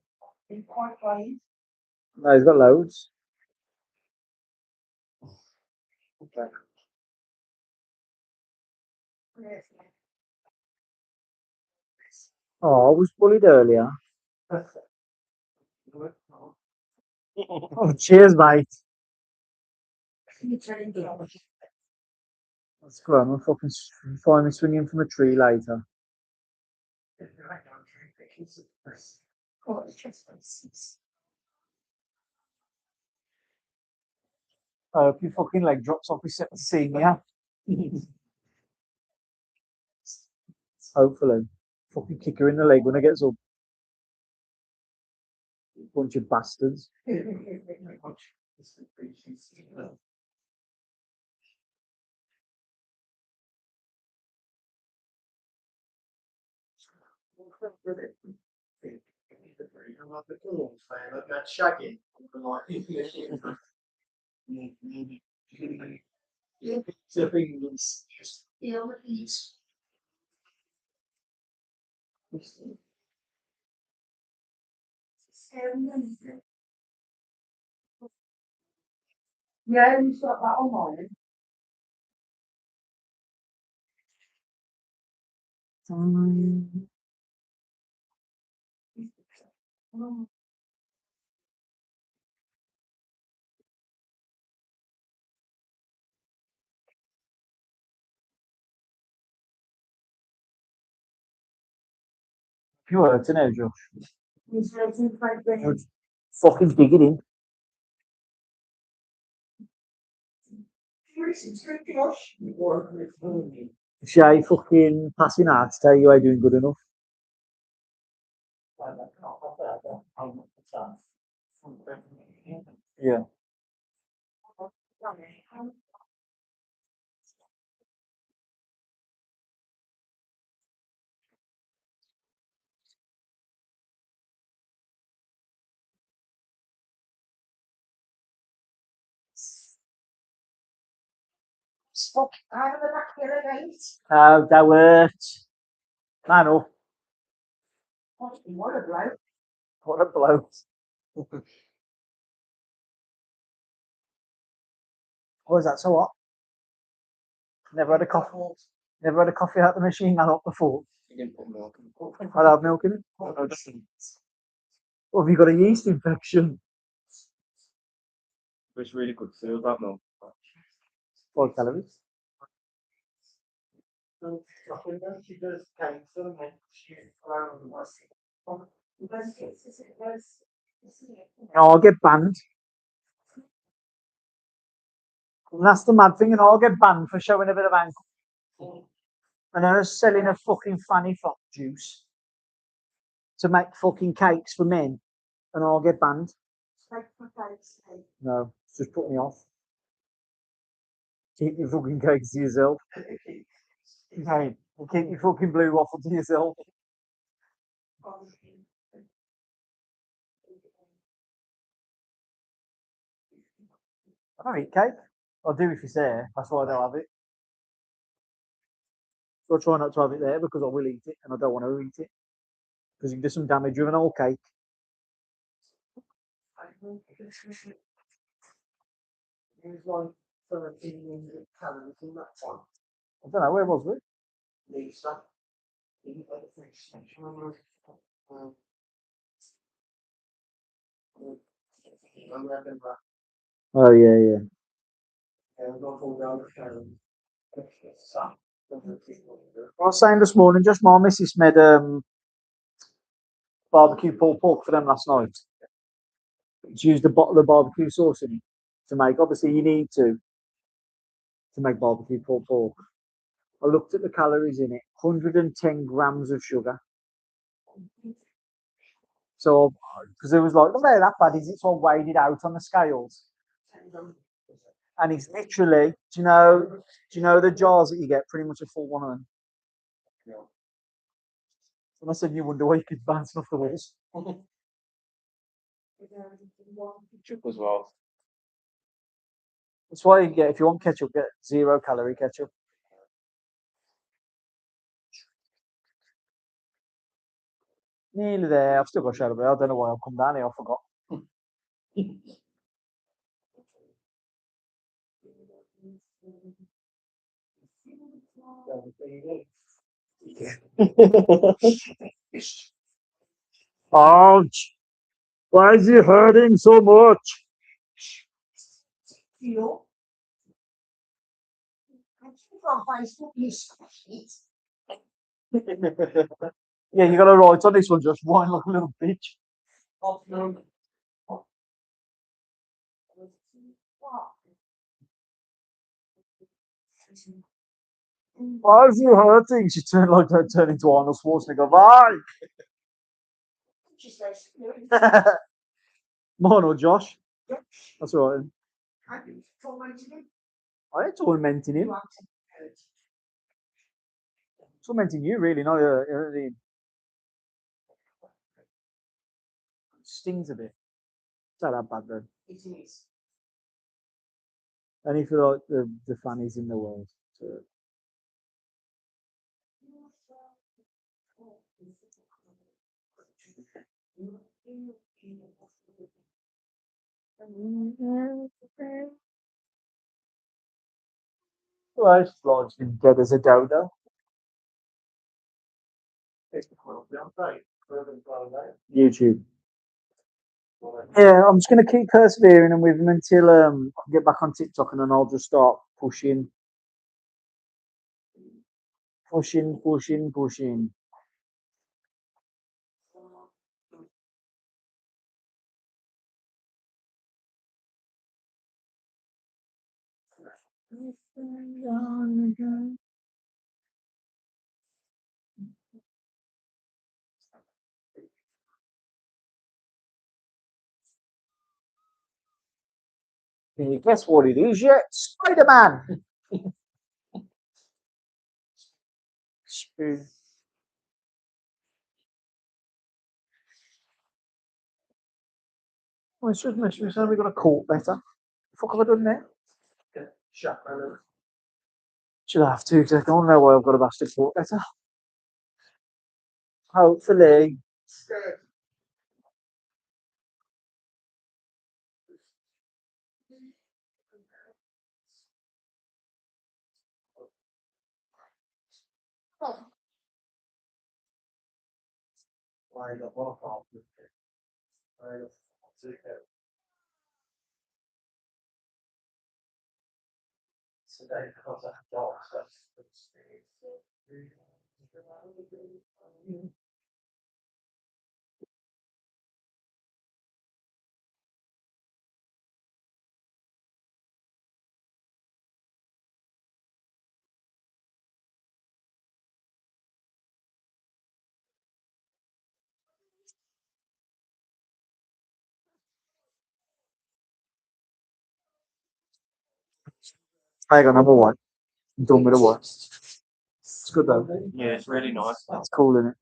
big quite wide. No, he's got loads. Okay. Oh, I was bullied earlier. Oh, cheers, mate. Let's go. I'm gonna fucking find me swinging from a tree later. Oh, it's just I hope your fucking leg drops off your set to see me. Yeah? Hopefully. Fucking kick her in the leg when it gets up. Bunch of bastards. Shagging. Yeah, we've got that online. You hurt now, Josh. He's raising quite big. Fucking dig it in. Shay fucking passing out to tell you I doing good enough. Yeah. Stuck out of the back here again. Oh, that worked. Man up. What a bloke. What a bloke. What is that so hot? Never had a coffee. Never had a coffee out the machine that hot before. You didn't put milk in the I'd have milk in it. Or have you got a yeast infection? It's really good to that milk. 5 calories. I'll get banned. And that's the mad thing, and I'll get banned for showing a bit of ankle. And they're selling a fucking fanny fuck juice to make fucking cakes for men, and I'll get banned. No, it's just put me off. Keep your fucking cakes to yourself. Hey, keep your fucking blue waffle to yourself. I don't eat cake. I'll do if it's there. That's why I don't have it. So I try not to have it there because I will eat it and I don't want to eat it. Because you can do some damage with an old cake. I don't know, where was it? Oh, yeah, yeah. I was saying this morning, just my missus made barbecue pulled pork for them last night. She used a bottle of barbecue sauce in it to make. Obviously, you need to make barbecue pulled pork. I looked at the calories in it: 110 grams of sugar. So, because it was like, not that bad, is it? So I weighed it out on the scales, and it's literally, do you know the jars that you get? Pretty much a full one of them. Unless then you wonder why you keep bouncing off the walls. Ketchup as well. That's why you get, if you want ketchup, get 0-calorie ketchup. Nearly there. I've still got a shadow, but I don't know why I've come down here. I forgot. Ouch! Why is he hurting so much? You. From Facebook, you shit. Yeah, you got to write on this one, just whine like a little bitch. Why is he hurting? She turned like that, turned into Arnold Schwarzenegger. Why? She says, Mine or Josh? That's right. "Can you torment him? I ain't tormenting him. You have to hurt." Tormenting you, really. No, it stings a bit. It's not that bad though. It is. And if you like the funnies in the world. So. Well, it's largely dead as a dodo. YouTube. Yeah, I'm just gonna keep persevering and with him until I can get back on TikTok and then I'll just start pushing. Pushing. Can you guess what it is yet? Spider-Man! Spoon. Well, it's just mentioned we said we got a court better. What have I done there? Should have to, because I don't know why I've got a bastard court better. Hopefully. I got number one. I'm done with the one. It's good though. Yeah, it's really nice. It's cool, isn't it?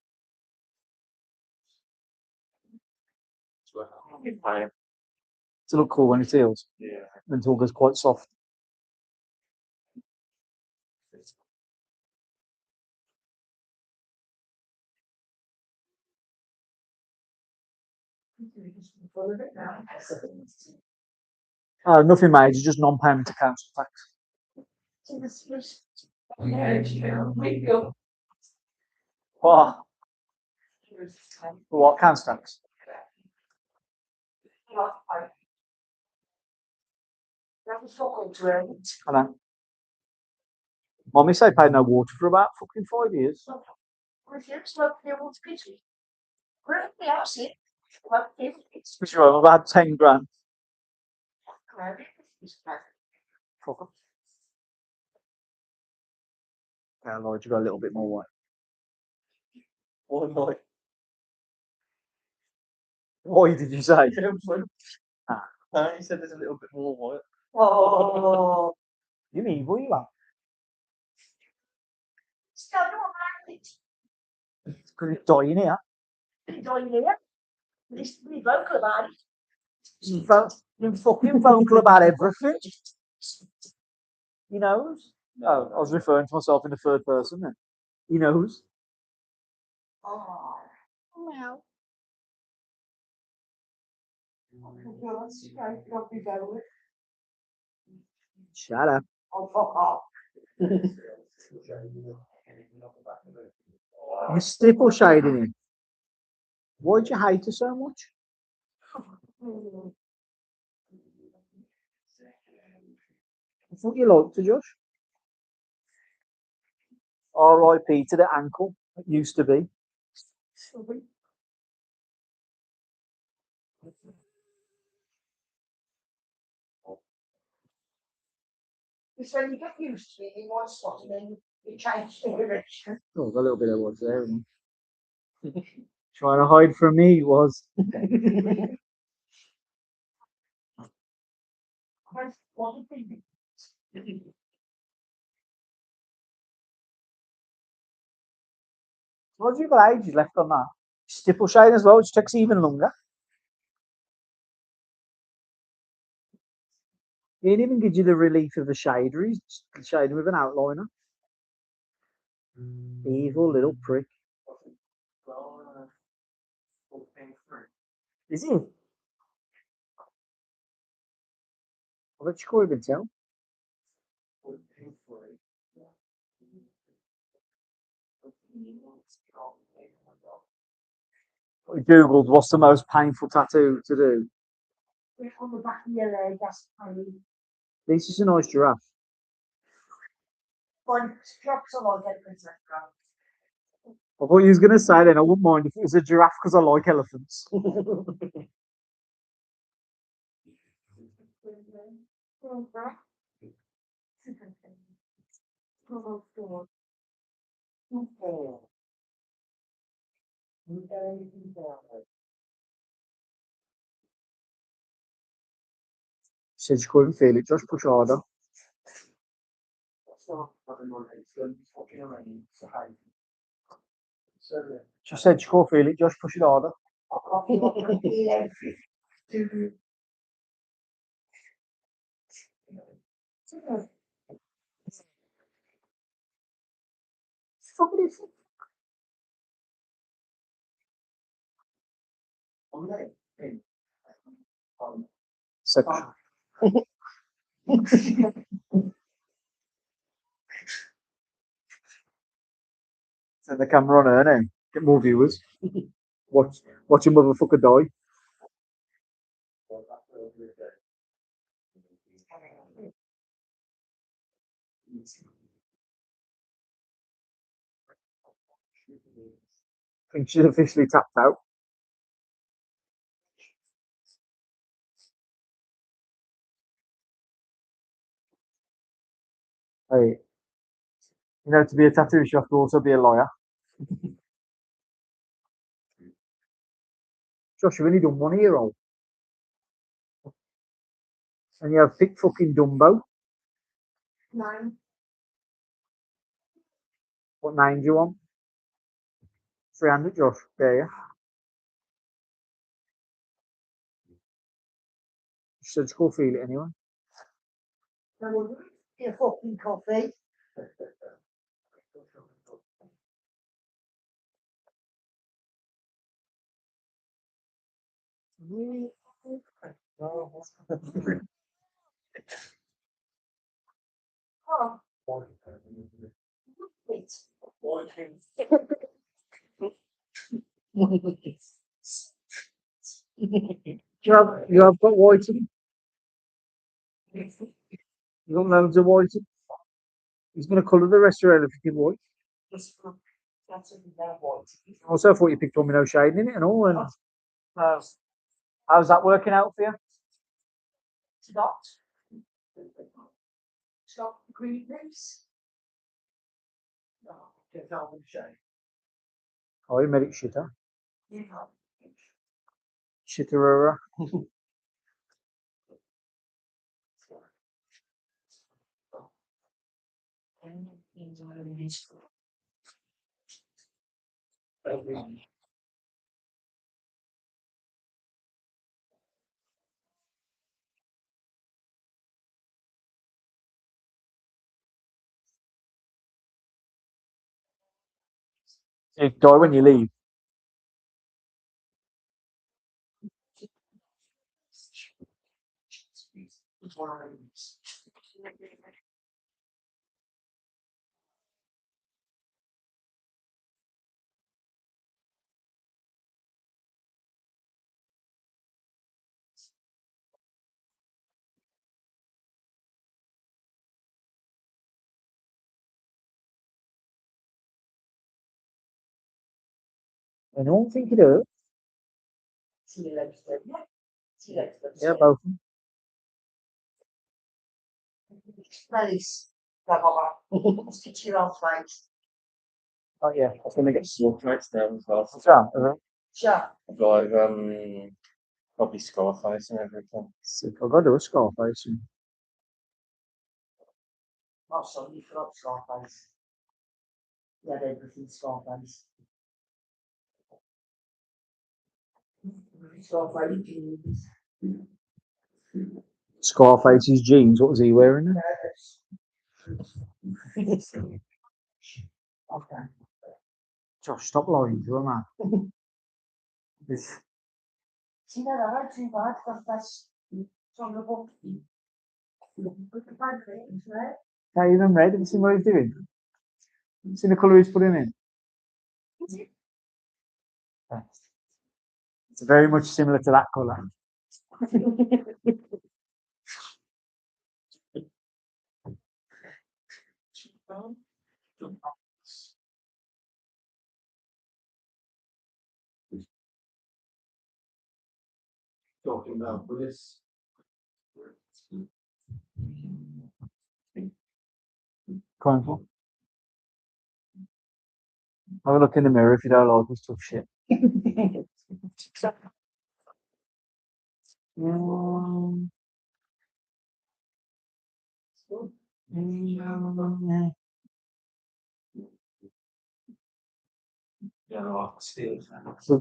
It's a look cool when it heals. Yeah. When it all goes quite soft. Nothing major, just non-payment to council tax. What? What council tax? I know. Mommy say paid no water for about fucking 5 years. Which one? About 10 grand. Fuck 'em. Yeah, Lloyd, you got a little bit more white. One night. Why did you say? He said there's a little bit more white. Oh. You evil, you are. Because it's dying here. It's on here. This be vocal about it. You're fucking vocal about everything. He knows. Oh, I was referring to myself in the third person then. He knows. Oh. Meow. Well, that's great. I'll be going. Shut up. Oh, fuck off. You stipple shading him. Why'd you hate her so much? I thought you liked her, Josh. R.I.P. to the ankle. It used to be. It's when you get used to it in one spot and then you change the direction. Oh, a little bit of what's there. Isn't it? Trying to hide from me was. What have you got ages left on that? Stipple shade as well, which takes even longer. It didn't even give you the relief of the shader. He's shading with an outliner. Evil little prick. Is he? I bet you can't even tell. I googled what's the most painful tattoo to do. On the back of your leg, that's funny. This is a nice giraffe. One drops a lot of different. I thought you was going to say then I wouldn't mind if it was a giraffe because I like elephants. Said you couldn't feel it, just push harder. She said she can't feel it, just push it harder. Section. Send the camera on her now. Get more viewers. Watch a motherfucker die. I think she's officially tapped out. Hey, you know, to be a tattooist, you have to also be a lawyer. Josh, you've only done 1 year old. And you have thick fucking Dumbo. Nine. What name do you want? 300, Josh. There you. She said she can't feel it anyway. Your fucking coffee. Oh, wait. You have got whiting. You got loads of whiting. He's going to colour the rest of your everything white. Also, I thought you picked on me no shading in it and all. And how's that working out for you? Stop. Stop green leaves. Oh, you made it shitter. You know. Shitterera. You die when you leave. I don't think you do. See you later. See you later. Yeah, both. Nice. Stick your own face. Oh yeah, I was gonna get sword fights now as well. what's that? Uh-huh. Sure. Like, probably Scarface and everything. Sick. I've got to do a Scarface. Oh, sorry, you forgot Scarface. Yeah, everything Scarface. Scarface jeans. Scarface's jeans. What was he wearing? Okay. Josh, stop lying to a man. See, no, I don't too bad because that's from the book. Put the bag in, right? Can't even read. Have you seen what he's doing? Seen the colour he's putting in? It's very much similar to that colour. Talking about this. Come on. Have a look in the mirror if you don't like this tough shit. Yeah, no, I still. So,